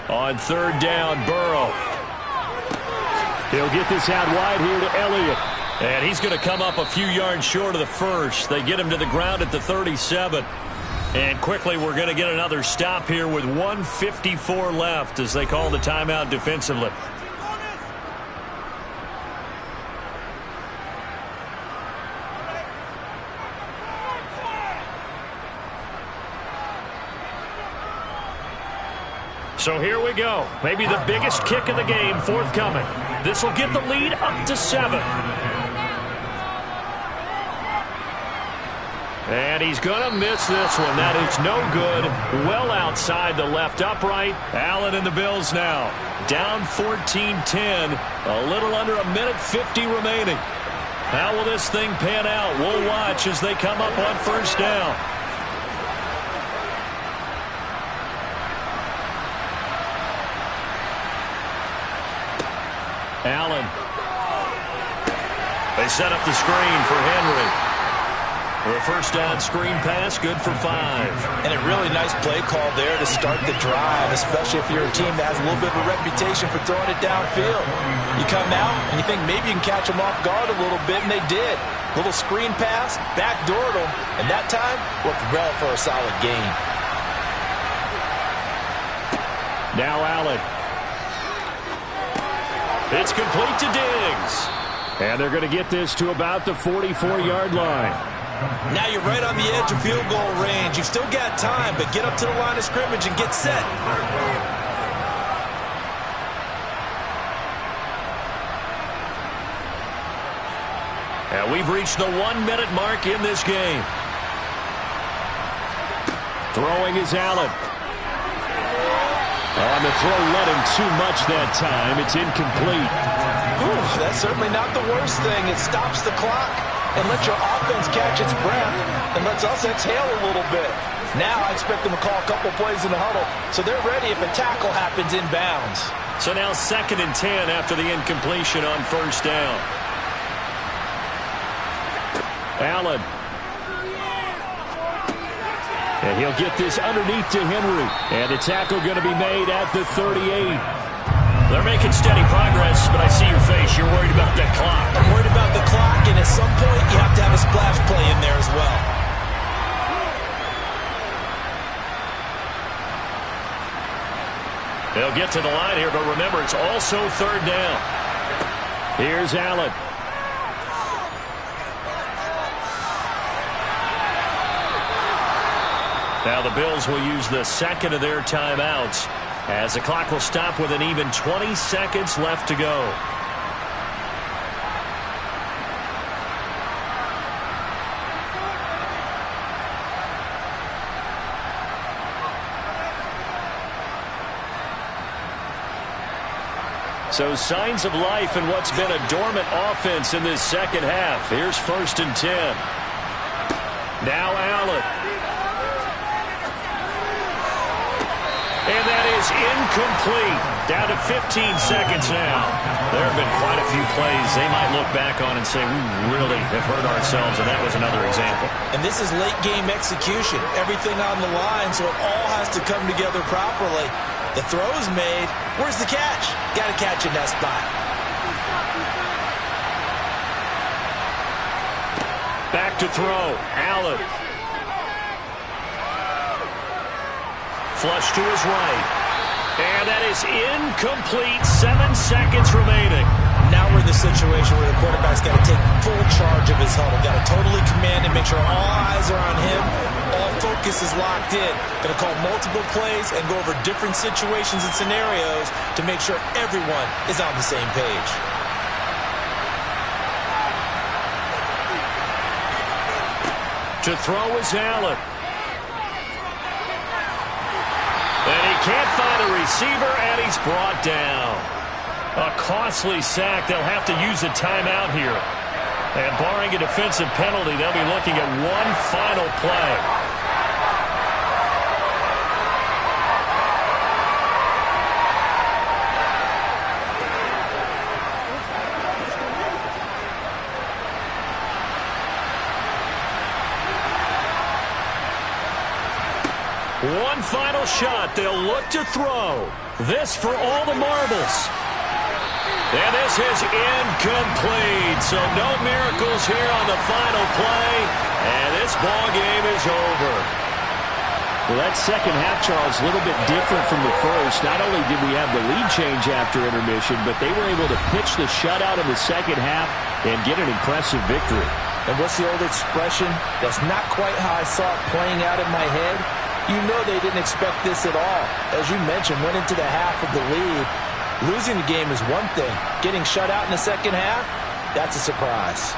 On 3rd down, Burrow. He'll get this out wide here to Elliott. And he's going to come up a few yards short of the 1st. They get him to the ground at the 37. And quickly we're going to get another stop here with 1:54 left as they call the timeout defensively. So here we go. Maybe the biggest kick of the game forthcoming. This will get the lead up to 7. And he's going to miss this one. That is no good. Well outside the left upright. Allen and the Bills now down 14-10. A little under a minute 50 remaining. How will this thing pan out? We'll watch as they come up on 1st down. Allen. They set up the screen for Henry. For a 1st down screen pass, good for 5. And a really nice play call there to start the drive, especially if you're a team that has a little bit of a reputation for throwing it downfield. You come out and you think maybe you can catch them off guard a little bit, and they did. Little screen pass, backdoored them, and that time worked well for a solid gain. Now Allen. It's complete to Diggs. And they're going to get this to about the 44-yard line. Now you're right on the edge of field goal range. You've still got time, but get up to the line of scrimmage and get set. And we've reached the 1-minute mark in this game. Throwing is Allen. On the throw, led him too much that time. It's incomplete. Ooh, that's certainly not the worst thing. It stops the clock and lets your offense catch its breath and lets us exhale a little bit. Now I expect them to call a couple plays in the huddle so they're ready if a tackle happens inbounds. So now 2nd and 10 after the incompletion on 1st down. Allen. And he'll get this underneath to Henry. And the tackle going to be made at the 38. They're making steady progress, but I see your face. You're worried about that clock. I'm worried about the clock, and at some point you have to have a splash play in there as well. They'll get to the line here, but remember, it's also 3rd down. Here's Allen. Now the Bills will use the 2nd of their timeouts as the clock will stop with an even 20 seconds left to go. So signs of life in what's been a dormant offense in this 2nd half. Here's 1st and 10. Now Allen. And that is incomplete. Down to 15 seconds now. There have been quite a few plays they might look back on and say, we really have hurt ourselves, and that was another example. And this is late game execution. Everything on the line, so it all has to come together properly. The throw's made. Where's the catch? Got to catch in that spot. Back to throw. Allen. Flush to his right. And that is incomplete. 7 seconds remaining. Now we're in the situation where the quarterback's got to take full charge of his huddle. Got to totally command and make sure all eyes are on him. All focus is locked in. Going to call multiple plays and go over different situations and scenarios to make sure everyone is on the same page. To throw is Allen. And he can't find a receiver, and he's brought down. A costly sack. They'll have to use a timeout here. And barring a defensive penalty, they'll be looking at one final play. One final shot. They'll look to throw. This for all the marbles. And this is incomplete. So no miracles here on the final play. And this ball game is over. Well, that 2nd half, Charles, a little bit different from the first. Not only did we have the lead change after intermission, but they were able to pitch the shutout in the 2nd half and get an impressive victory. And what's the old expression? That's not quite how I saw it playing out in my head. You know they didn't expect this at all. As you mentioned, went into the half with the lead. Losing the game is one thing. Getting shut out in the 2nd half, that's a surprise.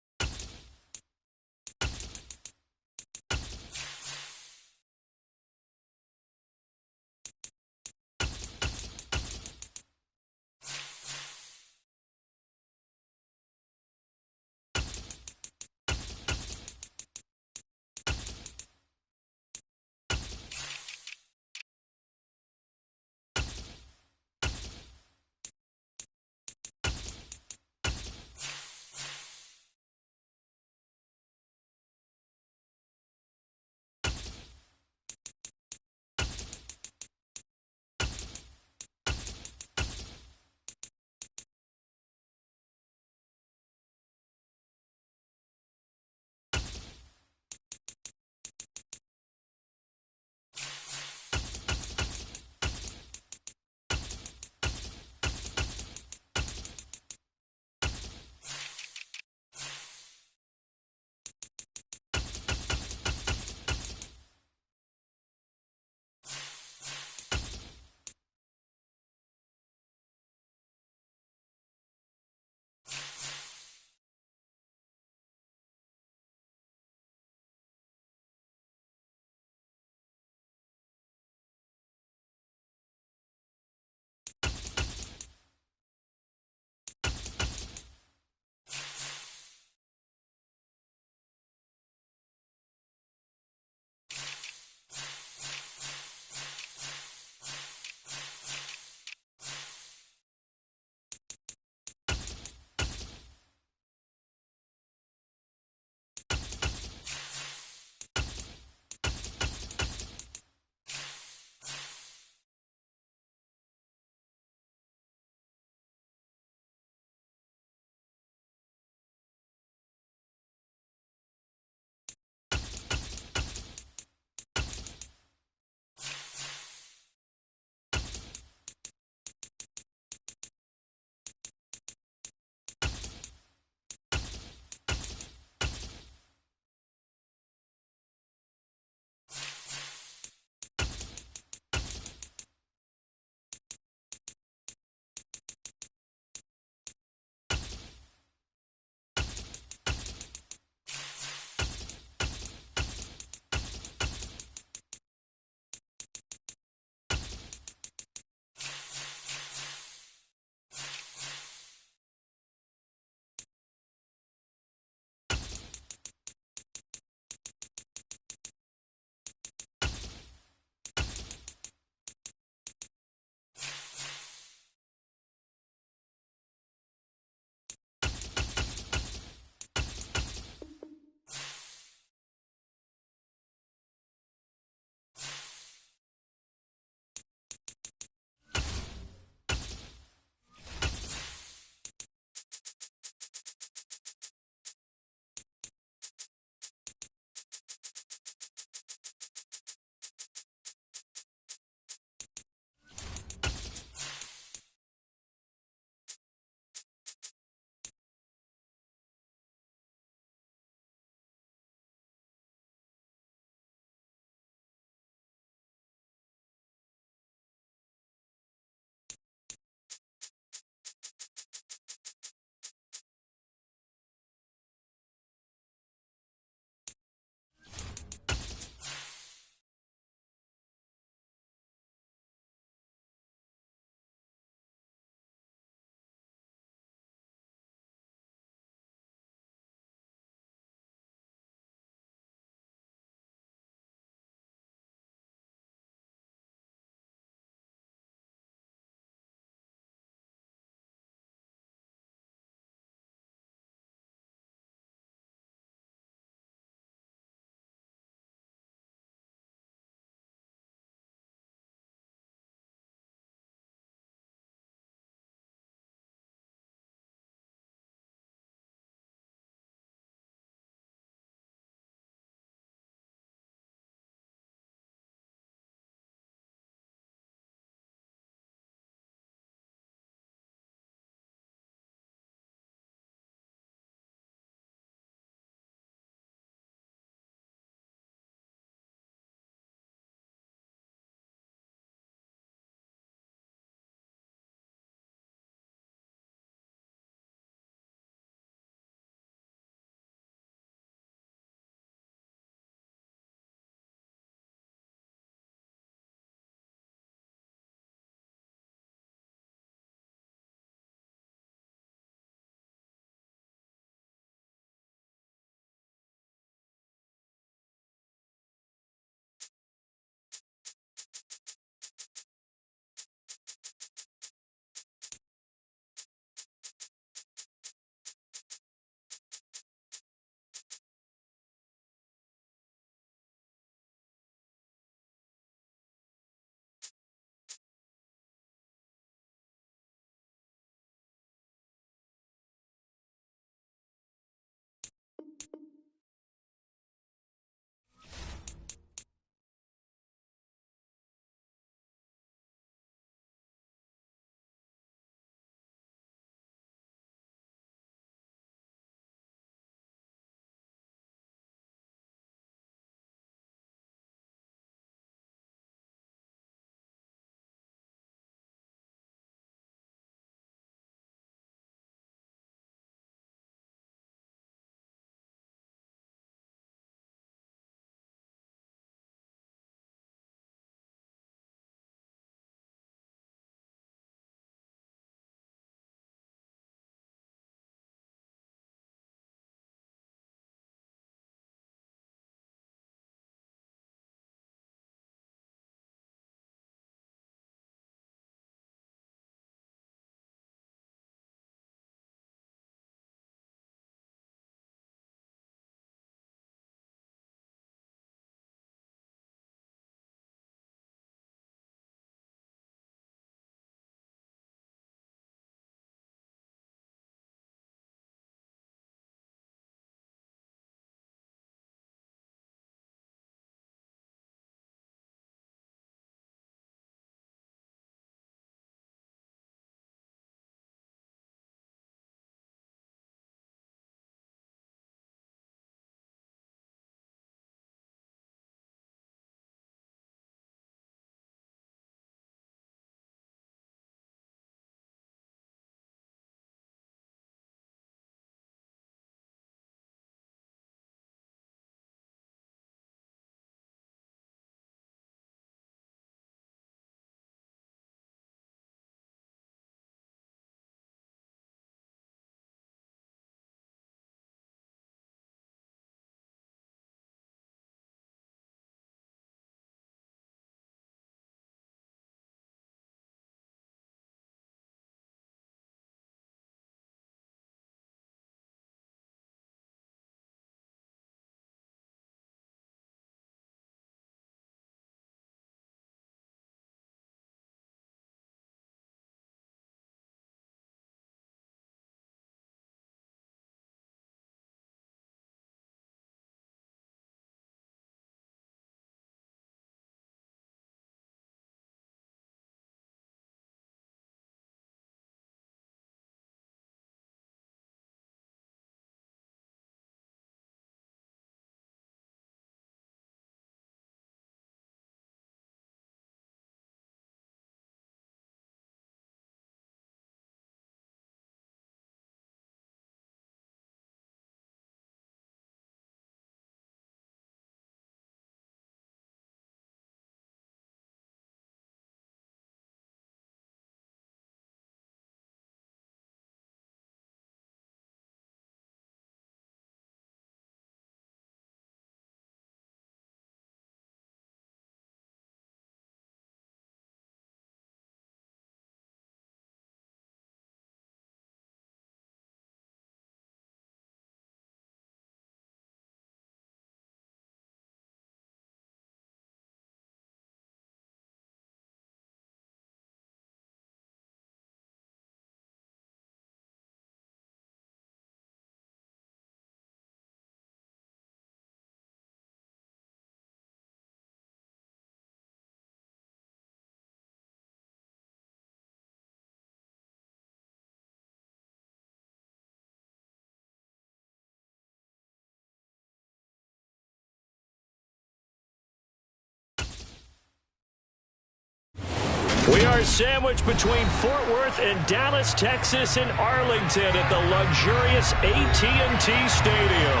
We are sandwiched between Fort Worth and Dallas, Texas, and Arlington at the luxurious AT&T Stadium.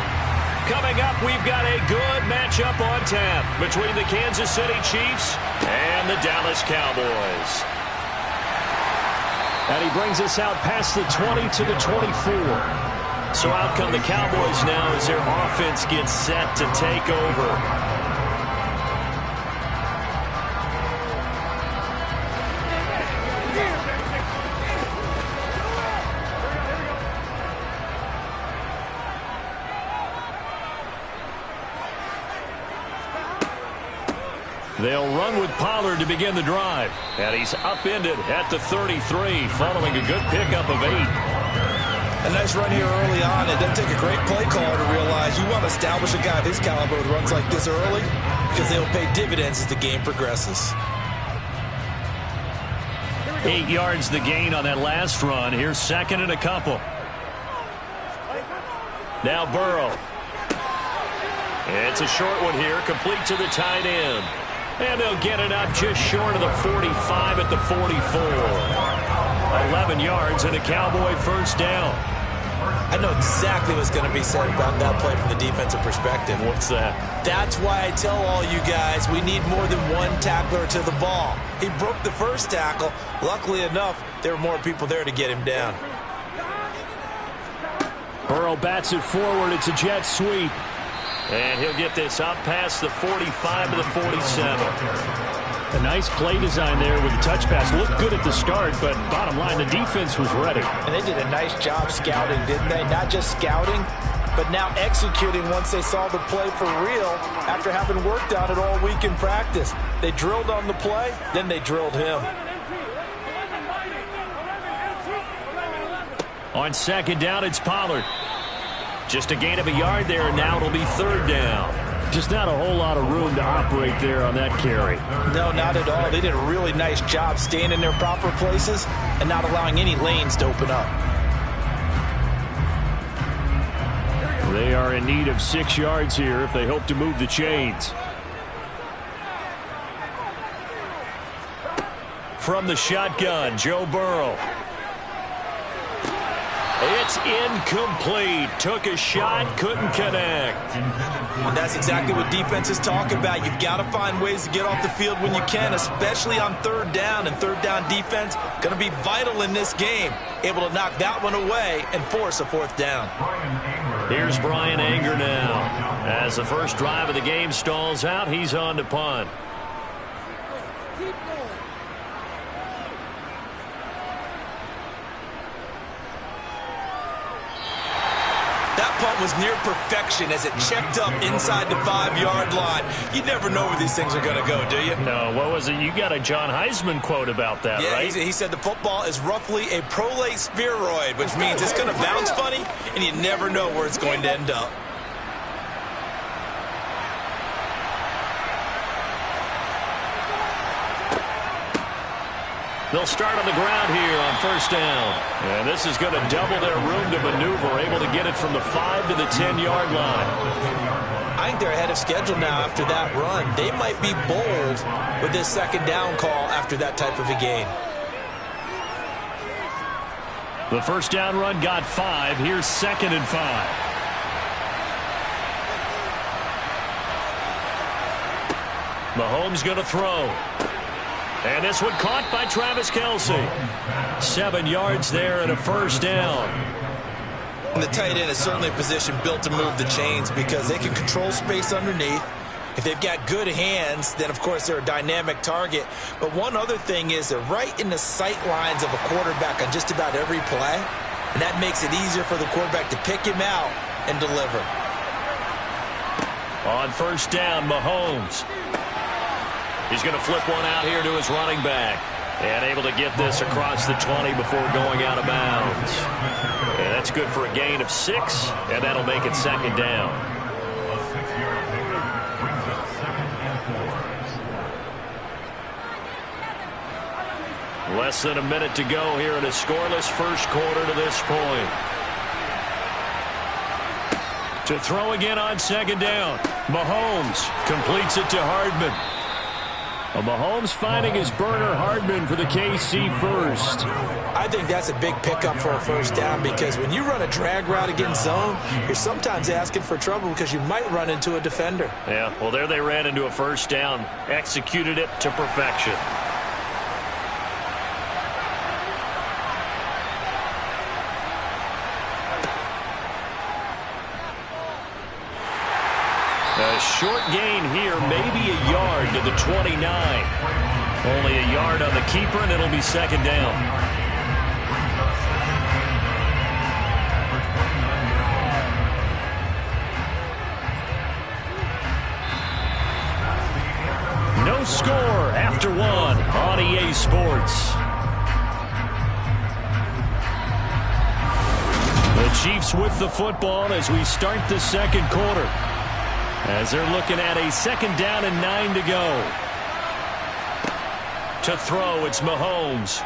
Coming up, we've got a good matchup on tap between the Kansas City Chiefs and the Dallas Cowboys. And he brings us out past the 20 to the 24. So out come the Cowboys now as their offense gets set to take over. They'll run with Pollard to begin the drive. And he's upended at the 33 following a good pickup of 8. A nice run here early on. It doesn't take a great play caller to realize you want to establish a guy of his caliber with runs like this early because they'll pay dividends as the game progresses. 8 yards the gain on that last run. Here's second and a couple. Now Burrow. It's a short one here, complete to the tight end. And they'll get it up just short of the 45 at the 44. 11 yards and a Cowboy first down. I know exactly what's going to be said about that play from the defensive perspective. What's that? That's why I tell all you guys we need more than one tackler to the ball. He broke the first tackle. Luckily enough, there were more people there to get him down. Burrow bats it forward. It's a jet sweep. And he'll get this up past the 45 to the 47. A nice play design there with the touch pass. Looked good at the start, but bottom line, the defense was ready. And they did a nice job scouting, didn't they? Not just scouting, but now executing once they saw the play for real after having worked on it all week in practice. They drilled on the play, then they drilled him. On second down, it's Pollard. Just a gain of a yard there, and now it'll be third down. Just not a whole lot of room to operate there on that carry. No, not at all. They did a really nice job staying in their proper places and not allowing any lanes to open up. They are in need of 6 yards here if they hope to move the chains. From the shotgun, Joe Burrow. It's incomplete. Took a shot, couldn't connect. And that's exactly what defenses talk about. You've got to find ways to get off the field when you can, especially on third down. And third down defense going to be vital in this game. Able to knock that one away and force a fourth down. Here's Brian Anger now. As the first drive of the game stalls out, he's on to punt. That punt was near perfection as it checked up inside the 5-yard line. You never know where these things are going to go, do you? No, what was it? You got a John Heisman quote about that, yeah, right? He said the football is roughly a prolate spheroid, which means it's going to bounce funny, and you never know where it's going to end up. They'll start on the ground here on first down. And this is going to double their room to maneuver, able to get it from the 5 to the 10-yard line. I think they're ahead of schedule now after that run. They might be bold with this second down call after that type of a gain. The first down run got 5. Here's second and 5. Mahomes going to throw. And this one caught by Travis Kelce. 7 yards there and a first down. And the tight end is certainly a position built to move the chains because they can control space underneath. If they've got good hands, then, of course, they're a dynamic target. But one other thing is they're right in the sight lines of a quarterback on just about every play. And that makes it easier for the quarterback to pick him out and deliver. On first down, Mahomes. He's going to flip one out here to his running back. And able to get this across the 20 before going out of bounds. And that's good for a gain of 6, and that'll make it second down. Less than a minute to go here in a scoreless first quarter to this point. To throw again on second down. Mahomes completes it to Hardman. Well, Mahomes finding his burner Hardman for the KC first. I think that's a big pickup for a first down because when you run a drag route against zone, you're sometimes asking for trouble because you might run into a defender. Yeah, well, there they ran into a first down. Executed it to perfection. A short gain here, maybe a yard to the 29. Only a yard on the keeper, and it'll be second down. No score after one on EA Sports. The Chiefs with the football as we start the second quarter. As they're looking at a second down and 9 to go. To throw, it's Mahomes.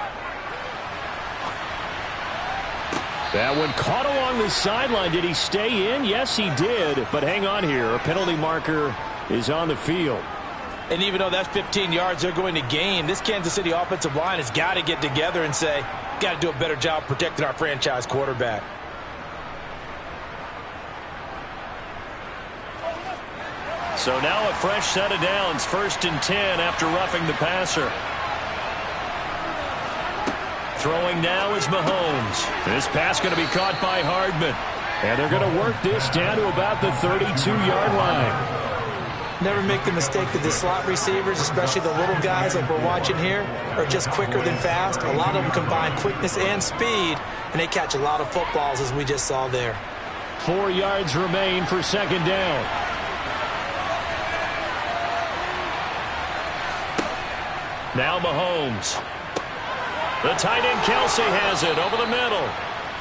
That one caught along the sideline. Did he stay in? Yes, he did. But hang on here. A penalty marker is on the field. And even though that's 15 yards they're going to gain, this Kansas City offensive line has got to get together and say, got to do a better job protecting our franchise quarterback. So now a fresh set of downs, 1st and 10 after roughing the passer. Throwing now is Mahomes. This pass going to be caught by Hardman. And they're going to work this down to about the 32-yard line. Never make the mistake that the slot receivers, especially the little guys like we're watching here, are just quicker than fast. A lot of them combine quickness and speed, and they catch a lot of footballs as we just saw there. 4 yards remain for second down. Now Mahomes. The tight end Kelsey has it over the middle.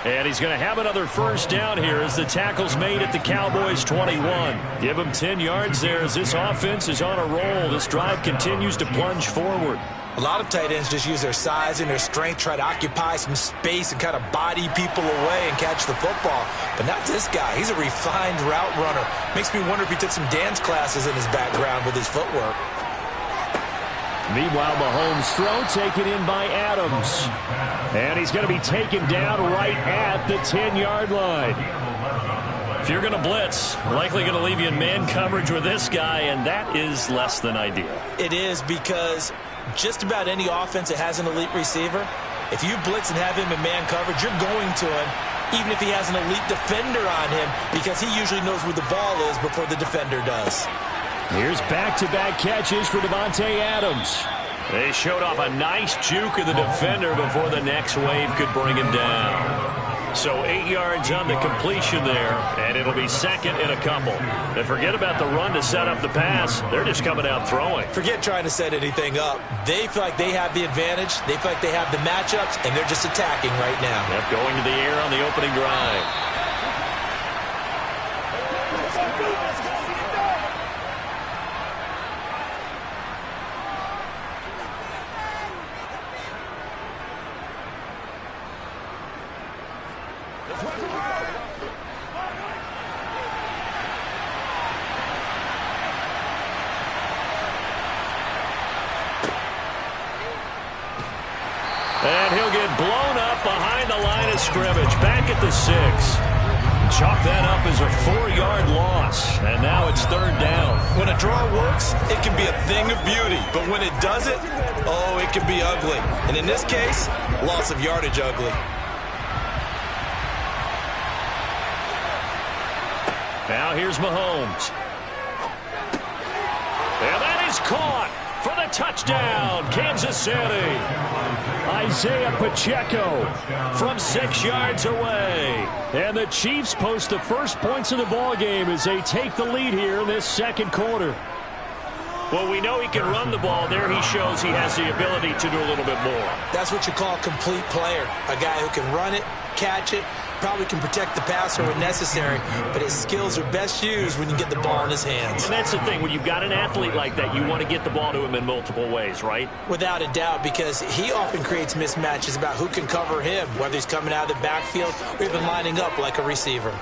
And he's going to have another first down here as the tackle's made at the Cowboys' 21. Give him 10 yards there as this offense is on a roll. This drive continues to plunge forward. A lot of tight ends just use their size and their strength, try to occupy some space and kind of body people away and catch the football. But not this guy. He's a refined route runner. Makes me wonder if he took some dance classes in his background with his footwork. Meanwhile, Mahomes' throw taken in by Adams. And he's going to be taken down right at the 10-yard line. If you're going to blitz, likely going to leave you in man coverage with this guy, and that is less than ideal. It is because just about any offense that has an elite receiver, if you blitz and have him in man coverage, you're going to him, even if he has an elite defender on him, because he usually knows where the ball is before the defender does. Here's back-to-back catches for Davante Adams. They showed off a nice juke of the defender before the next wave could bring him down. So 8 yards on the completion there, and it'll be second and a couple. And forget about the run to set up the pass. They're just coming out throwing. Forget trying to set anything up. They feel like they have the advantage. They feel like they have the matchups, and they're just attacking right now. Yep, going to the air on the opening drive. And he'll get blown up behind the line of scrimmage. Back at the 6. Chalk that up as a 4-yard loss. And now it's third down. When a draw works, it can be a thing of beauty. But when it doesn't, oh, it can be ugly. And in this case, loss of yardage ugly. Now here's Mahomes. And that is caught for the touchdown, Kansas City. Isaiah Pacheco from 6 yards away. And the Chiefs post the first points of the ball game as they take the lead here in this second quarter. Well, we know he can run the ball. There he shows he has the ability to do a little bit more. That's what you call a complete player. A guy who can run it, catch it, probably can protect the passer when necessary, but his skills are best used when you get the ball in his hands. And that's the thing. When you've got an athlete like that, you want to get the ball to him in multiple ways, right? Without a doubt, because he often creates mismatches about who can cover him, whether he's coming out of the backfield or even lining up like a receiver.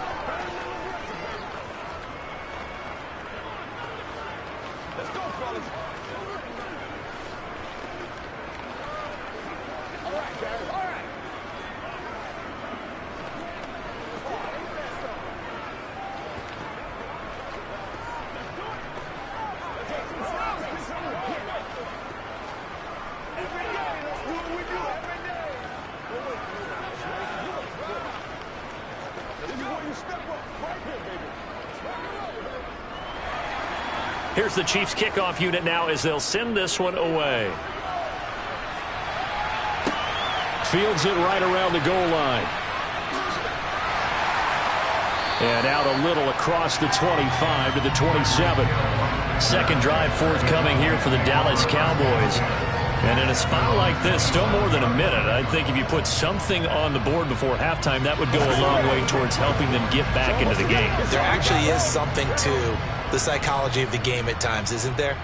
Here's the Chiefs kickoff unit now as they'll send this one away. Fields it right around the goal line. And out a little across the 25 to the 27. Second drive forthcoming here for the Dallas Cowboys. And in a spot like this, still more than a minute, I think if you put something on the board before halftime, that would go a long way towards helping them get back into the game. There actually is something to the psychology of the game at times, isn't there?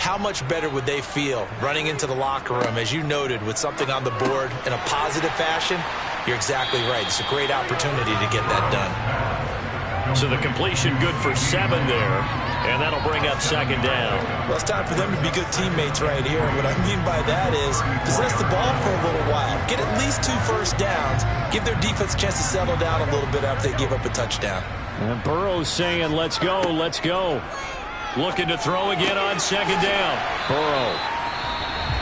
How much better would they feel running into the locker room, as you noted, with something on the board in a positive fashion? You're exactly right. It's a great opportunity to get that done. So the completion good for 7 there. And that'll bring up second down. Well, it's time for them to be good teammates right here. And what I mean by that is possess the ball for a little while. Get at least 2 first downs. Give their defense a chance to settle down a little bit after they give up a touchdown. And Burrow's saying, let's go, let's go. Looking to throw again on second down. Burrow.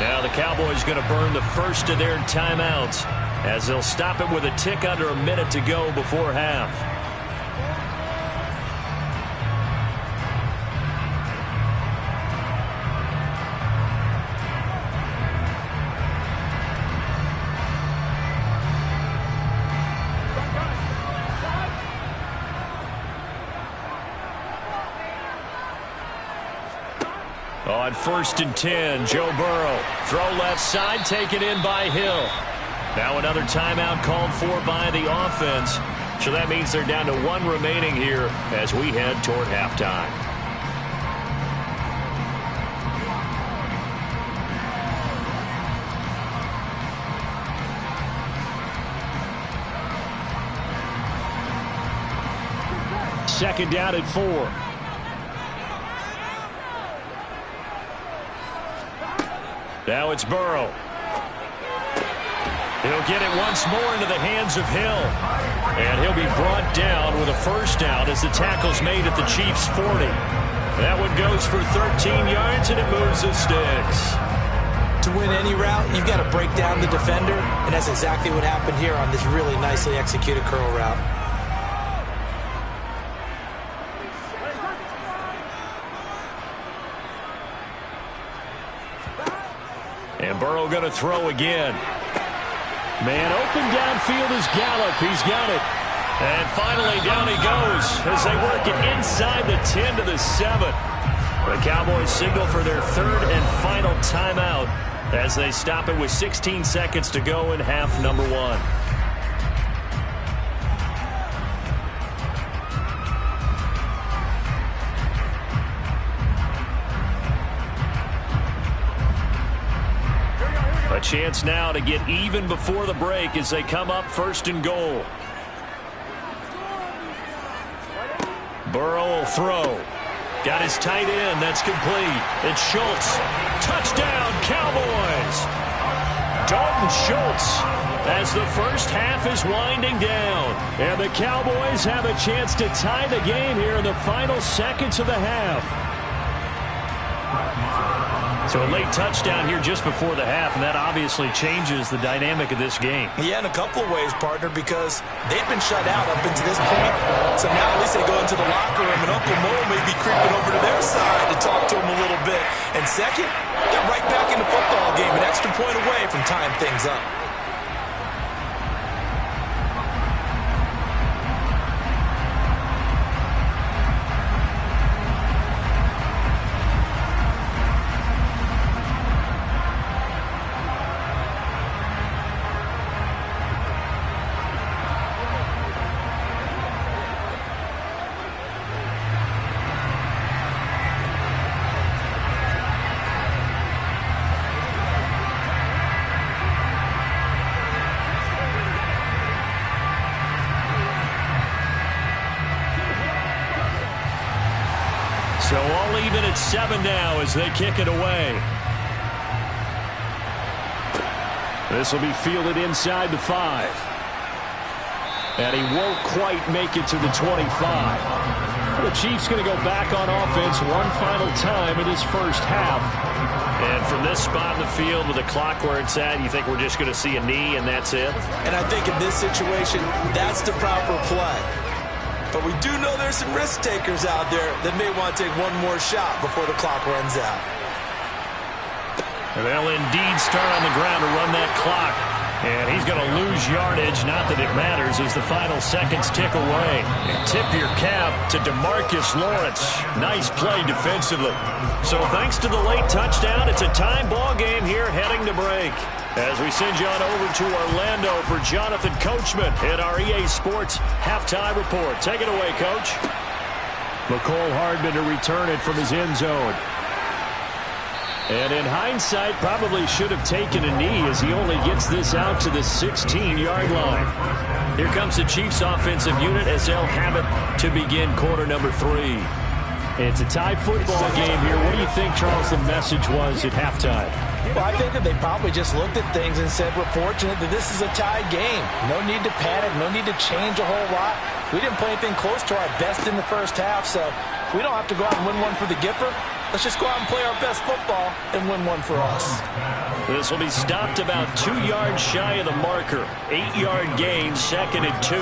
Now the Cowboys going to burn the first of their timeouts as they'll stop it with a tick under a minute to go before half. On 1st and 10, Joe Burrow. Throw left side, taken in by Hill. Now another timeout called for by the offense. So that means they're down to 1 remaining here as we head toward halftime. Second down at 4. Now it's Burrow. He'll get it once more into the hands of Hill. And he'll be brought down with a first down as the tackle's made at the Chiefs' 40. That one goes for 13 yards, and it moves the sticks. To win any route, you've got to break down the defender, and that's exactly what happened here on this really nicely executed curl route. And Burrow going to throw again. Man open downfield is Gallup. He's got it. And finally down he goes as they work it inside the 10 to the 7. The Cowboys signal for their 3rd and final timeout as they stop it with 16 seconds to go in half number 1. A chance now to get even before the break as they come up 1st and goal. Burrow will throw. Got his tight end. That's complete. It's Schultz. Touchdown, Cowboys. Dalton Schultz as the first half is winding down. And the Cowboys have a chance to tie the game here in the final seconds of the half. So a late touchdown here just before the half, and that obviously changes the dynamic of this game. Yeah, in a couple of ways, partner, because they've been shut out up into this point. So now at least they go into the locker room, and Uncle Mo may be creeping over to their side to talk to him a little bit. And second, they're right back in the football game, an extra point away from tying things up. So all even at 7 now as they kick it away. This will be fielded inside the 5. And he won't quite make it to the 25. The Chiefs going to go back on offense one final time in this first half. And from this spot in the field with the clock where it's at, you think we're just going to see a knee and that's it? And I think in this situation, that's the proper play. But we do know there's some risk takers out there that may want to take one more shot before the clock runs out. And they'll indeed start on the ground to run that clock. And he's going to lose yardage. Not that it matters as the final seconds tick away. And tip your cap to DeMarcus Lawrence. Nice play defensively. So thanks to the late touchdown, it's a tie ball game here heading to break. As we send you on over to Orlando for Jonathan Coachman in our EA Sports Halftime Report. Take it away, Coach. McCole Hardman to return it from his end zone. And in hindsight, probably should have taken a knee as he only gets this out to the 16-yard line. Here comes the Chiefs offensive unit as they'll have it to begin quarter number 3. It's a tie football game here. What do you think, Charles, the message was at halftime? Well, I think that they probably just looked at things and said, we're fortunate that this is a tie game. No need to panic, no need to change a whole lot. We didn't play anything close to our best in the first half, so we don't have to go out and win one for the Gipper. Let's just go out and play our best football and win one for us. This will be stopped about 2 yards shy of the marker. 8-yard gain, 2nd and 2.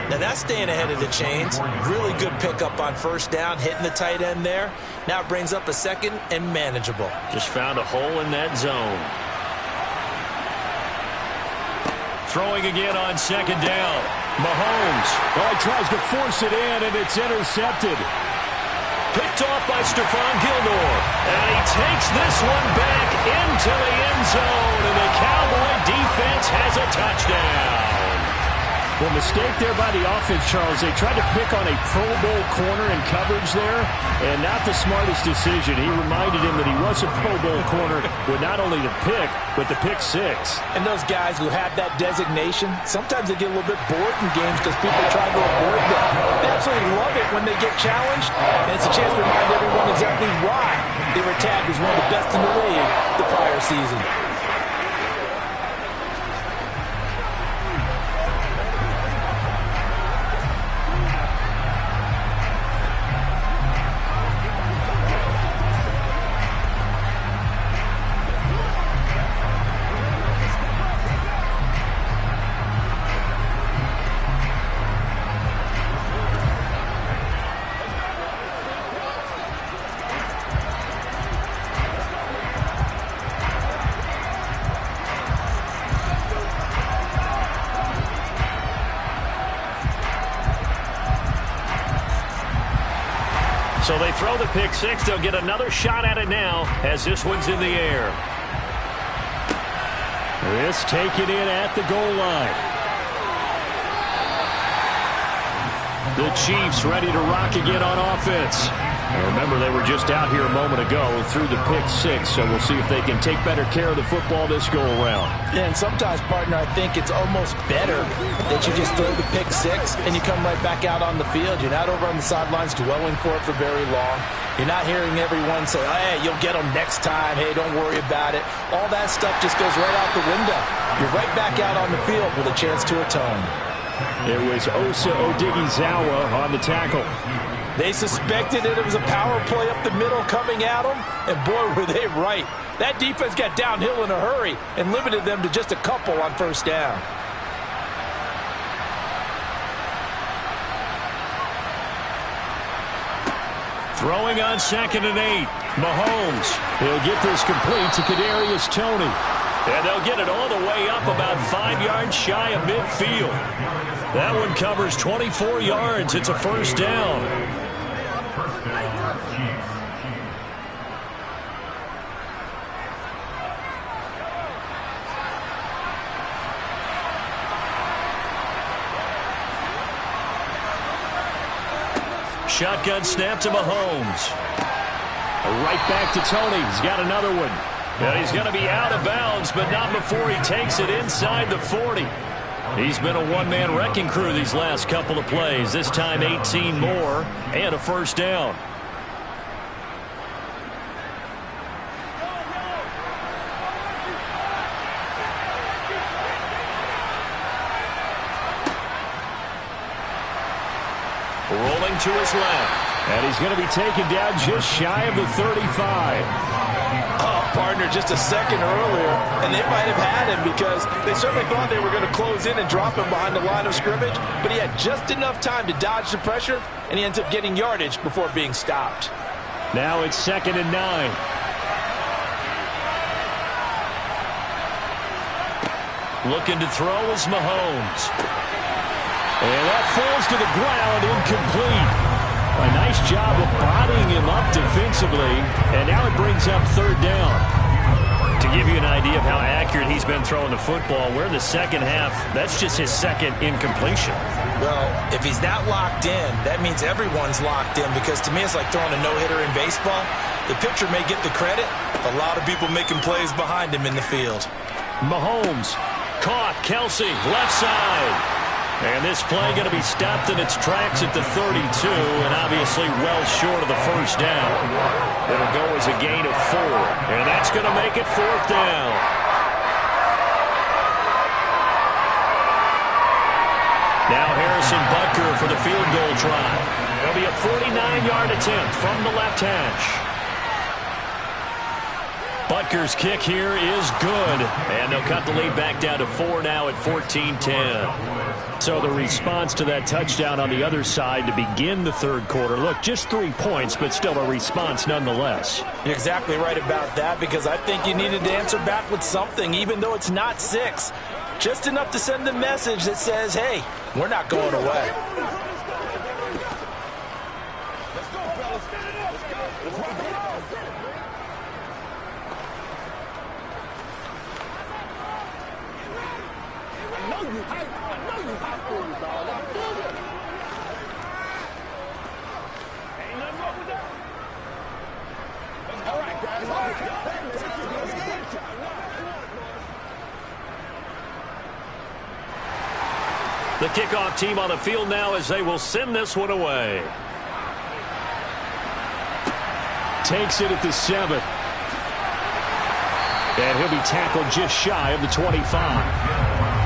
Now that's staying ahead of the chains. Really good pickup on first down, hitting the tight end there. Now it brings up a 2nd and manageable. Just found a hole in that zone. Throwing again on 2nd down. Mahomes. Well, he tries to force it in, and it's intercepted. Picked off by Stephon Gilmore. And he takes this one back into the end zone. And the Cowboy defense has a touchdown. Well, mistake there by the offense, Charles. They tried to pick on a Pro Bowl corner in coverage there, and not the smartest decision. He reminded him that he was a Pro Bowl corner with not only the pick, but the pick 6. And those guys who have that designation, sometimes they get a little bit bored in games because people try to avoid them. They absolutely love it when they get challenged, and it's a chance to remind everyone exactly why they were tagged as one of the best in the league the prior season. So they throw the pick 6. They'll get another shot at it now as this one's in the air. This taken in at the goal line. The Chiefs ready to rock again on offense. And remember, they were just out here a moment ago through the pick 6, so we'll see if they can take better care of the football this go-around. Yeah, and sometimes, partner, I think it's almost better that you just throw the pick 6 and you come right back out on the field. You're not over on the sidelines dwelling for it for very long. You're not hearing everyone say, oh, hey, you'll get them next time. Hey, don't worry about it. All that stuff just goes right out the window. You're right back out on the field with a chance to atone. It was Osa Odighizuwa on the tackle. They suspected it was a power play up the middle coming at them, and boy, were they right. That defense got downhill in a hurry and limited them to just a couple on first down. Throwing on 2nd and 8. Mahomes. He'll get this complete to Kadarius Toney. And they'll get it all the way up about 5 yards shy of midfield. That one covers 24 yards. It's a first down. Shotgun snap to Mahomes. Right back to Toney. He's got another one. And he's going to be out of bounds, but not before he takes it inside the 40. He's been a one-man wrecking crew these last couple of plays. This time 18 more and a first down. Rolling to his left. And he's going to be taken down just shy of the 35. partner just a second earlier, and they might have had him because they certainly thought they were going to close in and drop him behind the line of scrimmage, but he had just enough time to dodge the pressure, and he ends up getting yardage before being stopped. Now it's 2nd and 9. Looking to throw is Mahomes. And that falls to the ground, incomplete. A nice job of bodying him up defensively, and now it brings up 3rd down. To give you an idea of how accurate he's been throwing the football, we're in the second half. That's just his 2nd incompletion. Well, if he's not locked in, that means everyone's locked in, because to me it's like throwing a no-hitter in baseball. The pitcher may get the credit, a lot of people making plays behind him in the field. Mahomes caught. Kelsey, left side. And this play going to be stopped in its tracks at the 32, and obviously well short of the 1st down. It'll go as a gain of 4, and that's going to make it 4th down. Now Harrison Butker for the field goal try. It'll be a 49-yard attempt from the left hash. Butker's kick here is good, and they'll cut the lead back down to 4 now at 14-10. So the response to that touchdown on the other side to begin the 3rd quarter. Look, just 3 points, but still a response nonetheless. You're exactly right about that, because I think you needed to answer back with something, even though it's not 6. Just enough to send the message that says, hey, we're not going away. Let's go, fellas. Let's rock it out. I know you hype for this, dog. I feel it. Ain't nothing wrong with that. All right, guys. Let's get it. The kickoff team on the field now as they will send this one away. Takes it at the 7. And he'll be tackled just shy of the 25.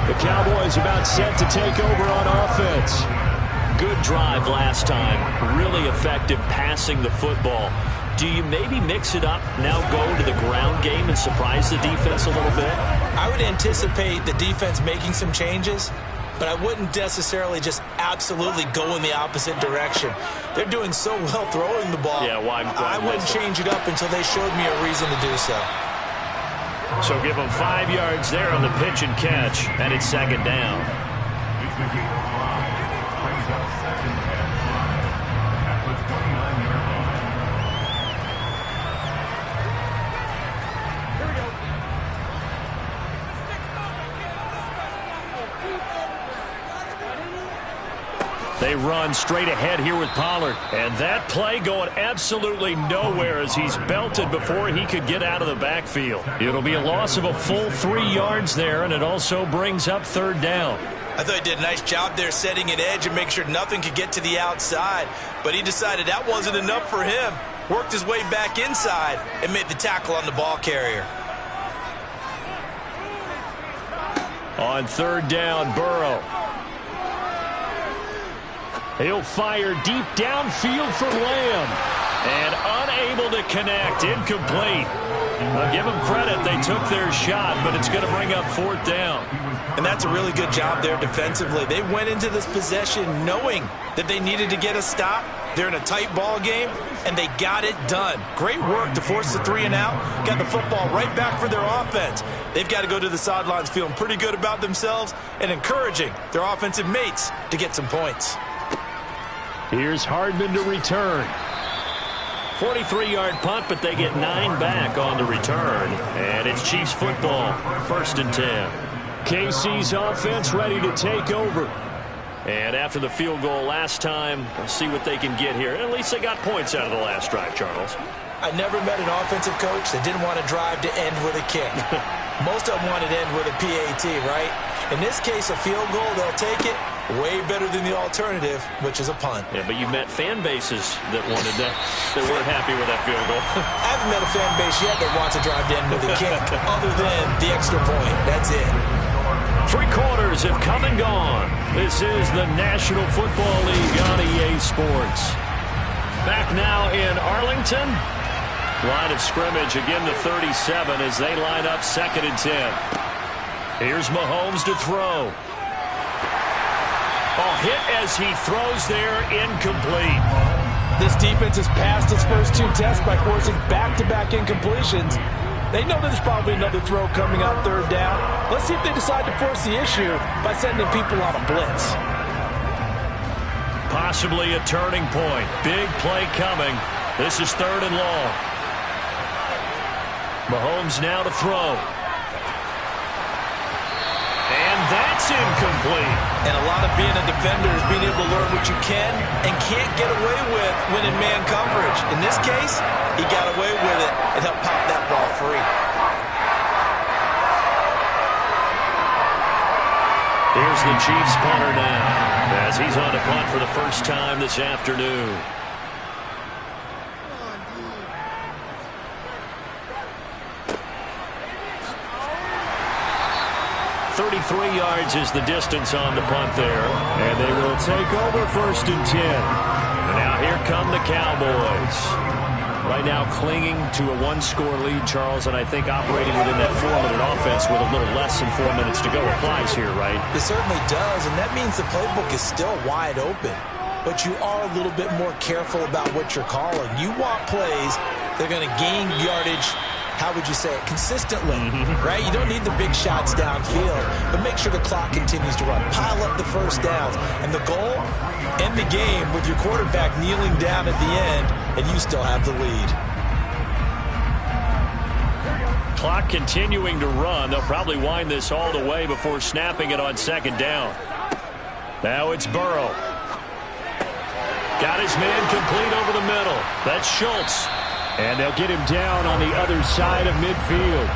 The Cowboys about set to take over on offense. Good drive last time. Really effective passing the football. Do you maybe mix it up, now go to the ground game and surprise the defense a little bit? I would anticipate the defense making some changes, but I wouldn't necessarily just absolutely go in the opposite direction. They're doing so well throwing the ball. Yeah, why I wouldn't change it up until they showed me a reason to do so. So give them 5 yards there on the pitch and catch, and it's 2nd down. He's the gain of 5. Brings up 2nd and 5 at the 29-yard line. Here we go. They run straight ahead here with Pollard. And that play going absolutely nowhere as he's belted before he could get out of the backfield. It'll be a loss of a full 3 yards there, and it also brings up 3rd down. I thought he did a nice job there setting an edge and make sure nothing could get to the outside, but he decided that wasn't enough for him. Worked his way back inside and made the tackle on the ball carrier. On 3rd down, Burrow. He'll fire deep downfield for Lamb. And unable to connect. Incomplete. I'll give them credit. They took their shot, but it's going to bring up 4th down. And that's a really good job there defensively. They went into this possession knowing that they needed to get a stop. They're in a tight ball game, and they got it done. Great work to force the 3 and out. Got the football right back for their offense. They've got to go to the sidelines feeling pretty good about themselves and encouraging their offensive mates to get some points. Here's Hardman to return. 43-yard punt, but they get 9 back on the return. And it's Chiefs football, 1st and 10. KC's offense ready to take over. And after the field goal last time, we'll see what they can get here. At least they got points out of the last drive, Charles. I never met an offensive coach that didn't want to drive to end with a kick. Most of them wanted to end with a PAT, right? In this case, a field goal, they'll take it. Way better than the alternative, which is a punt. Yeah, but you met fan bases that wanted that, that weren't happy with that field goal. I haven't met a fan base yet that wants to drive to end with a kick, other than the extra point. That's it. 3 quarters have come and gone. This is the National Football League on EA Sports. Back now in Arlington. Line of scrimmage, again the 37 as they line up 2nd and 10. Here's Mahomes to throw. Ball hit as he throws there, incomplete. This defense has passed its first 2 tests by forcing back-to-back incompletions. They know that there's probably another throw coming on 3rd down. Let's see if they decide to force the issue by sending people on a blitz. Possibly a turning point. Big play coming. This is 3rd and long. Mahomes now to throw. And that's incomplete. And a lot of being a defender is being able to learn what you can and can't get away with when in man coverage. In this case, he got away with it and helped pop that ball free. Here's the Chiefs punter now as he's on to punt for the first time this afternoon. 33 yards is the distance on the punt there. And they will take over 1st and 10. And now here come the Cowboys. Right now clinging to a 1-score lead, Charles, and I think operating within that 4-minute offense with a little less than 4 minutes to go applies here, right? It certainly does, and that means the playbook is still wide open. But you are a little bit more careful about what you're calling. You want plays that are going to gain yardage, how would you say it, consistently, right? You don't need the big shots downfield, but make sure the clock continues to run. Pile up the first downs. And the goal, end the game with your quarterback kneeling down at the end, and you still have the lead. Clock continuing to run. They'll probably wind this all the way before snapping it on 2nd down. Now it's Burrow. Got his man complete over the middle. That's Schultz. And they'll get him down on the other side of midfield.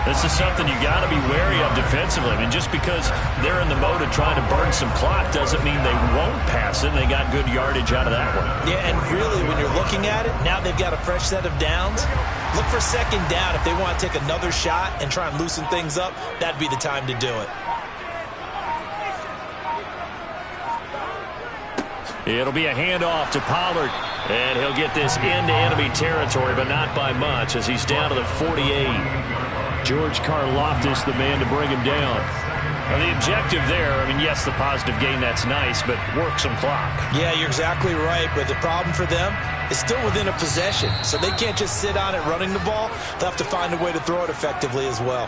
This is something you got to be wary of defensively. I mean, just because they're in the mode of trying to burn some clock doesn't mean they won't pass it. They got good yardage out of that one. Yeah, and really, when you're looking at it, now they've got a fresh set of downs. Look for 2nd down. If they want to take another shot and try and loosen things up, that'd be the time to do it. It'll be a handoff to Pollard. And he'll get this into enemy territory, but not by much as he's down to the 48. George Karlaftis, the man to bring him down. Well, the objective there, I mean, yes, the positive gain, that's nice, but work some clock. Yeah, you're exactly right, but the problem for them is still within a possession, so they can't just sit on it running the ball. They'll have to find a way to throw it effectively as well.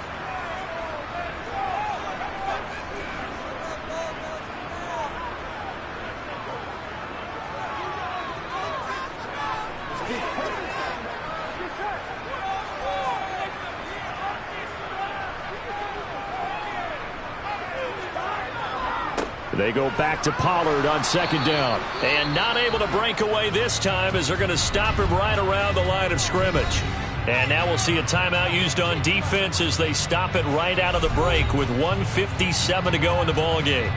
They go back to Pollard on 2nd down. And not able to break away this time as they're going to stop him right around the line of scrimmage. And now we'll see a timeout used on defense as they stop it right out of the break with 1:57 to go in the ballgame.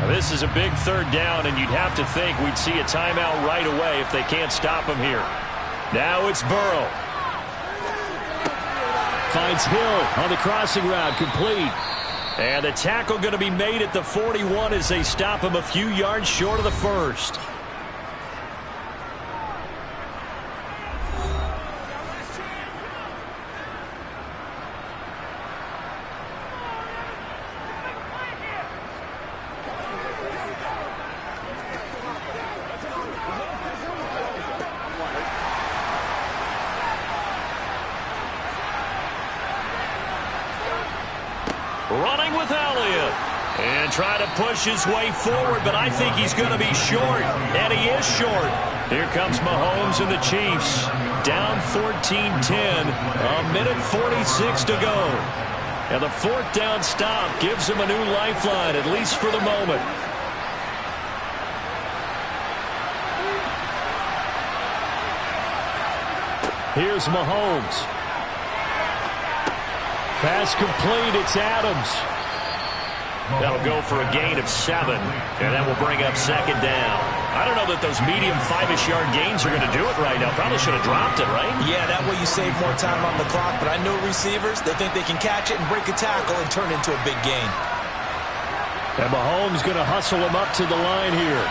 This is a big 3rd down, and you'd have to think we'd see a timeout right away if they can't stop him here. Now it's Burrow. Finds Hill on the crossing route, complete. And the tackle going to be made at the 41 as they stop him a few yards short of the 1st. Running with Elliott. And try to push his way forward, but I think he's going to be short. And he is short. Here comes Mahomes and the Chiefs. Down 14-10. A minute 46 to go. And the 4th down stop gives him a new lifeline, at least for the moment. Here's Mahomes. Pass complete. It's Adams. That'll go for a gain of 7, and that will bring up second down. I don't know that those medium 5-ish yard gains are going to do it right now. Probably should have dropped it, right? Yeah, that way you save more time on the clock, but I know receivers, they think they can catch it and break a tackle and turn it into a big gain. And Mahomes going to hustle him up to the line here.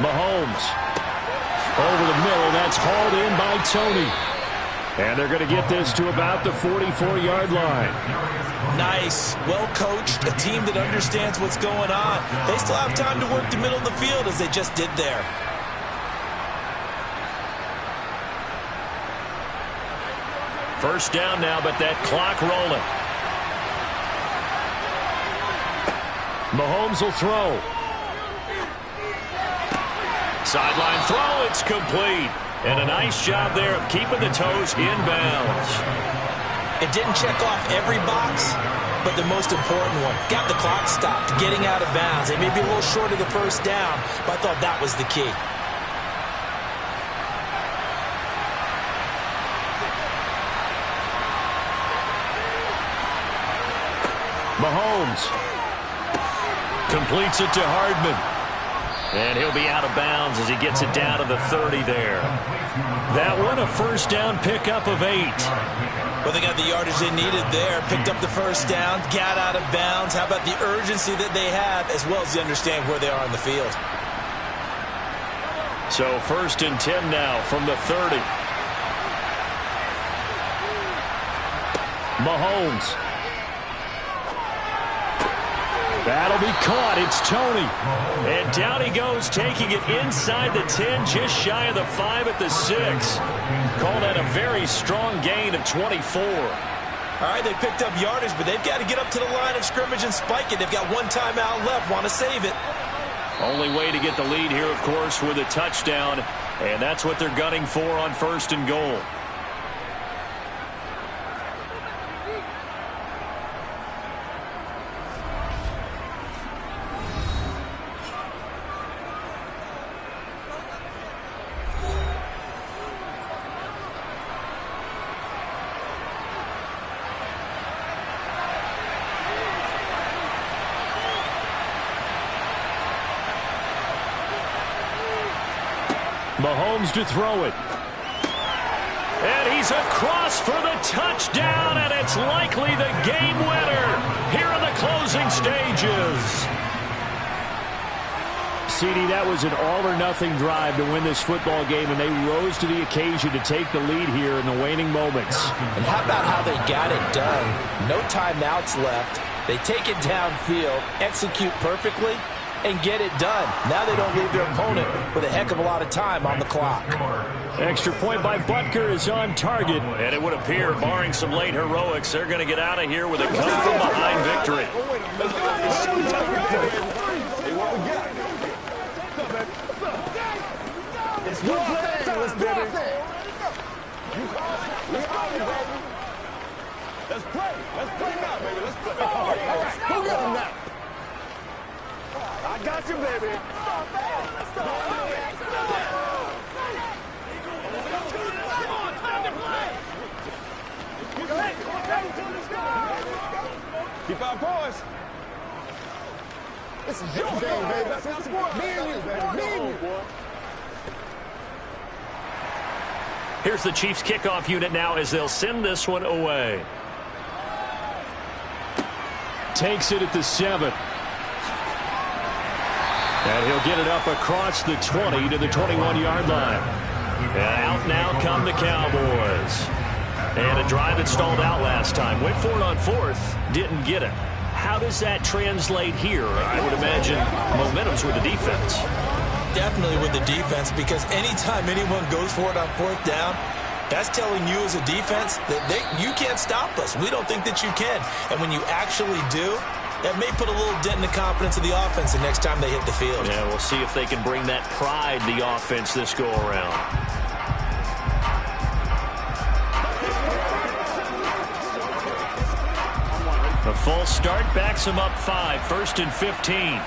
Mahomes over the middle. That's hauled in by Tony. And they're going to get this to about the 44-yard line. Nice. Well coached. A team that understands what's going on. They still have time to work the middle of the field as they just did there. First down now, but that clock rolling. Mahomes will throw. Sideline throw. It's complete. And a nice job there of keeping the toes in bounds. It didn't check off every box, but the most important one. Got the clock stopped, getting out of bounds. They may be a little short of the first down, but I thought that was the key. Mahomes completes it to Hardman. And he'll be out of bounds as he gets it down to the 30 there. That one a first down pickup of 8. Well, they got the yardage they needed there. Picked up the first down, got out of bounds. How about the urgency that they have, as well as they understand where they are in the field. So first and 10 now from the 30. Mahomes. That'll be caught. It's Tony. And down he goes, taking it inside the 10, just shy of the 5 at the 6. Call that a very strong gain of 24. All right, they picked up yardage, but they've got to get up to the line of scrimmage and spike it. They've got one timeout left, want to save it. Only way to get the lead here, of course, with a touchdown, and that's what they're gunning for on first and goal. Mahomes to throw it. And he's across for the touchdown, and it's likely the game winner here in the closing stages. CD, that was an all-or-nothing drive to win this football game, and they rose to the occasion to take the lead here in the waning moments. And how about how they got it done? No timeouts left. They take it downfield, execute perfectly, and get it done. Now they don't leave their opponent with a heck of a lot of time on the clock. Extra point by Butker is on target. And it would appear, barring some late heroics, they're going to get out of here with a come-from-behind victory. Let's play. Let's play now, baby. Let's play. All right. Go get him now. I got you, baby. Come on, time to play. Keep our poise. This is your game, baby. Me and you, baby. Me and you. Here's the Chiefs kickoff unit now as they'll send this one away. Takes it at the 7. And he'll get it up across the 20 to the 21-yard line. And out now come the Cowboys. And a drive that stalled out last time. Went for it on 4th, didn't get it. How does that translate here? I would imagine momentum's with the defense. Definitely with the defense, because anytime anyone goes for it on 4th down, that's telling you as a defense that you can't stop us. We don't think that you can. And when you actually do, that may put a little dent in the confidence of the offense the next time they hit the field. Yeah, we'll see if they can bring that pride to the offense this go-around. A false start backs him up 5, 1st and 15.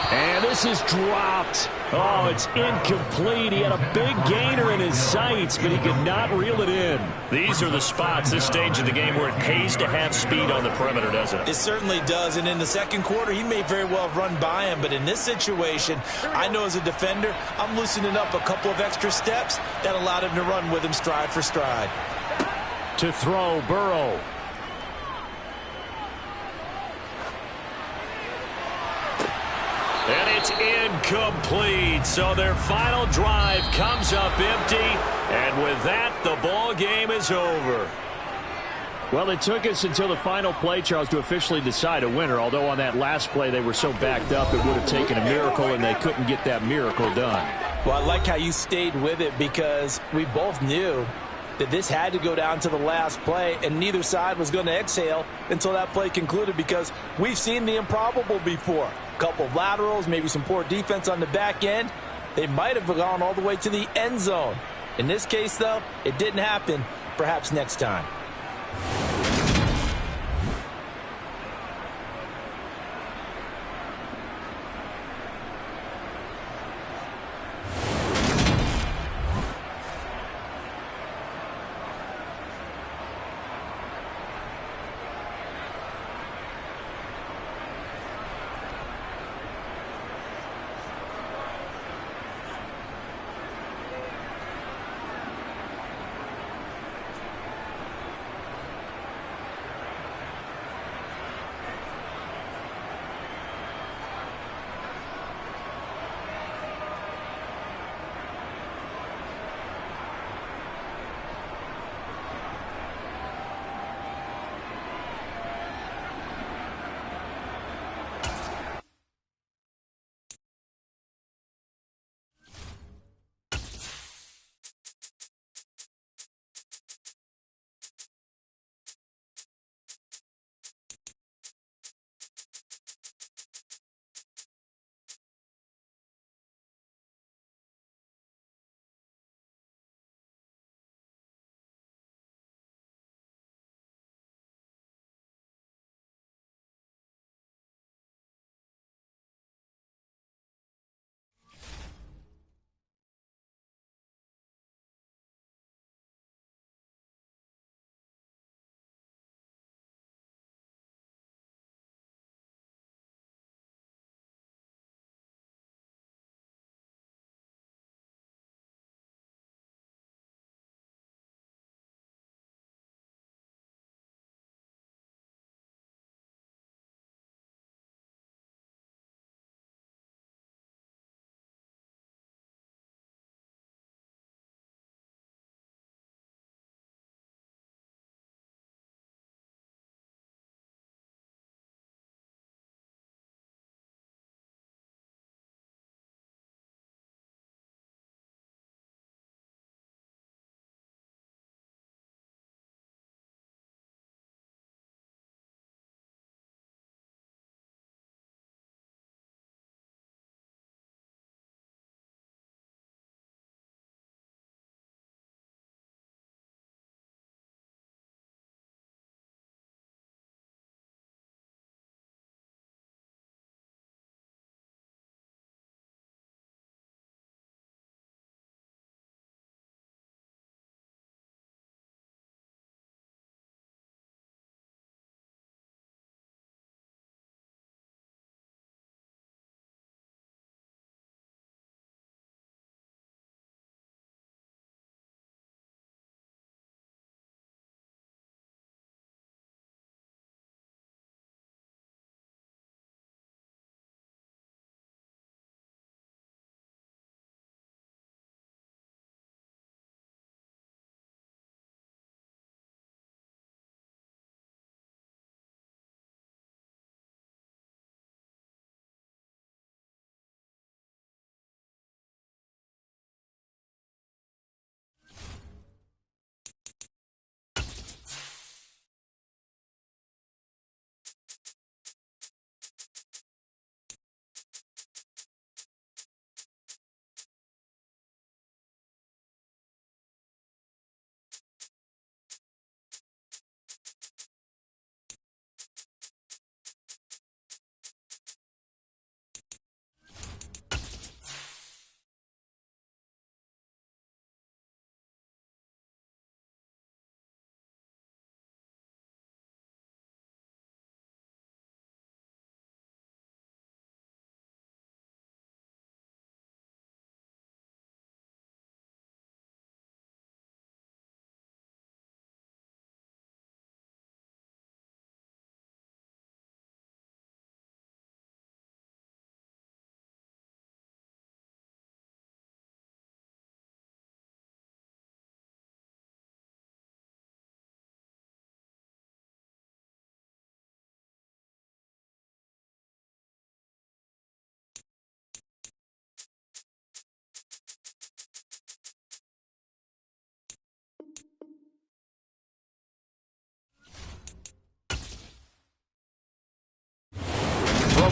And this is dropped. Oh, it's incomplete. He had a big gainer in his sights, but he could not reel it in. These are the spots, this stage of the game, where it pays to have speed on the perimeter, doesn't it? It certainly does, and in the second quarter, he may very well have run by him, but in this situation, I know as a defender, I'm loosening up a couple of extra steps that allowed him to run with him stride for stride. To throw, Burrow. And it's incomplete. So their final drive comes up empty. And with that, the ball game is over. Well, it took us until the final play, Charles, to officially decide a winner. Although on that last play they were so backed up, it would have taken a miracle, and they couldn't get that miracle done. Well, I like how you stayed with it because we both knew that this had to go down to the last play, and neither side was going to exhale until that play concluded because we've seen the improbable before. A couple of laterals, maybe some poor defense on the back end. They might have gone all the way to the end zone. In this case, though, it didn't happen. Perhaps next time.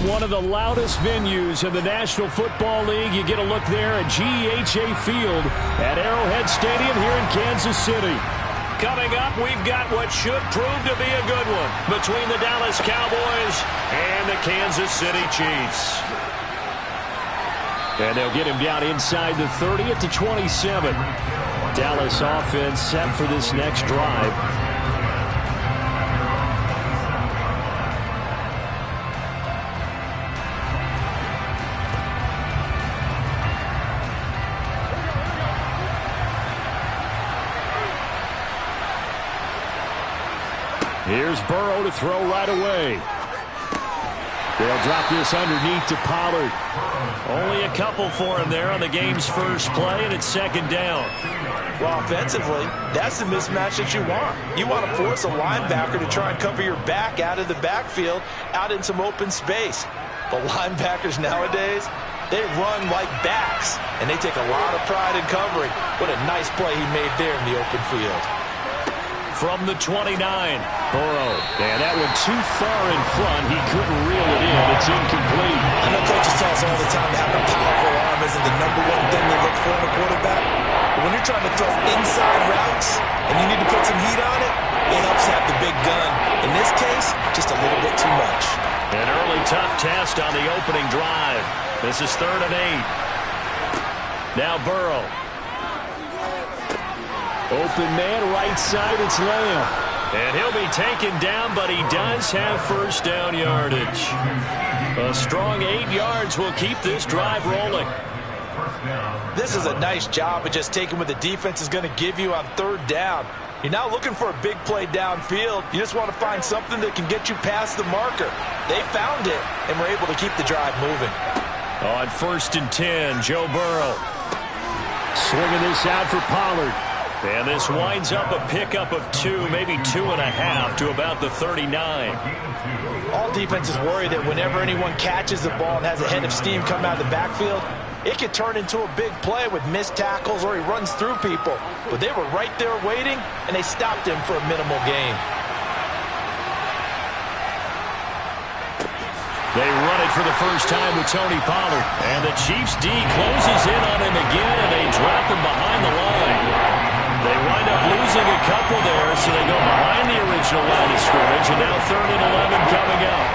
one of the loudest venues in the National Football League. You get a look there at GEHA Field at Arrowhead Stadium here in Kansas City. Coming up, we've got what should prove to be a good one between the Dallas Cowboys and the Kansas City Chiefs. And they'll get him down inside the 30 at the 27. Dallas offense set for this next drive. Here's Burrow to throw right away. They'll drop this underneath to Pollard. Only a couple for him there on the game's first play, and it's second down. Well, offensively, that's the mismatch that you want. You want to force a linebacker to try and cover your back out of the backfield, out in some open space. But linebackers nowadays, they run like backs, and they take a lot of pride in covering. What a nice play he made there in the open field. From the 29, Burrow. And that one too far in front. He couldn't reel it in. It's incomplete. I know coaches tell us all the time that having a powerful arm isn't the #1 thing they look for in a quarterback. But when you're trying to throw inside routes and you need to put some heat on it, it helps have the big gun. In this case, just a little bit too much. an early tough test on the opening drive. This is 3rd and 8. Now Burrow. Open man, right side, it's Lamb. And he'll be taken down, but he does have first down yardage. A strong 8 yards will keep this drive rolling. This is a nice job of just taking what the defense is going to give you on 3rd down. You're not looking for a big play downfield. You just want to find something that can get you past the marker. They found it and were able to keep the drive moving. On 1st and 10, Joe Burrow. Swinging this out for Pollard. And this winds up a pickup of 2, maybe 2.5 to about the 39. All defenses worry that whenever anyone catches the ball and has a head of steam come out of the backfield, it could turn into a big play with missed tackles or he runs through people. But they were right there waiting, and they stopped him for a minimal gain. They run it for the first time with Tony Pollard. And the Chiefs D closes in on him again, and they drop him behind the line. They wind up losing a couple there, so they go behind the original line of scrimmage, and now 3rd and 11 coming up.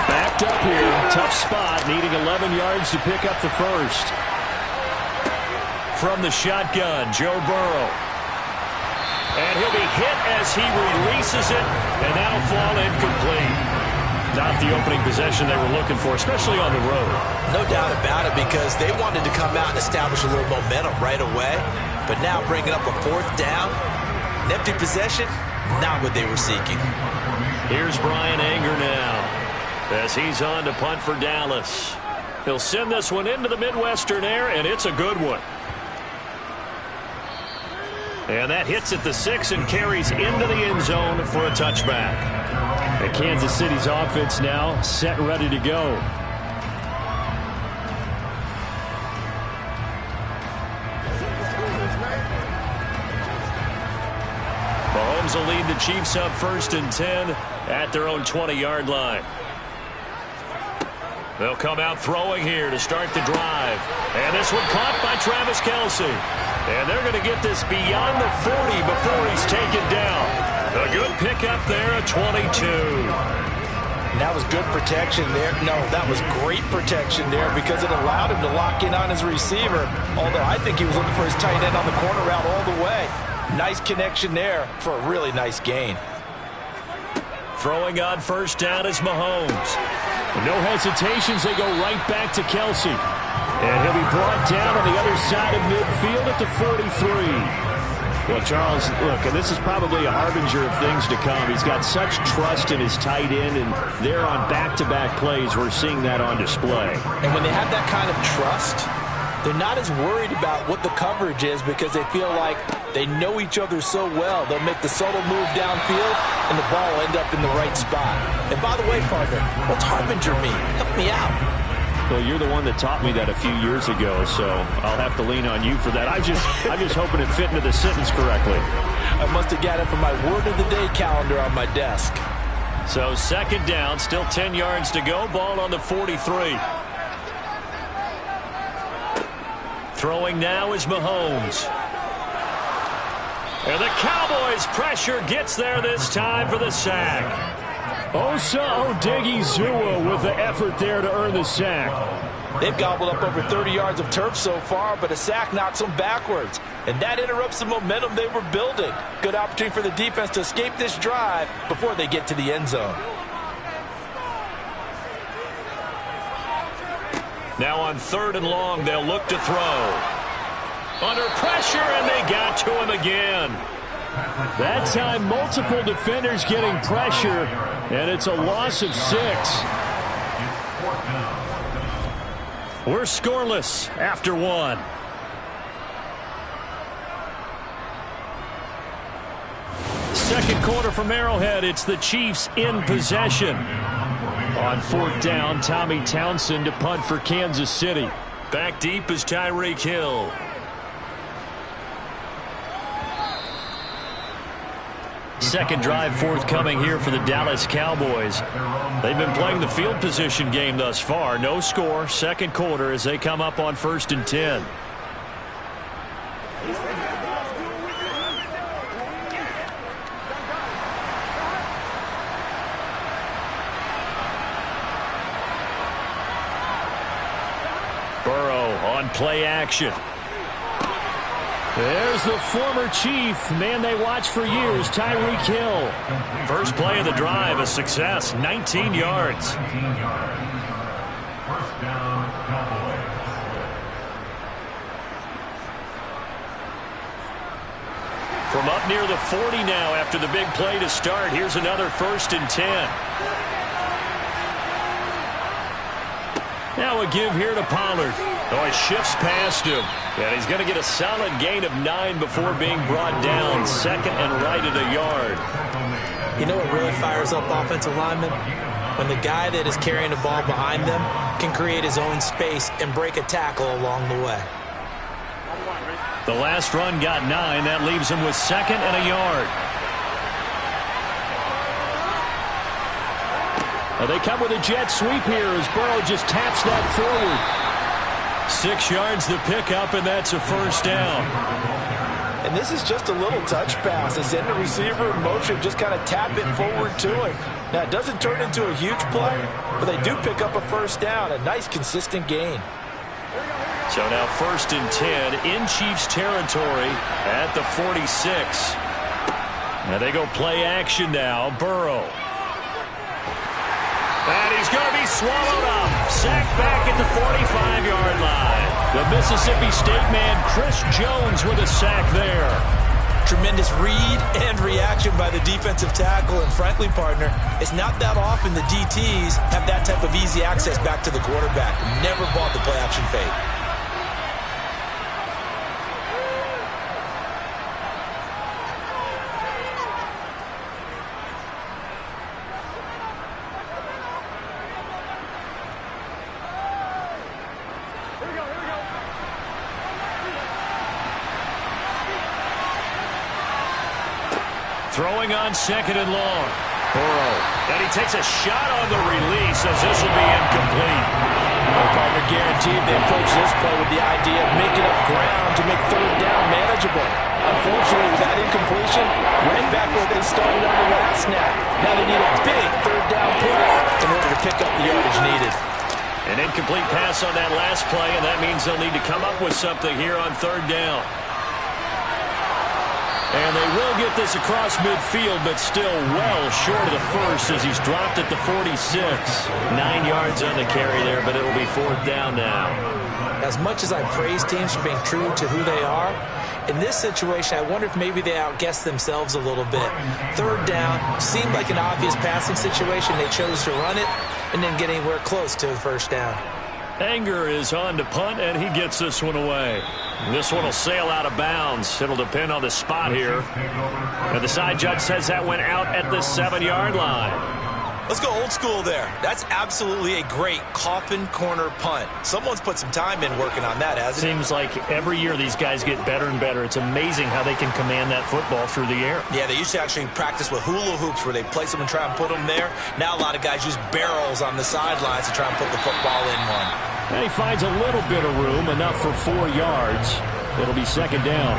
Backed up here, tough spot, needing 11 yards to pick up the first. From the shotgun, Joe Burrow. And he'll be hit as he releases it, and that'll fall incomplete. Not the opening possession they were looking for, especially on the road. No doubt about it, because they wanted to come out and establish a little momentum right away. But now bringing up a 4th down, an empty possession, not what they were seeking. Here's Brian Anger now as he's on to punt for Dallas. He'll send this one into the Midwestern air, and it's a good one. And that hits at the 6 and carries into the end zone for a touchback. And Kansas City's offense now set and ready to go. Mahomes will lead the Chiefs up 1st and 10 at their own 20-yard line. They'll come out throwing here to start the drive. And this one caught by Travis Kelce. And they're going to get this beyond the 40 before he's taken down. A good pickup there at 22. And that was good protection there. No, that was great protection there because it allowed him to lock in on his receiver. Although I think he was looking for his tight end on the corner route all the way. Nice connection there for a really nice gain. Throwing on 1st down is Mahomes. No hesitations, they go right back to Kelce. And he'll be brought down on the other side of midfield at the 43. Well, Charles, look, and this is probably a harbinger of things to come. He's got such trust in his tight end, and they're on back-to-back plays. We're seeing that on display. And when they have that kind of trust, they're not as worried about what the coverage is because they feel like they know each other so well. They'll make the subtle move downfield, and the ball will end up in the right spot. And by the way, partner, what's harbinger mean? Help me out. Well, you're the one that taught me that a few years ago, so I'll have to lean on you for that. I'm just hoping it fit into the sentence correctly. I must have got it from my word of the day calendar on my desk. So second down, still 10 yards to go. Ball on the 43. Throwing now is Mahomes. And the Cowboys' pressure gets there this time for the sack. Osa Odighizuwa with the effort there to earn the sack. They've gobbled up over 30 yards of turf so far, but a sack knocks them backwards. And that interrupts the momentum they were building. Good opportunity for the defense to escape this drive before they get to the end zone. Now on 3rd and long, they'll look to throw. Under pressure, and they got to him again. That time, multiple defenders getting pressure, and it's a loss of 6. We're scoreless after 1. Second quarter from Arrowhead. It's the Chiefs in possession. On 4th down, Tommy Townsend to punt for Kansas City. Back deep is Tyreek Hill. Second drive forthcoming here for the Dallas Cowboys. They've been playing the field position game thus far. No score, second quarter as they come up on 1st and 10. Burrow on play action. There's the former Chief, man they watched for years, Tyreek Hill. First play of the drive, a success, 19 yards. 19 yards. First down, Cowboys. From up near the 40 now after the big play to start, here's another 1st and 10. Now a give here to Pollard. Oh, he shifts past him. And he's going to get a solid gain of 9 before being brought down. Second and right at a yard. You know what really fires up offensive linemen? When the guy that is carrying the ball behind them can create his own space and break a tackle along the way. The last run got 9. That leaves him with 2nd and a yard. Well, they come with a jet sweep here as Burrow just taps that forward. 6 yards to pick up, and that's a first down. And this is just a little touch pass. They send the receiver in motion, just kind of tap it forward to him. Now, it doesn't turn into a huge play, but they do pick up a first down, a nice, consistent gain. So now 1st and 10 in Chiefs territory at the 46. Now they go play action now. Burrow. And he's going to be swallowed up. Sacked back at the 45-yard line. The Mississippi State man, Chris Jones, with a sack there. Tremendous read and reaction by the defensive tackle. And frankly, partner, it's not that often the DTs have that type of easy access back to the quarterback. Never bought the play action fake. Throwing on 2nd and long. Burrow. And he takes a shot on the release as this will be incomplete. My partner guaranteed they approach this play with the idea of making up ground to make 3rd down manageable. Unfortunately, with that incompletion, right back where they started on the last snap. Now they need a big 3rd down play in order to pick up the yardage needed. An incomplete pass on that last play, and that means they'll need to come up with something here on 3rd down. And they will get this across midfield, but still well short of the first as he's dropped at the 46. 9 yards on the carry there, but it'll be 4th down now. As much as I praise teams for being true to who they are, in this situation, I wonder if maybe they outguessed themselves a little bit. 3rd down seemed like an obvious passing situation. They chose to run it and didn't get anywhere close to the 1st down. Anger is on to punt, and he gets this one away. This one will sail out of bounds. It'll depend on the spot here. And the side judge says that went out at the 7-yard line. Let's go old school there. That's absolutely a great coffin corner punt. Someone's put some time in working on that, hasn't it? Seems like every year these guys get better and better. It's amazing how they can command that football through the air. Yeah, they used to actually practice with hula hoops where they place them and try and put them there. Now a lot of guys use barrels on the sidelines to try and put the football in one. And he finds a little bit of room, enough for 4 yards. It'll be second down.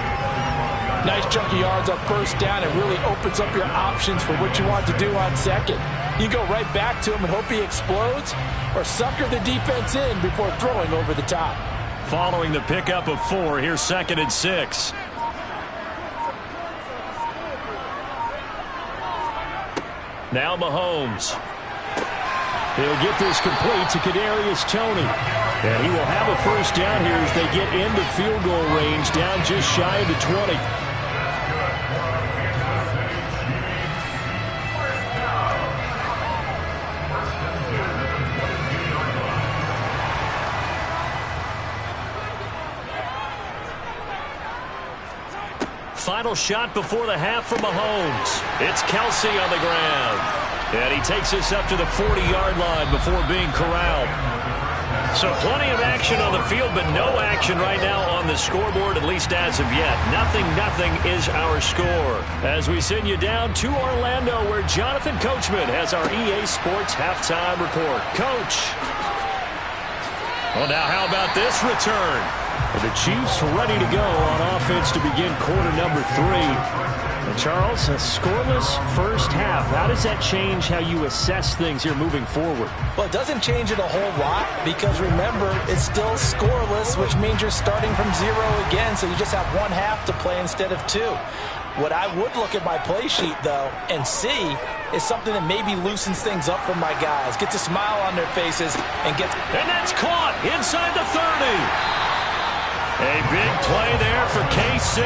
Nice chunk of yards up first down. It really opens up your options for what you want to do on second. You go right back to him and hope he explodes, or sucker the defense in before throwing over the top. Following the pickup of 4, here's 2nd and 6. Now Mahomes. He'll get this complete to Kadarius Toney. And he will have a first down here as they get into field goal range, down just shy of the 20. Final shot before the half for Mahomes. It's Kelsey on the ground. And he takes us up to the 40-yard line before being corralled. So plenty of action on the field, but no action right now on the scoreboard, at least as of yet. Nothing is our score. As we send you down to Orlando, where Jonathan Coachman has our EA Sports halftime report. Coach. Well, now how about this return? The Chiefs ready to go on offense to begin quarter number 3. And Charles, a scoreless first half. How does that change how you assess things here moving forward? Well, it doesn't change it a whole lot because, remember, it's still scoreless, which means you're starting from 0 again, so you just have 1 half to play instead of 2. What I would look at my play sheet, though, and see is something that maybe loosens things up for my guys, gets a smile on their faces, and gets... And that's caught inside the 30. A big play there for KC.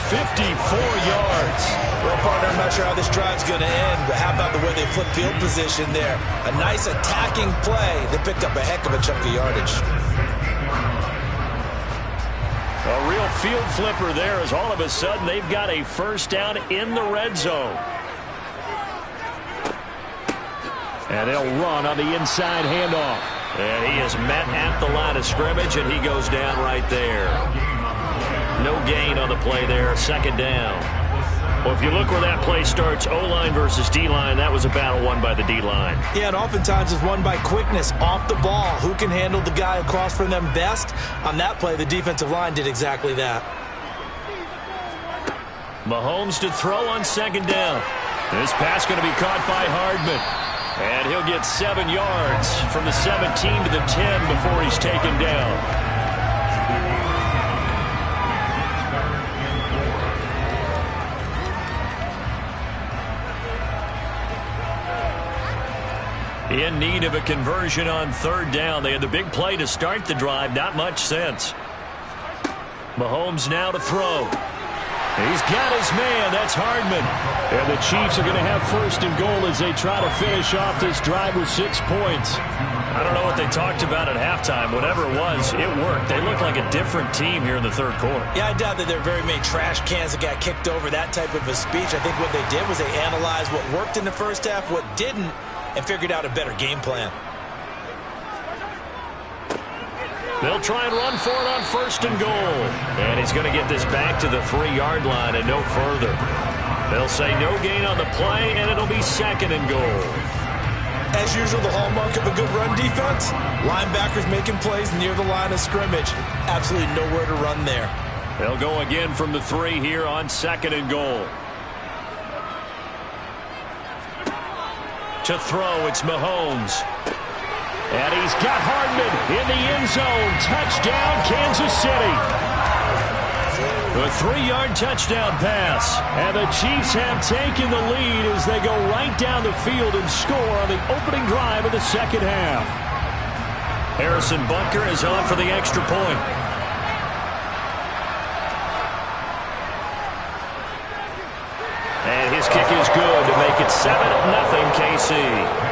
54 yards. Well, partner, I'm not sure how this drive's going to end, but how about the way they flip field position there? A nice attacking play. They picked up a heck of a chunk of yardage. A real field flipper there as all of a sudden they've got a first down in the red zone. And they'll run on the inside handoff. And he is met at the line of scrimmage, and he goes down right there. No gain on the play there, second down. Well, if you look where that play starts, O-line versus D-line, that was a battle won by the D-line. Yeah, and oftentimes it's won by quickness off the ball. Who can handle the guy across from them best? On that play, the defensive line did exactly that. Mahomes to throw on second down. This pass going to be caught by Hardman. And he'll get 7 yards from the 17 to the 10 before he's taken down. In need of a conversion on third down. They had the big play to start the drive. Not much sense. Mahomes now to throw. He's got his man. That's Hardman. And the Chiefs are going to have first and goal as they try to finish off this drive with 6 points. I don't know what they talked about at halftime. Whatever it was, it worked. They look like a different team here in the third quarter. Yeah, I doubt that there are very many trash cans that got kicked over that type of a speech. I think what they did was they analyzed what worked in the first half, what didn't, and figured out a better game plan. They'll try and run for it on first and goal. And he's going to get this back to the 3-yard line and no further. They'll say no gain on the play, and it'll be second and goal. As usual, the hallmark of a good run defense, linebackers making plays near the line of scrimmage. Absolutely nowhere to run there. They'll go again from the 3 here on second and goal. To throw, it's Mahomes. And he's got Hardman in the end zone. Touchdown, Kansas City. A 3-yard touchdown pass. And the Chiefs have taken the lead as they go right down the field and score on the opening drive of the second half. Harrison Butker is on for the extra point. And his kick is good to make it 7-0 KC.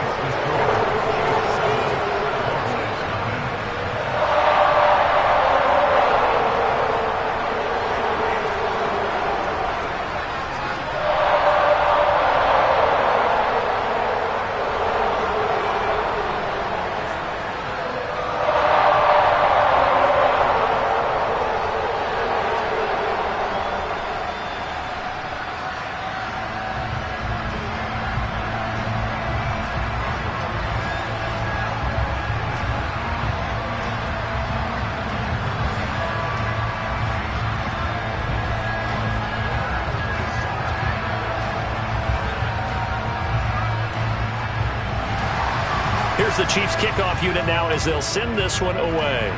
Here's the Chiefs kickoff unit now as they'll send this one away.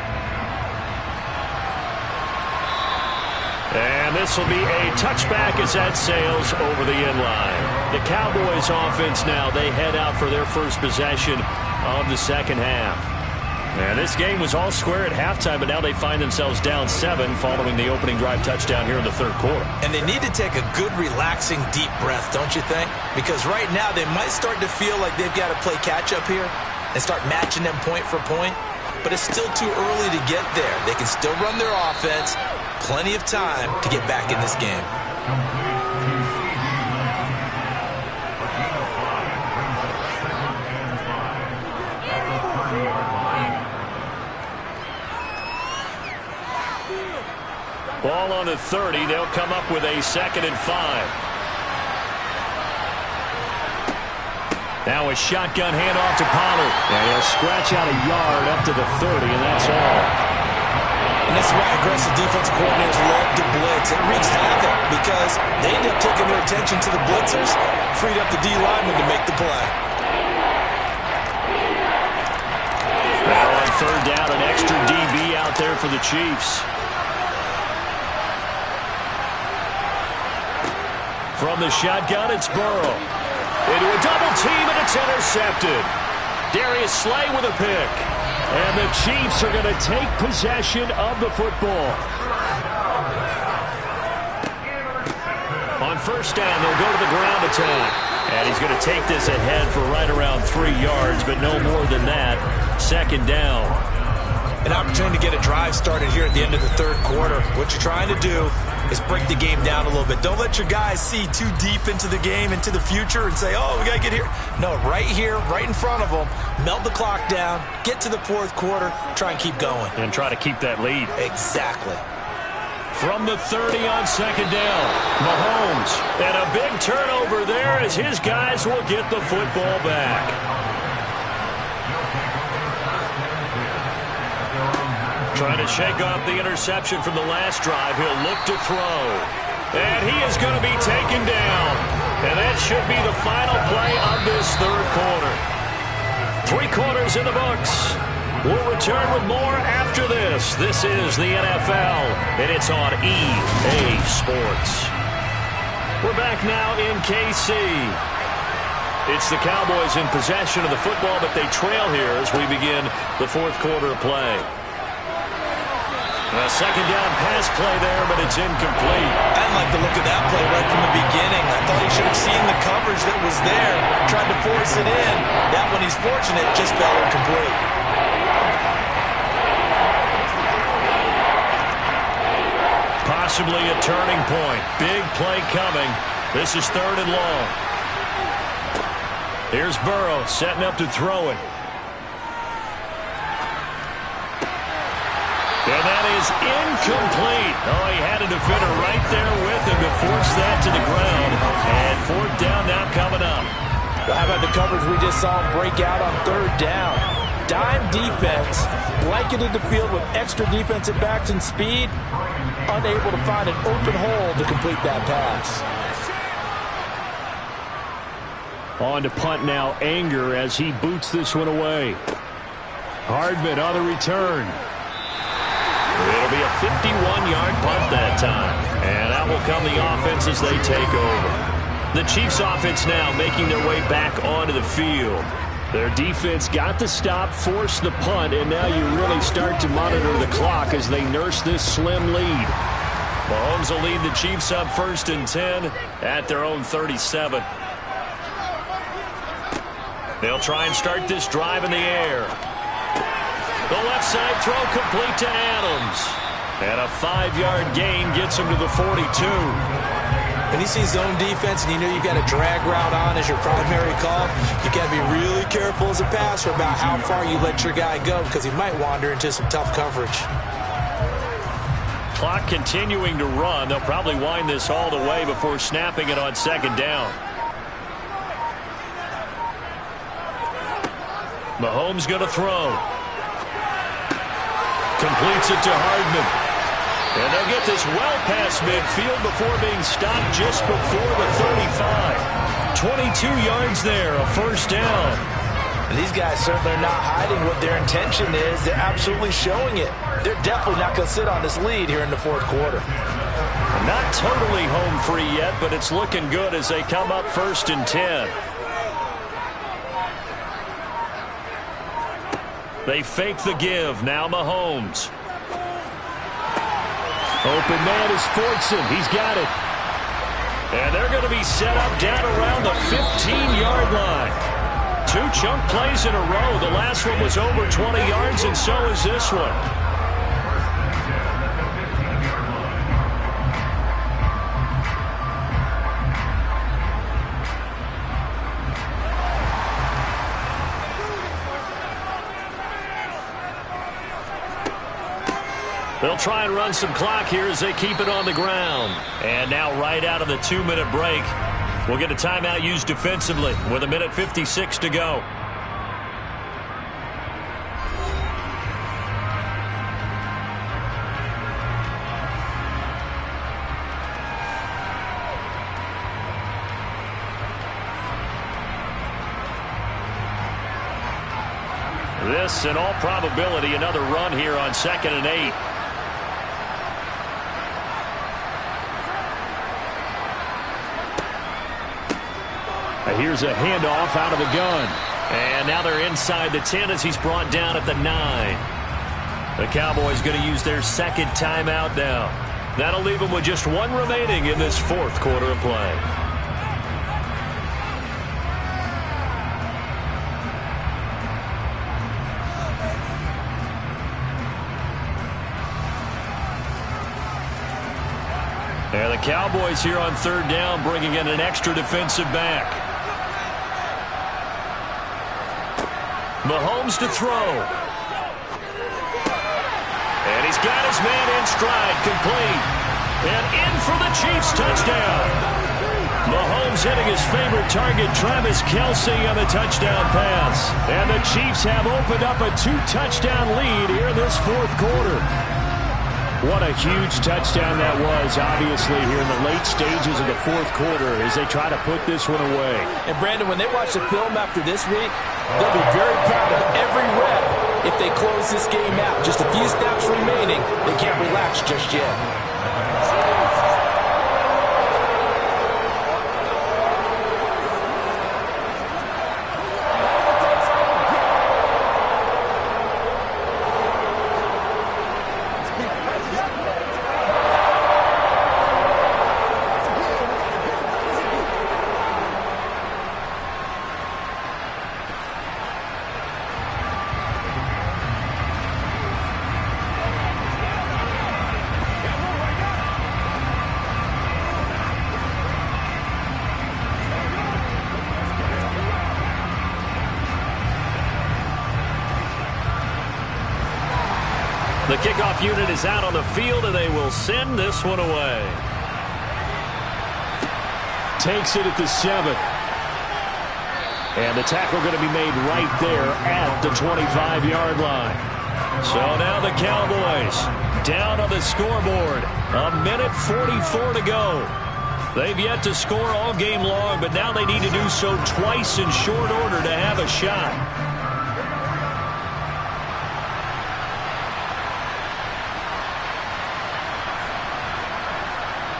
And this will be a touchback as that sails over the end line. The Cowboys offense now, they head out for their first possession of the second half. And this game was all square at halftime, but now they find themselves down 7 following the opening drive touchdown here in the third quarter. And they need to take a good, relaxing, deep breath, don't you think? Because right now they might start to feel like they've got to play catch-up here and start matching them point for point. But it's still too early to get there. They can still run their offense. Plenty of time to get back in this game. Ball on the 30. They'll come up with a 2nd and 5. Now a shotgun handoff to Pollard. And he'll scratch out a yard up to the 30, and that's all. And this is why aggressive defense coordinators love to blitz. It wreaks havoc because they end up taking their attention to the blitzers, freed up the D lineman to make the play. Now on 3rd down, an extra DB out there for the Chiefs. From the shotgun, it's Burrow. Into a double team, and it's intercepted. Darius Slay with a pick. And the Chiefs are going to take possession of the football. On 1st down, they'll go to the ground attack. And he's going to take this ahead for right around 3 yards, but no more than that. 2nd down. An opportunity to get a drive started here at the end of the third quarter. What you're trying to do is break the game down a little bit. Don't let your guys see too deep into the game, into the future, and say, oh, we got to get here. No, right here, right in front of them, melt the clock down, get to the 4th quarter, try and keep going. And try to keep that lead. Exactly. From the 30 on 2nd down, Mahomes. And a big turnover there as his guys will get the football back. Trying to shake off the interception from the last drive. He'll look to throw. And he is going to be taken down. And that should be the final play of this third quarter. 3 quarters in the books. We'll return with more after this. This is the NFL, and it's on EA Sports. We're back now in KC. It's the Cowboys in possession of the football, but they trail here as we begin the 4th quarter of play. A 2nd down pass play there, but it's incomplete. I didn't like the look of that play right from the beginning. I thought he should have seen the coverage that was there, tried to force it in. That one, he's fortunate, just fell incomplete. Possibly a turning point. Big play coming. This is 3rd and long. Here's Burrow setting up to throw it. And that is incomplete. Oh, he had a defender right there with him to force that to the ground. And 4th down now coming up. Well, how about the coverage we just saw him break out on 3rd down? Dime defense, blanketed the field with extra defensive backs and speed, unable to find an open hole to complete that pass. On to punt now, Anger as he boots this one away. Hardman on the return. It'll be a 51-yard punt that time. And out will come the offense as they take over. The Chiefs offense now making their way back onto the field. Their defense got the stop, forced the punt, and now you really start to monitor the clock as they nurse this slim lead. Mahomes will lead the Chiefs up 1st and 10 at their own 37. They'll try and start this drive in the air. The left side throw complete to Adams. And a 5-yard gain gets him to the 42. When you see zone defense and you know you've got a drag route on as your primary call, you got to be really careful as a passer about how far you let your guy go because he might wander into some tough coverage. Clock continuing to run. They'll probably wind this all the way before snapping it on 2nd down. Mahomes going to throw. Completes it to Hardman. And they'll get this well past midfield before being stopped just before the 35. 22 yards there, a 1st down. And these guys certainly are not hiding what their intention is. They're absolutely showing it. They're definitely not going to sit on this lead here in the fourth quarter. Not totally home free yet, but it's looking good as they come up 1st and 10. They fake the give. Now Mahomes. Open man is Fortson. He's got it. And they're going to be set up down around the 15-yard line. 2 chunk plays in a row. The last one was over 20 yards, and so is this one. They'll try and run some clock here as they keep it on the ground. And now right out of the 2-minute break, we'll get a timeout used defensively with 1:56 to go. This, in all probability, another run here on 2nd and 8. Here's a handoff out of the gun. And now they're inside the 10 as he's brought down at the 9. The Cowboys going to use their 2nd timeout now. That'll leave them with just 1 remaining in this 4th quarter of play. And the Cowboys here on 3rd down bringing in an extra defensive back. Mahomes to throw. And he's got his man in stride, complete. And in for the Chiefs touchdown. Mahomes hitting his favorite target, Travis Kelce, on the touchdown pass. And the Chiefs have opened up a 2-touchdown lead here in this 4th quarter. What a huge touchdown that was, obviously, here in the late stages of the 4th quarter as they try to put this one away. And, Brandon, when they watch the film after this week, they'll be very proud of every rep if they close this game out. Just a few snaps remaining. They can't relax just yet. The kickoff unit is out on the field, and they will send this one away. Takes it at the 7. And the tackle going to be made right there at the 25-yard line. So now the Cowboys down on the scoreboard. 1:44 to go. They've yet to score all game long, but now they need to do so twice in short order to have a shot.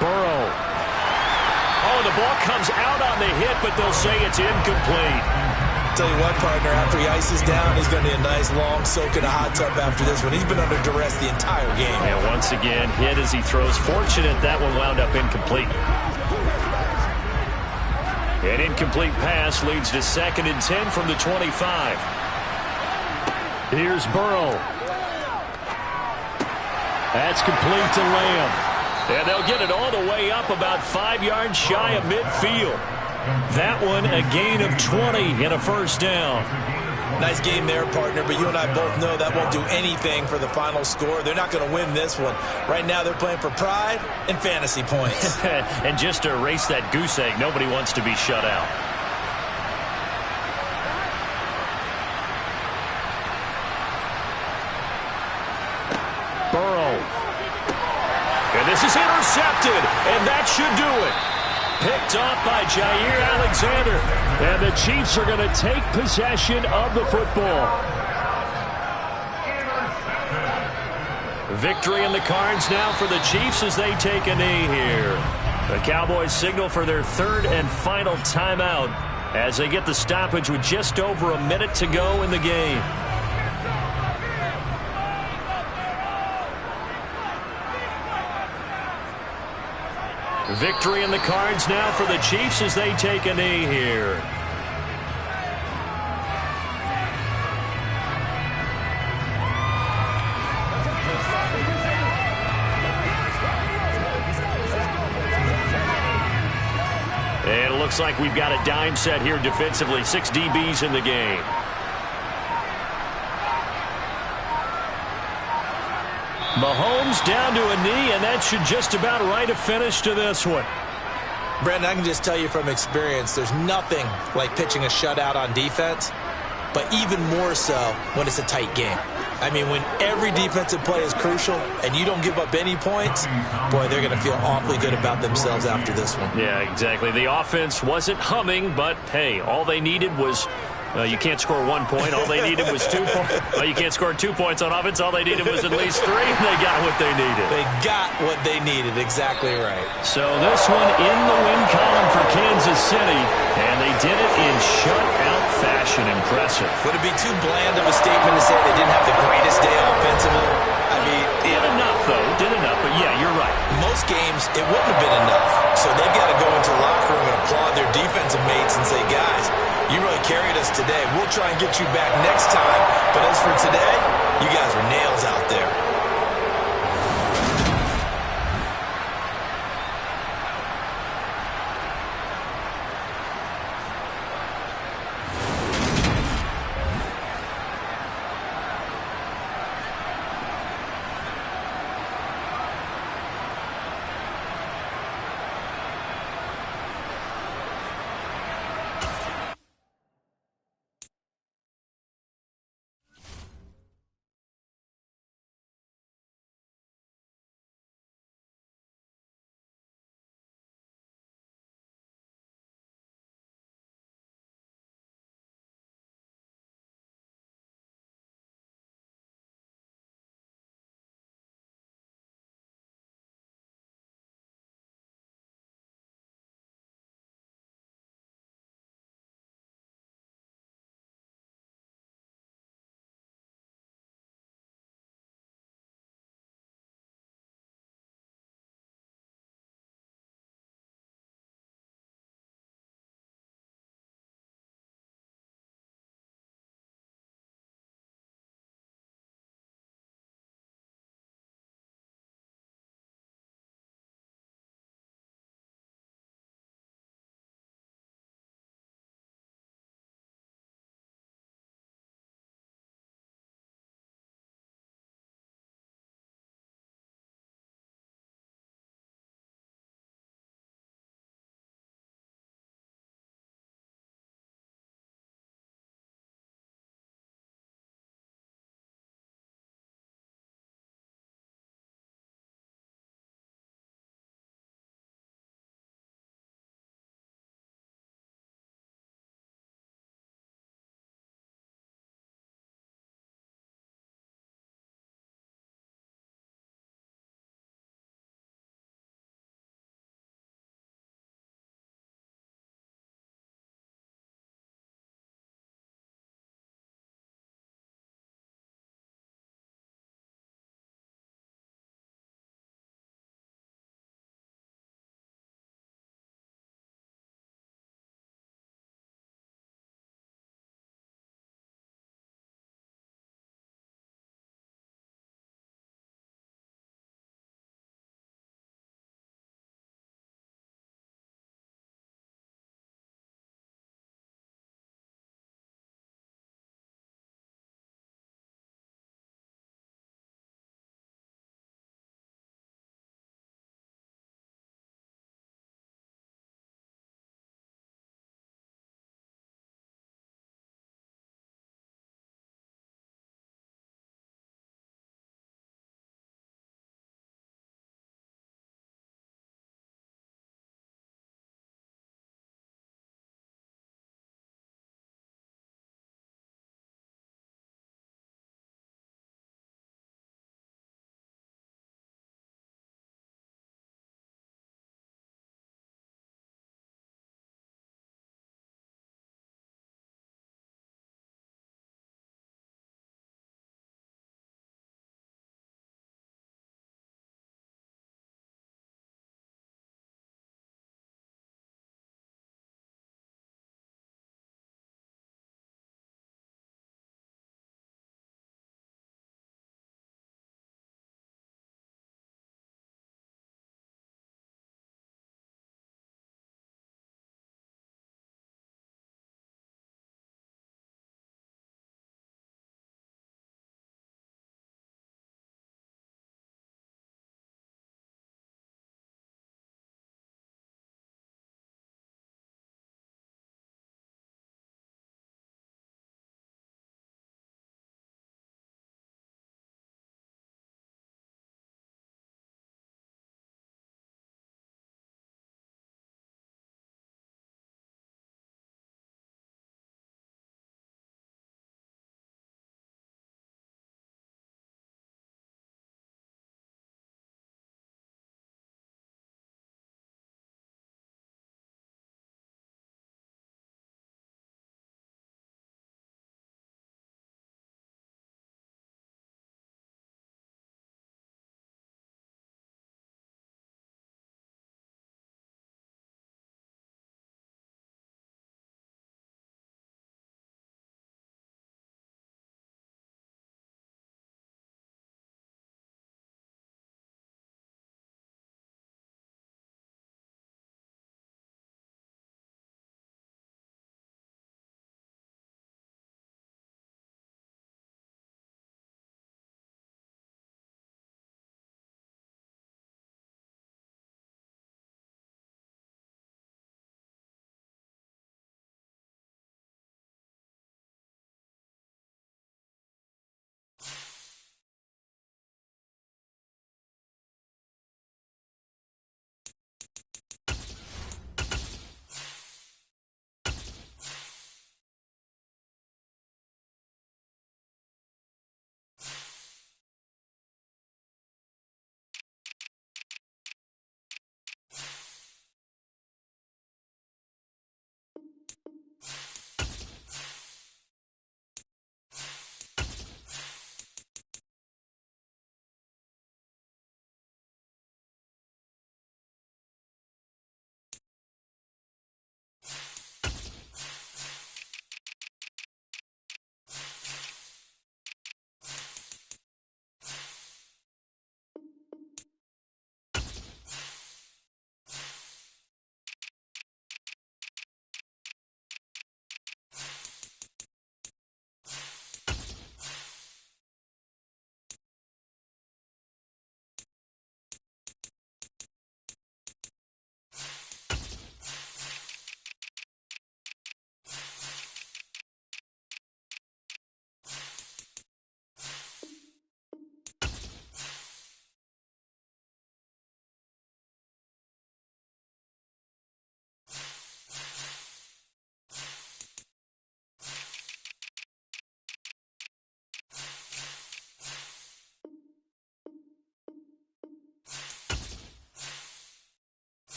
Burrow. Oh, the ball comes out on the hit, but they'll say it's incomplete. Tell you what, partner, after he ices down, he's going to need a nice long soak in a hot tub after this one. He's been under duress the entire game. And once again, hit as he throws. Fortunate that one wound up incomplete. An incomplete pass leads to 2nd and 10 from the 25. Here's Burrow. That's complete to Lamb. And they'll get it all the way up about 5 yards shy of midfield. That one a gain of 20 and a first down. Nice game there, partner, but you and I both know that won't do anything for the final score. They're not going to win this one. Right now they're playing for pride and fantasy points. And just to erase that goose egg, nobody wants to be shut out. Burrow. And this is intercepted, and that should do it. Picked off by Jair Alexander. And the Chiefs are going to take possession of the football. Victory in the cards now for the Chiefs as they take a knee here. The Cowboys signal for their third and final timeout as they get the stoppage with just over a minute to go in the game. Victory in the cards now for the Chiefs as they take a knee here. And it looks like we've got a dime set here defensively. 6 DBs in the game. Mahomes down to a knee, and that should just about write a finish to this one. Brandon, I can just tell you from experience, there's nothing like pitching a shutout on defense, but even more so when it's a tight game. I mean, when every defensive play is crucial and you don't give up any points, boy, they're going to feel awfully good about themselves after this one. Yeah, exactly. The offense wasn't humming, but, hey, all they needed was you can't score 1 point. All they needed was 2 points. Well, you can't score 2 points on offense. All they needed was at least 3, and they got what they needed. They got what they needed. Exactly right. So this one in the win column for Kansas City, and they did it in shutout fashion. Impressive. Would it be too bland of a statement to say they didn't have the greatest day offensively? I mean, did enough, though. Did enough, but yeah, you're right. Most games, it wouldn't have been enough. So they've got to go into the locker room and applaud their defensive mates and say, guys, you really carried us today. We'll try and get you back next time. But as for today, you guys were nails out there.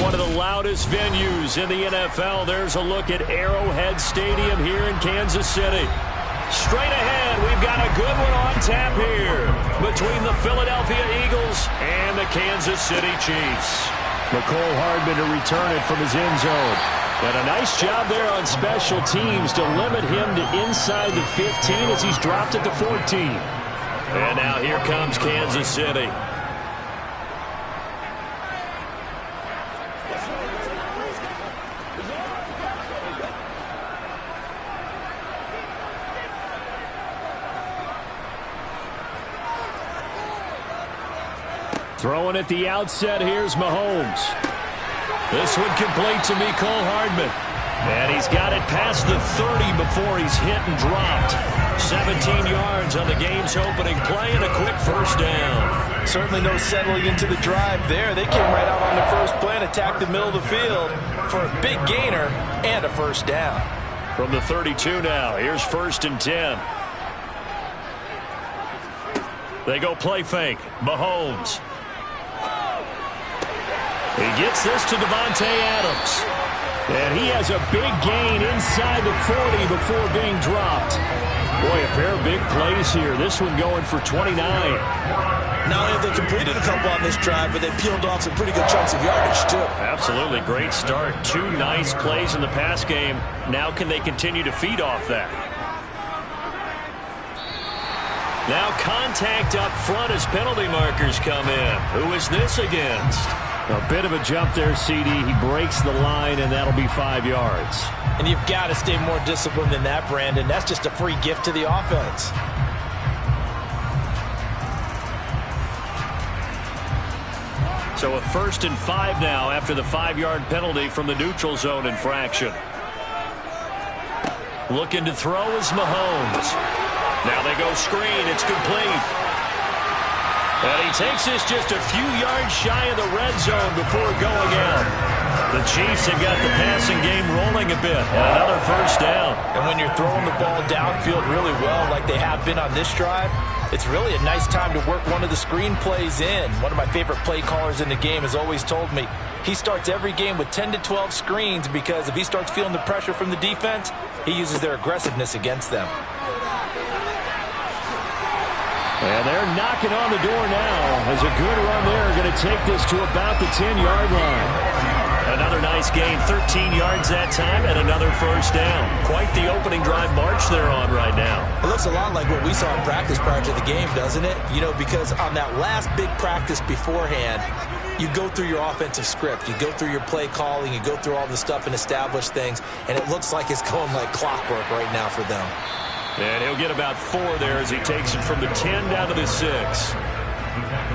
one of the loudest venues in the NFL. There's a look at Arrowhead Stadium here in Kansas City. Straight ahead, we've got a good one on tap here between the Philadelphia Eagles and the Kansas City Chiefs. McCole Hardman to return it from his end zone. And a nice job there on special teams to limit him to inside the 15 as he's dropped it to 14. And now here comes Kansas City. Throwing at the outset, here's Mahomes. This one complete to Mecole Hardman. And he's got it past the 30 before he's hit and dropped. 17 yards on the game's opening play and a quick first down. Certainly no settling into the drive there. They came right out on the first play and attacked the middle of the field for a big gainer and a first down. From the 32 now, here's 1st and 10. They go play fake. Mahomes. He gets this to Devontae Adams. And he has a big gain inside the 40 before being dropped. Boy, a pair of big plays here. This one going for 29. Not only have they completed a couple on this drive, but they peeled off some pretty good chunks of yardage, too. Absolutely. Great start. 2 nice plays in the pass game. Now can they continue to feed off that? Now contact up front as penalty markers come in. Who is this against? A bit of a jump there, CD. He breaks the line, and that'll be 5 yards. And you've got to stay more disciplined than that, Brandon. That's just a free gift to the offense. So a 1st and 5 now after the 5-yard penalty from the neutral zone infraction. Looking to throw is Mahomes. Now they go screen. It's complete. And he takes this just a few yards shy of the red zone before going out. The Chiefs have got the passing game rolling a bit. And another first down. And when you're throwing the ball downfield really well like they have been on this drive, it's really a nice time to work one of the screen plays in. One of my favorite play callers in the game has always told me he starts every game with 10 to 12 screens because if he starts feeling the pressure from the defense, he uses their aggressiveness against them. And they're knocking on the door now as a good run there. Going to take this to about the 10-yard line. Another nice gain, 13 yards that time, and another first down. Quite the opening drive march they're on right now. It looks a lot like what we saw in practice prior to the game, doesn't it? You know, because on that last big practice beforehand, you go through your offensive script. You go through your play calling. You go through all the stuff and establish things. And it looks like it's going like clockwork right now for them. And he'll get about 4 there as he takes it from the 10 down to the 6.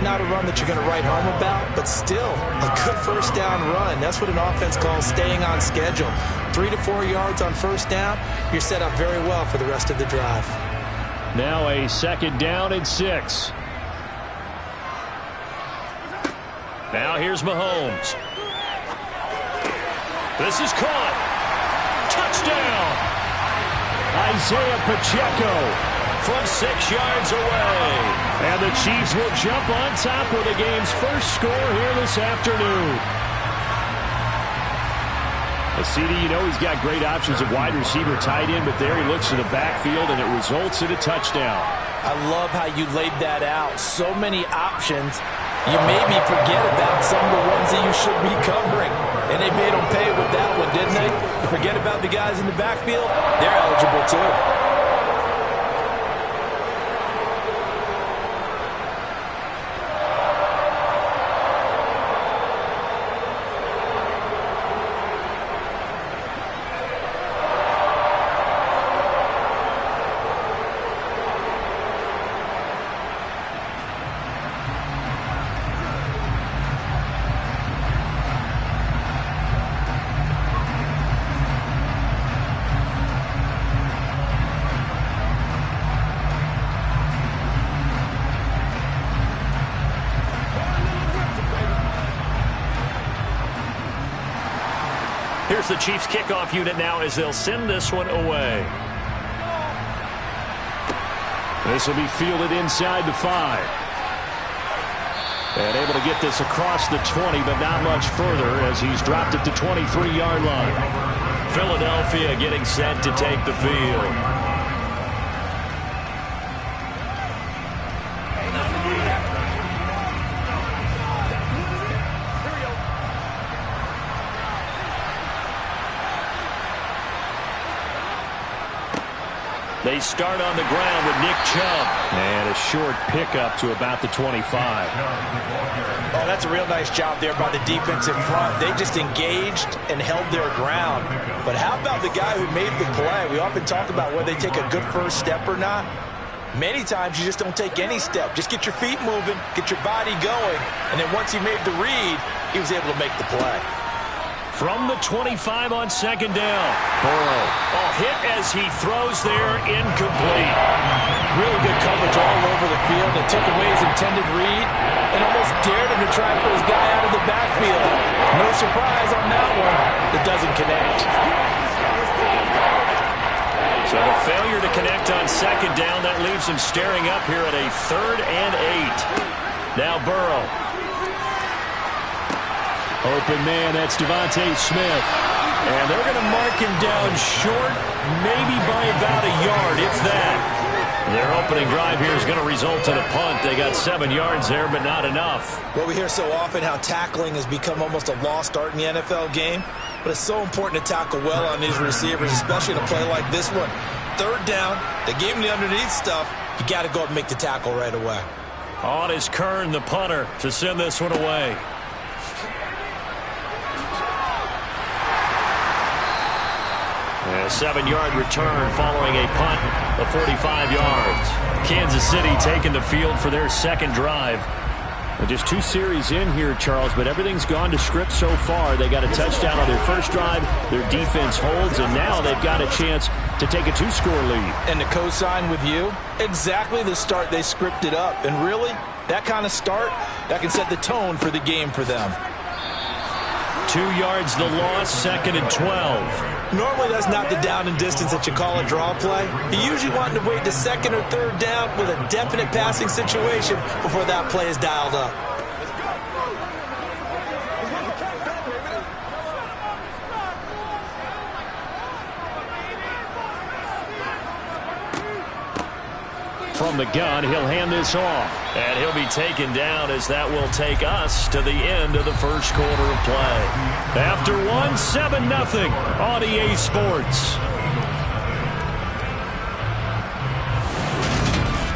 Not a run that you're going to write home about, but still a good first down run. That's what an offense calls staying on schedule. 3 to 4 yards on first down, you're set up very well for the rest of the drive. Now a 2nd down and 6. Now here's Mahomes. This is caught. Touchdown. Isaiah Pacheco from 6 yards away. And the Chiefs will jump on top with the game's first score here this afternoon. CD, you know he's got great options of wide receiver, tight end, but there he looks to the backfield, and it results in a touchdown. I love how you laid that out. So many options. You maybe forget about some of the ones that you should be covering. And they made them pay with that one, didn't they? Forget about the guys in the backfield. They're eligible too. Here's the Chiefs kickoff unit now as they'll send this one away. This will be fielded inside the 5. And able to get this across the 20, but not much further as he's dropped it to 23-yard line. Philadelphia getting set to take the field. They start on the ground with Nick Chubb. And a short pickup to about the 25. Oh, that's a real nice job there by the defense in front. They just engaged and held their ground. But how about the guy who made the play? We often talk about whether they take a good first step or not. Many times you just don't take any step. Just get your feet moving, get your body going, and then once he made the read, he was able to make the play. From the 25 on second down. Burrow. Oh, hit as he throws there, incomplete. Really good coverage all over the field. It took away his intended read and almost dared him to try and put his guy out of the backfield. No surprise on that one. It doesn't connect. So the failure to connect on second down, that leaves him staring up here at a 3rd and 8. Now Burrow. Open man, that's Devontae Smith. And they're going to mark him down short, maybe by about a yard, if that. Their opening drive here is going to result in a punt. They got 7 yards there, but not enough. Well, we hear so often how tackling has become almost a lost art in the NFL game. But it's so important to tackle well on these receivers, especially in a play like this one. 3rd down, they gave him the underneath stuff. You got to go up and make the tackle right away. On is Kern, the punter, to send this one away. A 7-yard return following a punt of 45 yards. Kansas City taking the field for their second drive. Well, just 2 series in here, Charles, but everything's gone to script so far. They got a touchdown on their first drive. Their defense holds, and now they've got a chance to take a 2-score lead. And to co-sign with you, exactly the start they scripted up. And really, that kind of start, that can set the tone for the game for them. 2 yards the loss, 2nd and 12. Normally, that's not the down and distance that you call a draw play. You usually want to wait to 2nd or 3rd down with a definite passing situation before that play is dialed up. From the gun, he'll hand this off. And he'll be taken down as that will take us to the end of the first quarter of play. After 1, 7-0 on EA Sports.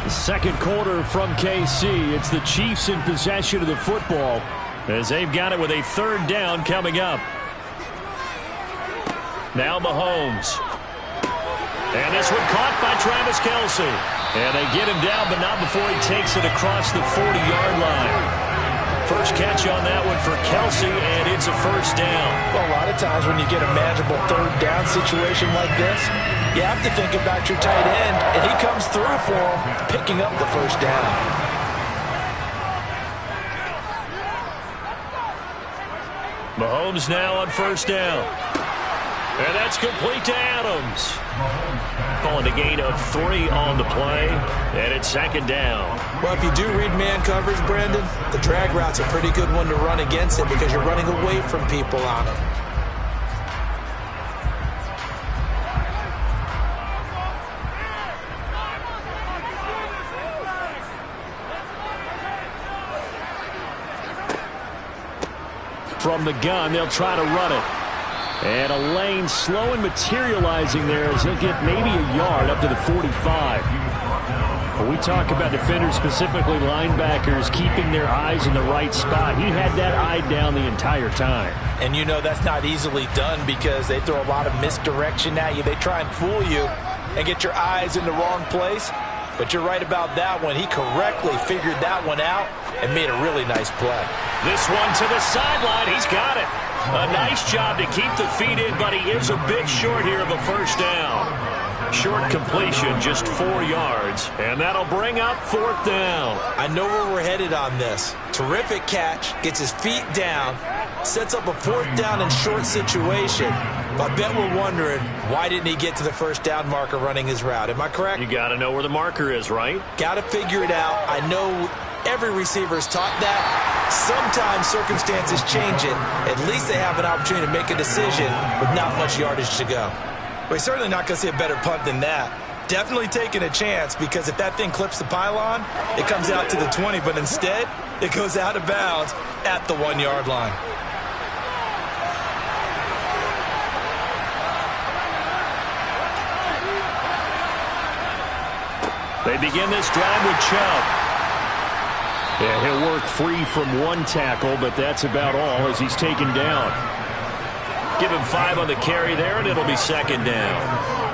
The second quarter from KC. It's the Chiefs in possession of the football as they've got it with a 3rd down coming up. Now Mahomes. And this one caught by Travis Kelce. And they get him down, but not before he takes it across the 40-yard line. First catch on that one for Kelce, and it's a first down. Well, a lot of times when you get a manageable 3rd down situation like this, you have to think about your tight end, and he comes through for him, picking up the first down. Mahomes now on first down. And that's complete to Adams. Calling a gain of 3 on the play, and it's 2nd down. Well, if you do read man coverage, Brandon, the drag route's a pretty good one to run against it because you're running away from people on it. From the gun, they'll try to run it. And a lane slow and materializing there as he'll get maybe a yard up to the 45. When we talk about defenders, specifically linebackers, keeping their eyes in the right spot, he had that eye down the entire time. And you know that's not easily done because they throw a lot of misdirection at you. They try and fool you and get your eyes in the wrong place. But you're right about that one. He correctly figured that one out and made a really nice play. This one to the sideline. He's got it. A nice job to keep the feet in, but he is a bit short here of a first down. Short completion, just 4 yards, and that'll bring up 4th down. I know where we're headed on this. Terrific catch, gets his feet down, sets up a 4th down and short situation. But I bet we're wondering, why didn't he get to the first down marker running his route? Am I correct? You got to know where the marker is, right? Got to figure it out. I know Every receiver is taught that. Sometimes circumstances change it. At least they have an opportunity to make a decision with not much yardage to go. We're certainly not going to see a better punt than that. Definitely taking a chance, because if that thing clips the pylon, it comes out to the 20, but instead, it goes out of bounds at the 1-yard line. They begin this drive with Chubb. Yeah, he'll work free from one tackle, but that's about all as he's taken down. Give him 5 on the carry there, and it'll be second down.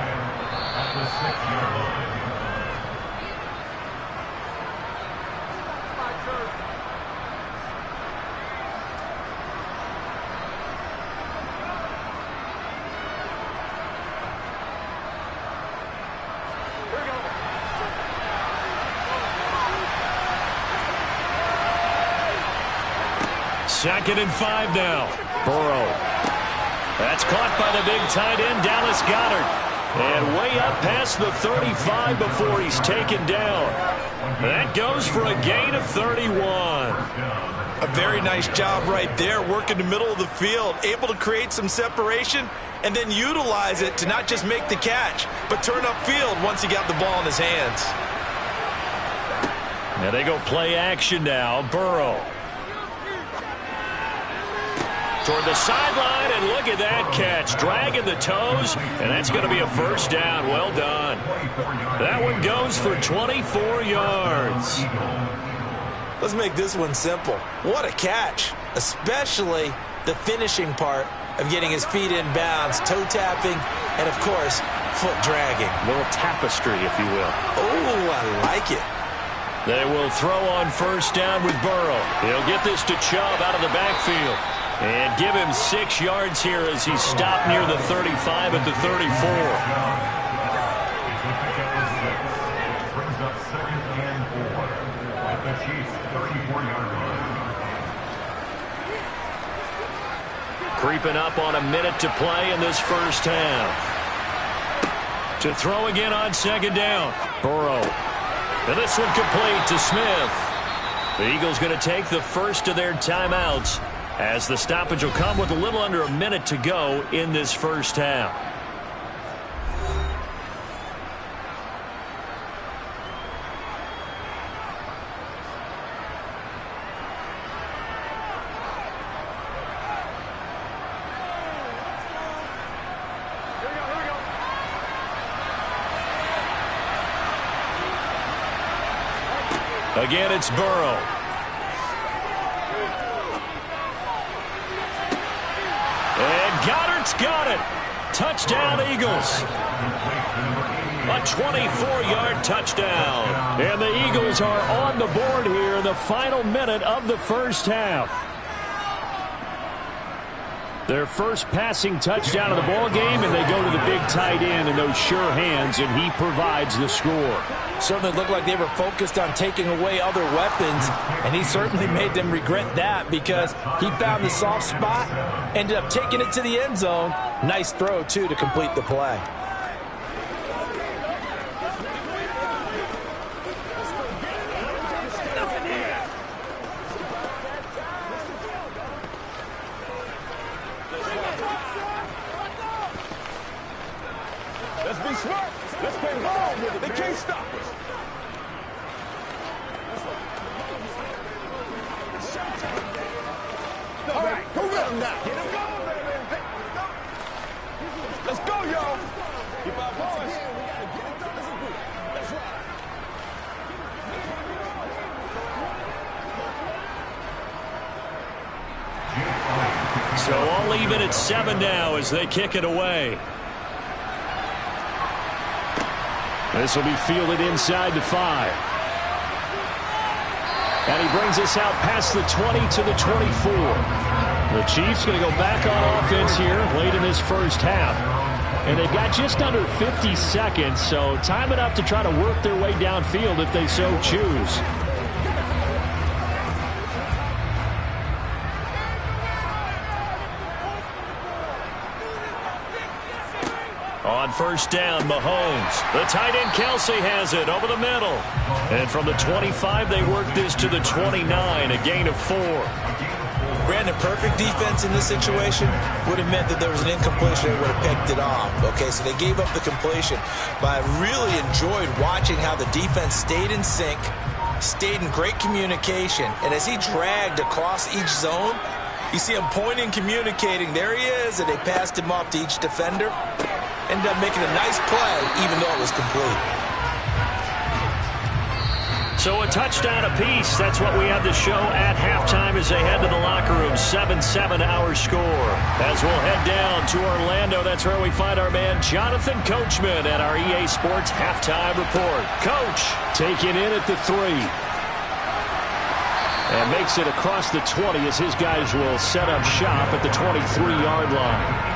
Second and 5 now. Burrow. That's caught by the big tight end, Dallas Goedert. And way up past the 35 before he's taken down. That goes for a gain of 31. A very nice job right there, working the middle of the field, able to create some separation and then utilize it to not just make the catch, but turn upfield once he got the ball in his hands. Now they go play action now. Burrow. Toward the sideline, and look at that catch. Dragging the toes, and that's going to be a first down. Well done. That one goes for 24 yards. Let's make this one simple. What a catch, especially the finishing part of getting his feet in bounds, toe tapping, and, of course, foot dragging. A little tapestry, if you will. Oh, I like it. They will throw on first down with Burrow. He'll get this to Chubb out of the backfield. And give him 6 yards here as he's stopped near the 35 at the 34. Brings up 2nd and 4 at the Chiefs' 34-yard line. Creeping up on a minute to play in this first half. To throw again on second down. Burrow. And this one complete to Smith. The Eagles going to take the first of their timeouts, as the stoppage will come with a little under a minute to go in this first half. Again, it's Burrow. And Goddard's got it. Touchdown, Eagles. A 24-yard touchdown. And the Eagles are on the board here in the final minute of the first half. Their first passing touchdown of the ball game, and they go to the big tight end in those sure hands, and he provides the score. Certainly looked like they were focused on taking away other weapons, and he certainly made them regret that because he found the soft spot, ended up taking it to the end zone. Nice throw, too, to complete the play. Let's be smart. Let's play ball with it. They can't stop us. All right, go get him now. Get him going, baby. Hey, go. Let's go, y'all. Keep our boys. We gotta get it done as a group. That's right. So I'll leave it at 7 now as they kick it away. This will be fielded inside the 5. And he brings us out past the 20 to the 24. The Chiefs going to go back on offense here late in this first half. And they've got just under 50 seconds, so time enough to try to work their way downfield if they so choose. On On first down, Mahomes. The tight end Kelsey has it over the middle. And from the 25, they work this to the 29, a gain of 4. Brandon, perfect defense in this situation would have meant that there was an incompletion. They would have picked it off. Okay, so they gave up the completion. But I really enjoyed watching how the defense stayed in sync, stayed in great communication. And as he dragged across each zone, you see him pointing, communicating. There he is, and they passed him off to each defender. Ended up making a nice play, even though it was complete. So a touchdown apiece. That's what we have to show at halftime as they head to the locker room. 7-7 our score. As we'll head down to Orlando, that's where we find our man Jonathan Coachman at our EA Sports Halftime Report. Coach. Taking in at the 3. And makes it across the 20 as his guys will set up shop at the 23-yard line.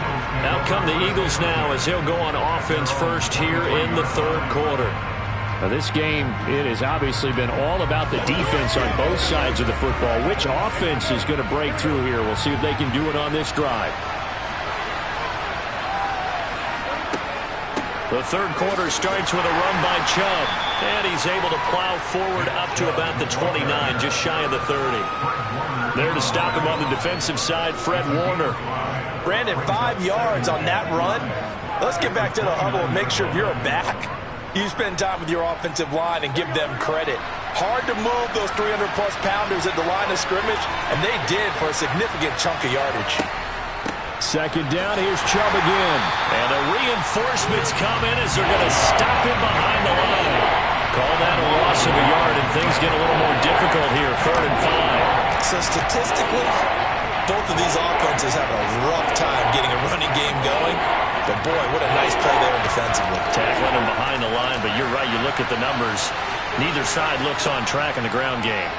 Out come the Eagles now as he'll go on offense first here in the third quarter. Now this game, it has obviously been all about the defense on both sides of the football. Which offense is going to break through here? We'll see if they can do it on this drive. The third quarter starts with a run by Chubb. And he's able to plow forward up to about the 29, just shy of the 30. There to stop him on the defensive side, Fred Warner. Brandon, 5 yards on that run. Let's get back to the huddle and make sure you're back. You spend time with your offensive line and give them credit. Hard to move those 300-plus pounders at the line of scrimmage, and they did for a significant chunk of yardage. Second down, here's Chubb again. And the reinforcements come in as they're going to stop him behind the line. Call that a loss of a yard, and things get a little more difficult here, 3rd and 5. So statistically, both of these offenses have a rough time getting a running game going. But, boy, what a nice play there defensively. Tackling him behind the line, but you're right. You look at the numbers. Neither side looks on track in the ground game.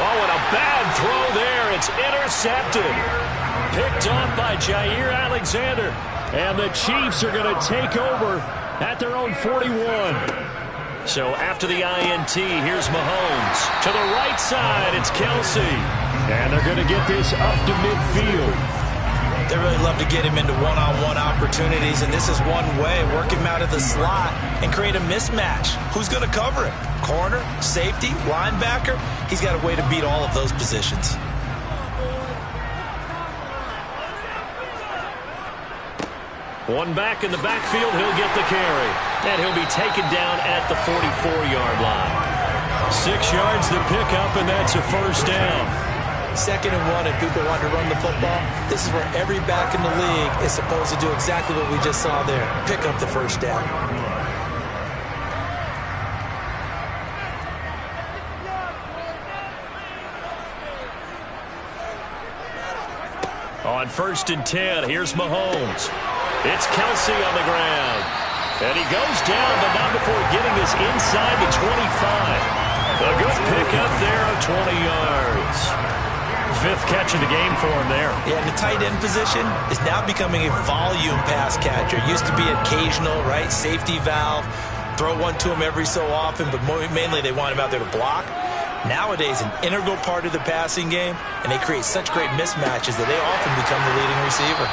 Oh, and a bad throw there. It's intercepted. Picked off by Jair Alexander. And the Chiefs are going to take over at their own 41. So after the INT, here's Mahomes. To the right side, it's Kelsey. And they're going to get this up to midfield. They really love to get him into one-on-one opportunities, and this is one way. Work him out of the slot and create a mismatch. Who's going to cover him? Corner, safety, linebacker? He's got a way to beat all of those positions. One back in the backfield, he'll get the carry. And he'll be taken down at the 44-yard line. 6 yards to pick up, and that's a first down. 2nd and 1, and people want to run the football. This is where every back in the league is supposed to do exactly what we just saw there. Pick up the first down. On 1st and 10, here's Mahomes. It's Kelsey on the ground. And he goes down, but not before getting this inside the 25. A good pickup there of 20 yards. 5th catch of the game for him there. Yeah, and the tight end position is now becoming a volume pass catcher. Used to be occasional, right? Safety valve. Throw one to him every so often, but mainly they want him out there to block. Nowadays, an integral part of the passing game, and they create such great mismatches that they often become the leading receiver.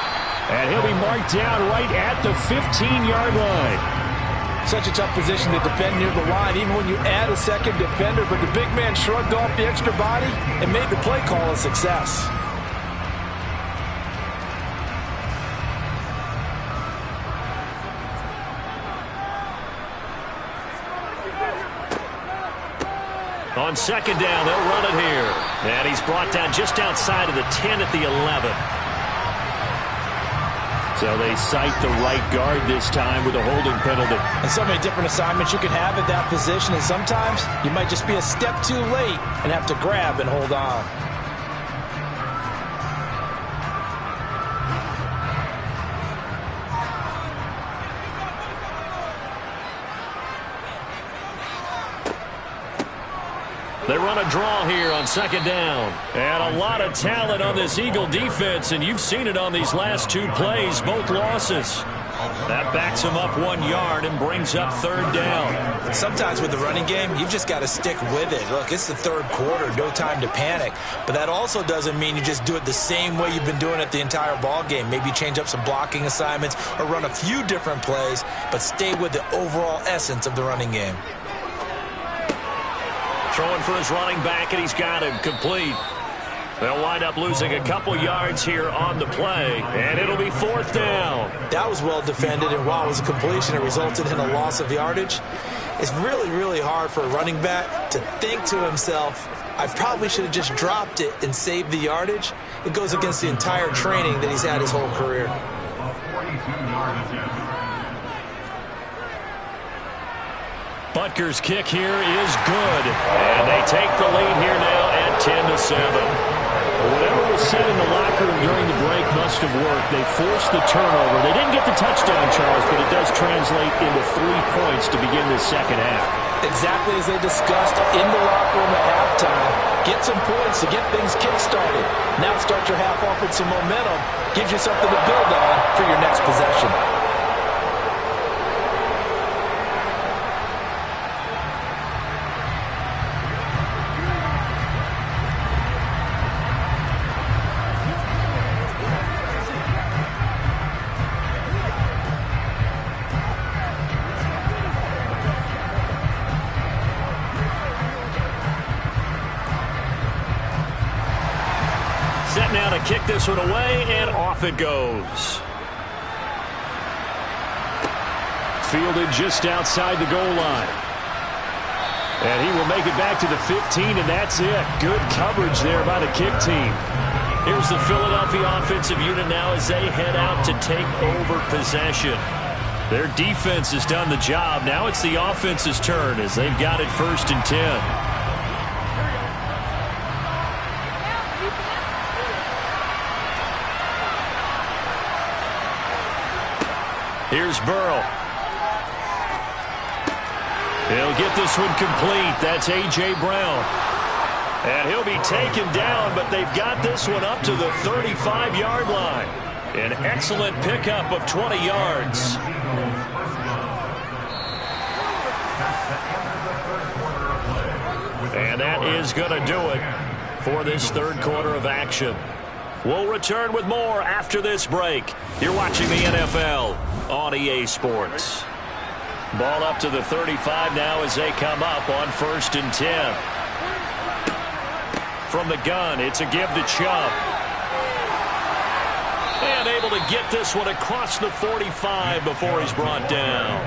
And he'll be marked down right at the 15-yard line. Such a tough position to defend near the line, even when you add a second defender. But the big man shrugged off the extra body and made the play call a success. On 2nd down, they'll run it here. And he's brought down just outside of the 10 at the 11. So they cite the right guard this time with a holding penalty. And so many different assignments you can have at that position, and sometimes you might just be a step too late and have to grab and hold on. They run a draw here on 2nd down. And a lot of talent on this Eagle defense, and you've seen it on these last 2 plays, both losses. That backs him up 1 yard and brings up 3rd down. Sometimes with the running game, you've just got to stick with it. Look, it's the 3rd quarter, no time to panic. But that also doesn't mean you just do it the same way you've been doing it the entire ball game. Maybe change up some blocking assignments or run a few different plays, but stay with the overall essence of the running game. Throwing for his running back, and he's got him complete. They'll wind up losing a couple yards here on the play, and it'll be 4th down. That was well defended, and while it was a completion, it resulted in a loss of yardage. It's really, really hard for a running back to think to himself, I probably should have just dropped it and saved the yardage. It goes against the entire training that he's had his whole career. Butker's kick here is good, and they take the lead here now at 10-7. Whatever was said in the locker room during the break must have worked. They forced the turnover. They didn't get the touchdown, Charles, but it does translate into 3 points to begin this second half. Exactly as they discussed in the locker room at halftime. Get some points to get things kick-started. Now start your half off with some momentum. Gives you something to build on for your next possession. Now to kick this one away, and off it goes. Fielded just outside the goal line. And he will make it back to the 15, and that's it. Good coverage there by the kick team. Here's the Philadelphia offensive unit now as they head out to take over possession. Their defense has done the job. Now it's the offense's turn as they've got it 1st and 10. Here's Burrow. He'll get this one complete. That's A.J. Brown. And he'll be taken down, but they've got this one up to the 35-yard line. An excellent pickup of 20 yards. And that is going to do it for this 3rd quarter of action. We'll return with more after this break. You're watching the NFL on EA Sports. Ball up to the 35 now as they come up on 1st and 10. From the gun, it's a give to Chubb. And able to get this one across the 45 before he's brought down.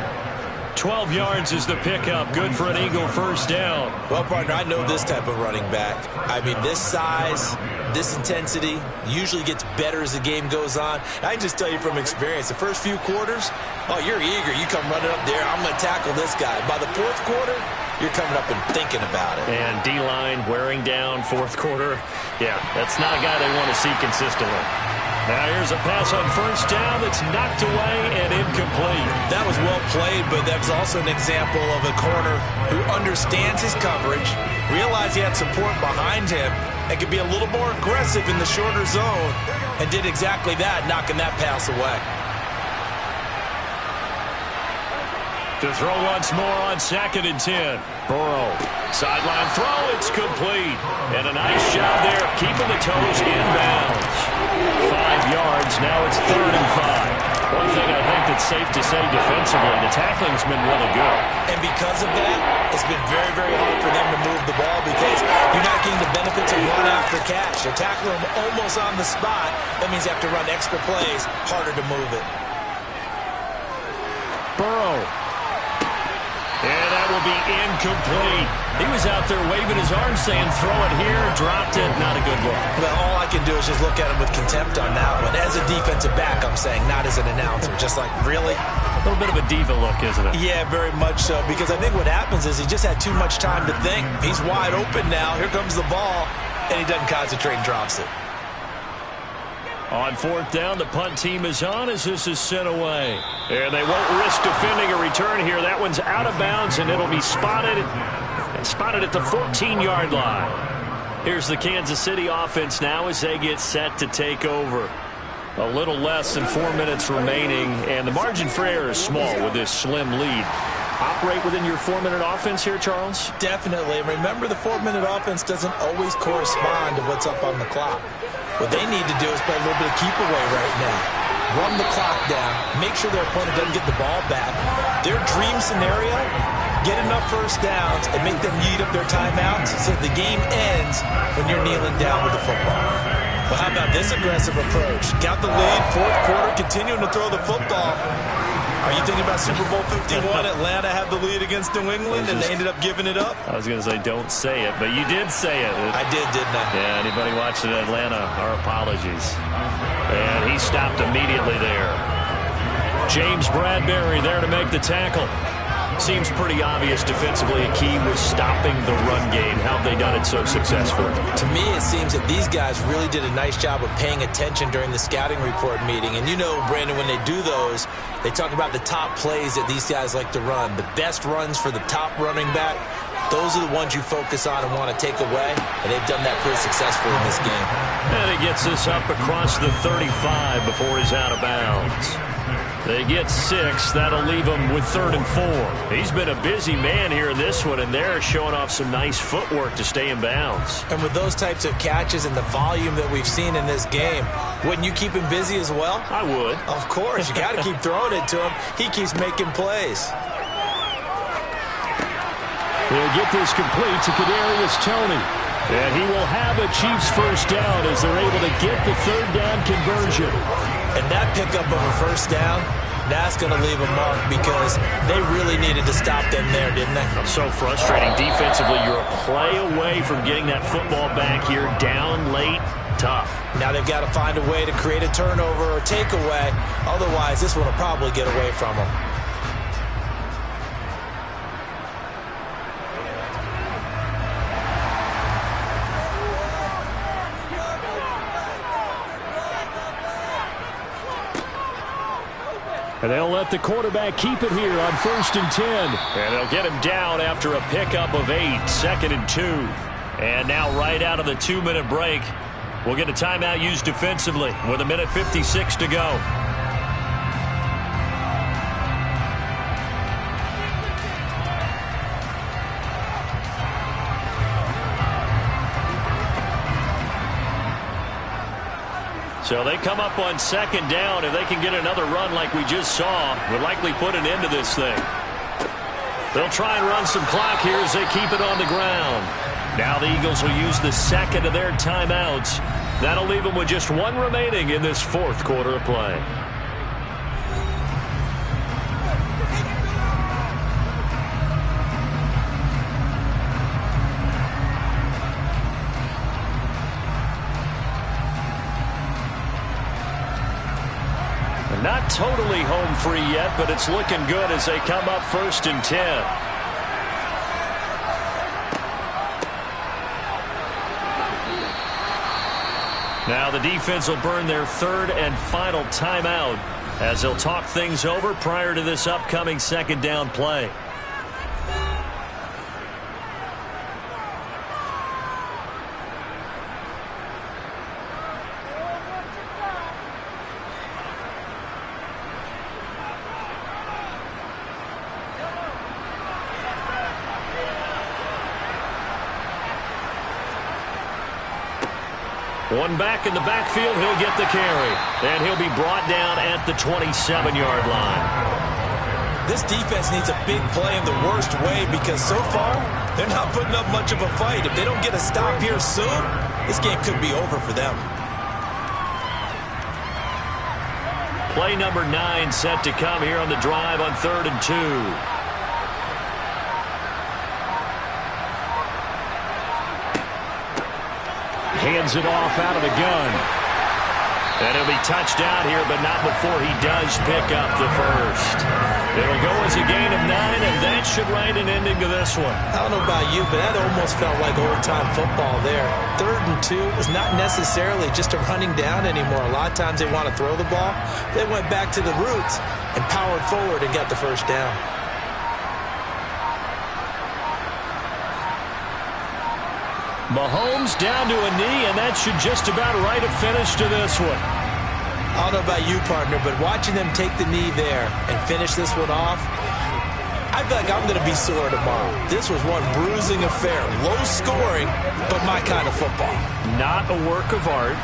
12 yards is the pickup. Good for an Eagle 1st down. Well, partner, I know this type of running back. I mean, this size, this intensity usually gets better as the game goes on. I can just tell you from experience, the first few quarters, oh, you're eager. You come running up there, I'm going to tackle this guy. By the 4th quarter, you're coming up and thinking about it. And D-line wearing down 4th quarter. Yeah, that's not a guy they want to see consistently. Now here's a pass on 1st down that's knocked away and incomplete. That was well played, but that's also an example of a corner who understands his coverage, realized he had support behind him, and could be a little more aggressive in the shorter zone, and did exactly that, knocking that pass away. To throw once more on 2nd and 10. Burrow. Sideline throw, it's complete. And a nice job there of keeping the toes in bounds. 5 yards, now it's 3rd and 5. One thing I think that's safe to say defensively, the tackling's been really good. And because of that, it's been very, very hard for them to move the ball because you're not getting the benefits of run after catch. They're tackling them almost on the spot. That means you have to run extra plays, harder to move it. Burrow. And that will be incomplete. He was out there waving his arms saying, throw it here, dropped it, not a good look. Well, all I can do is just look at him with contempt on that one. As a defensive back, I'm saying, not as an announcer. Just like, really? A little bit of a diva look, isn't it? Yeah, very much so. Because I think what happens is he just had too much time to think. He's wide open now. Here comes the ball. And he doesn't concentrate and drops it. On 4th down, the punt team is on as this is sent away. And they won't risk defending a return here. That one's out of bounds, and it'll be spotted at the 14-yard line. Here's the Kansas City offense now as they get set to take over. A little less than 4 minutes remaining, and the margin for error is small with this slim lead. Operate within your 4-minute offense here, Charles? Definitely. Remember, the 4-minute offense doesn't always correspond to what's up on the clock. What they need to do is play a little bit of keep away right now. Run the clock down. Make sure their opponent doesn't get the ball back. Their dream scenario, get enough first downs and make them eat up their timeouts so the game ends when you're kneeling down with the football. Well, how about this aggressive approach? Got the lead, fourth quarter, continuing to throw the football. Are you thinking about Super Bowl 51? Atlanta had the lead against New England, and they ended up giving it up? I was going to say don't say it, but you did say it. I did, didn't I? Yeah, anybody watching Atlanta, our apologies. And he stopped immediately there. James Bradbury there to make the tackle. Seems pretty obvious defensively a key was stopping the run game. How have they done it so successfully? To me, it seems that these guys really did a nice job of paying attention during the scouting report meeting. And you know, Brandon, when they do those, they talk about the top plays that these guys like to run. The best runs for the top running back, those are the ones you focus on and want to take away. And they've done that pretty successfully in this game. And he gets this up across the 35 before he's out of bounds. They get 6. That'll leave him with 3rd and 4. He's been a busy man here in this one, and they're showing off some nice footwork to stay in bounds. And with those types of catches and the volume that we've seen in this game, wouldn't you keep him busy as well? I would. Of course. You got to keep throwing it to him. He keeps making plays. They'll get this complete to Kadarius Toney. And he will have a Chiefs first down as they're able to get the 3rd down conversion. And that pickup of a first down, that's going to leave a mark because they really needed to stop them there, didn't they? So frustrating. Defensively, you're a play away from getting that football back here. Down late, tough. Now they've got to find a way to create a turnover or takeaway. Otherwise, this one will probably get away from them. And they'll let the quarterback keep it here on 1st and 10. And they'll get him down after a pickup of 8, 2nd and 2. And now right out of the 2-minute break, we'll get a timeout used defensively with 1:56 to go. So they come up on 2nd down. If they can get another run like we just saw, would likely put an end to this thing. They'll try and run some clock here as they keep it on the ground. Now the Eagles will use the 2nd of their timeouts. That'll leave them with just 1 remaining in this 4th quarter of play. Not totally home free yet, but it's looking good as they come up 1st and 10. Now the defense will burn their 3rd and final timeout as they'll talk things over prior to this upcoming 2nd down play. One back in the backfield, he'll get the carry. And he'll be brought down at the 27-yard line. This defense needs a big play in the worst way because so far, they're not putting up much of a fight. If they don't get a stop here soon, this game could be over for them. Play number 9 set to come here on the drive on 3rd and 2. Hands it off out of the gun. And he'll be touched out here, but not before he does pick up the first. It'll go as a gain of 9, and that should write an ending to this one. I don't know about you, but that almost felt like old-time football there. 3rd and 2 is not necessarily just a running down anymore. A lot of times they want to throw the ball. They went back to the roots and powered forward and got the first down. Mahomes down to a knee, and that should just about write a finish to this one. I don't know about you, partner, but watching them take the knee there and finish this one off, I feel like I'm going to be sore tomorrow. This was one bruising affair. Low scoring, but my kind of football. Not a work of art,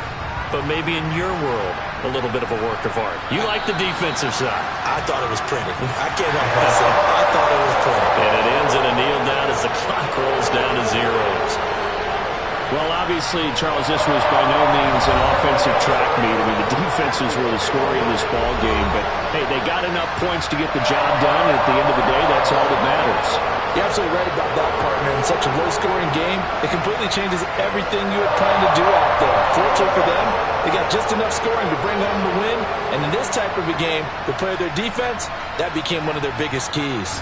but maybe in your world, a little bit of a work of art. You like the defensive side. I thought it was pretty. I can't help myself. I thought it was pretty. And it ends in a kneel down as the clock rolls down to zeros. Well, obviously, Charles, this was by no means an offensive track meet. I mean, the defenses were the story in this ball game, but hey, they got enough points to get the job done, and at the end of the day, that's all that matters. You're absolutely right about that, partner. In such a low-scoring game, it completely changes everything you had planned to do out there. Fortunately for them, they got just enough scoring to bring home the win, and in this type of a game, to play their defense, that became one of their biggest keys.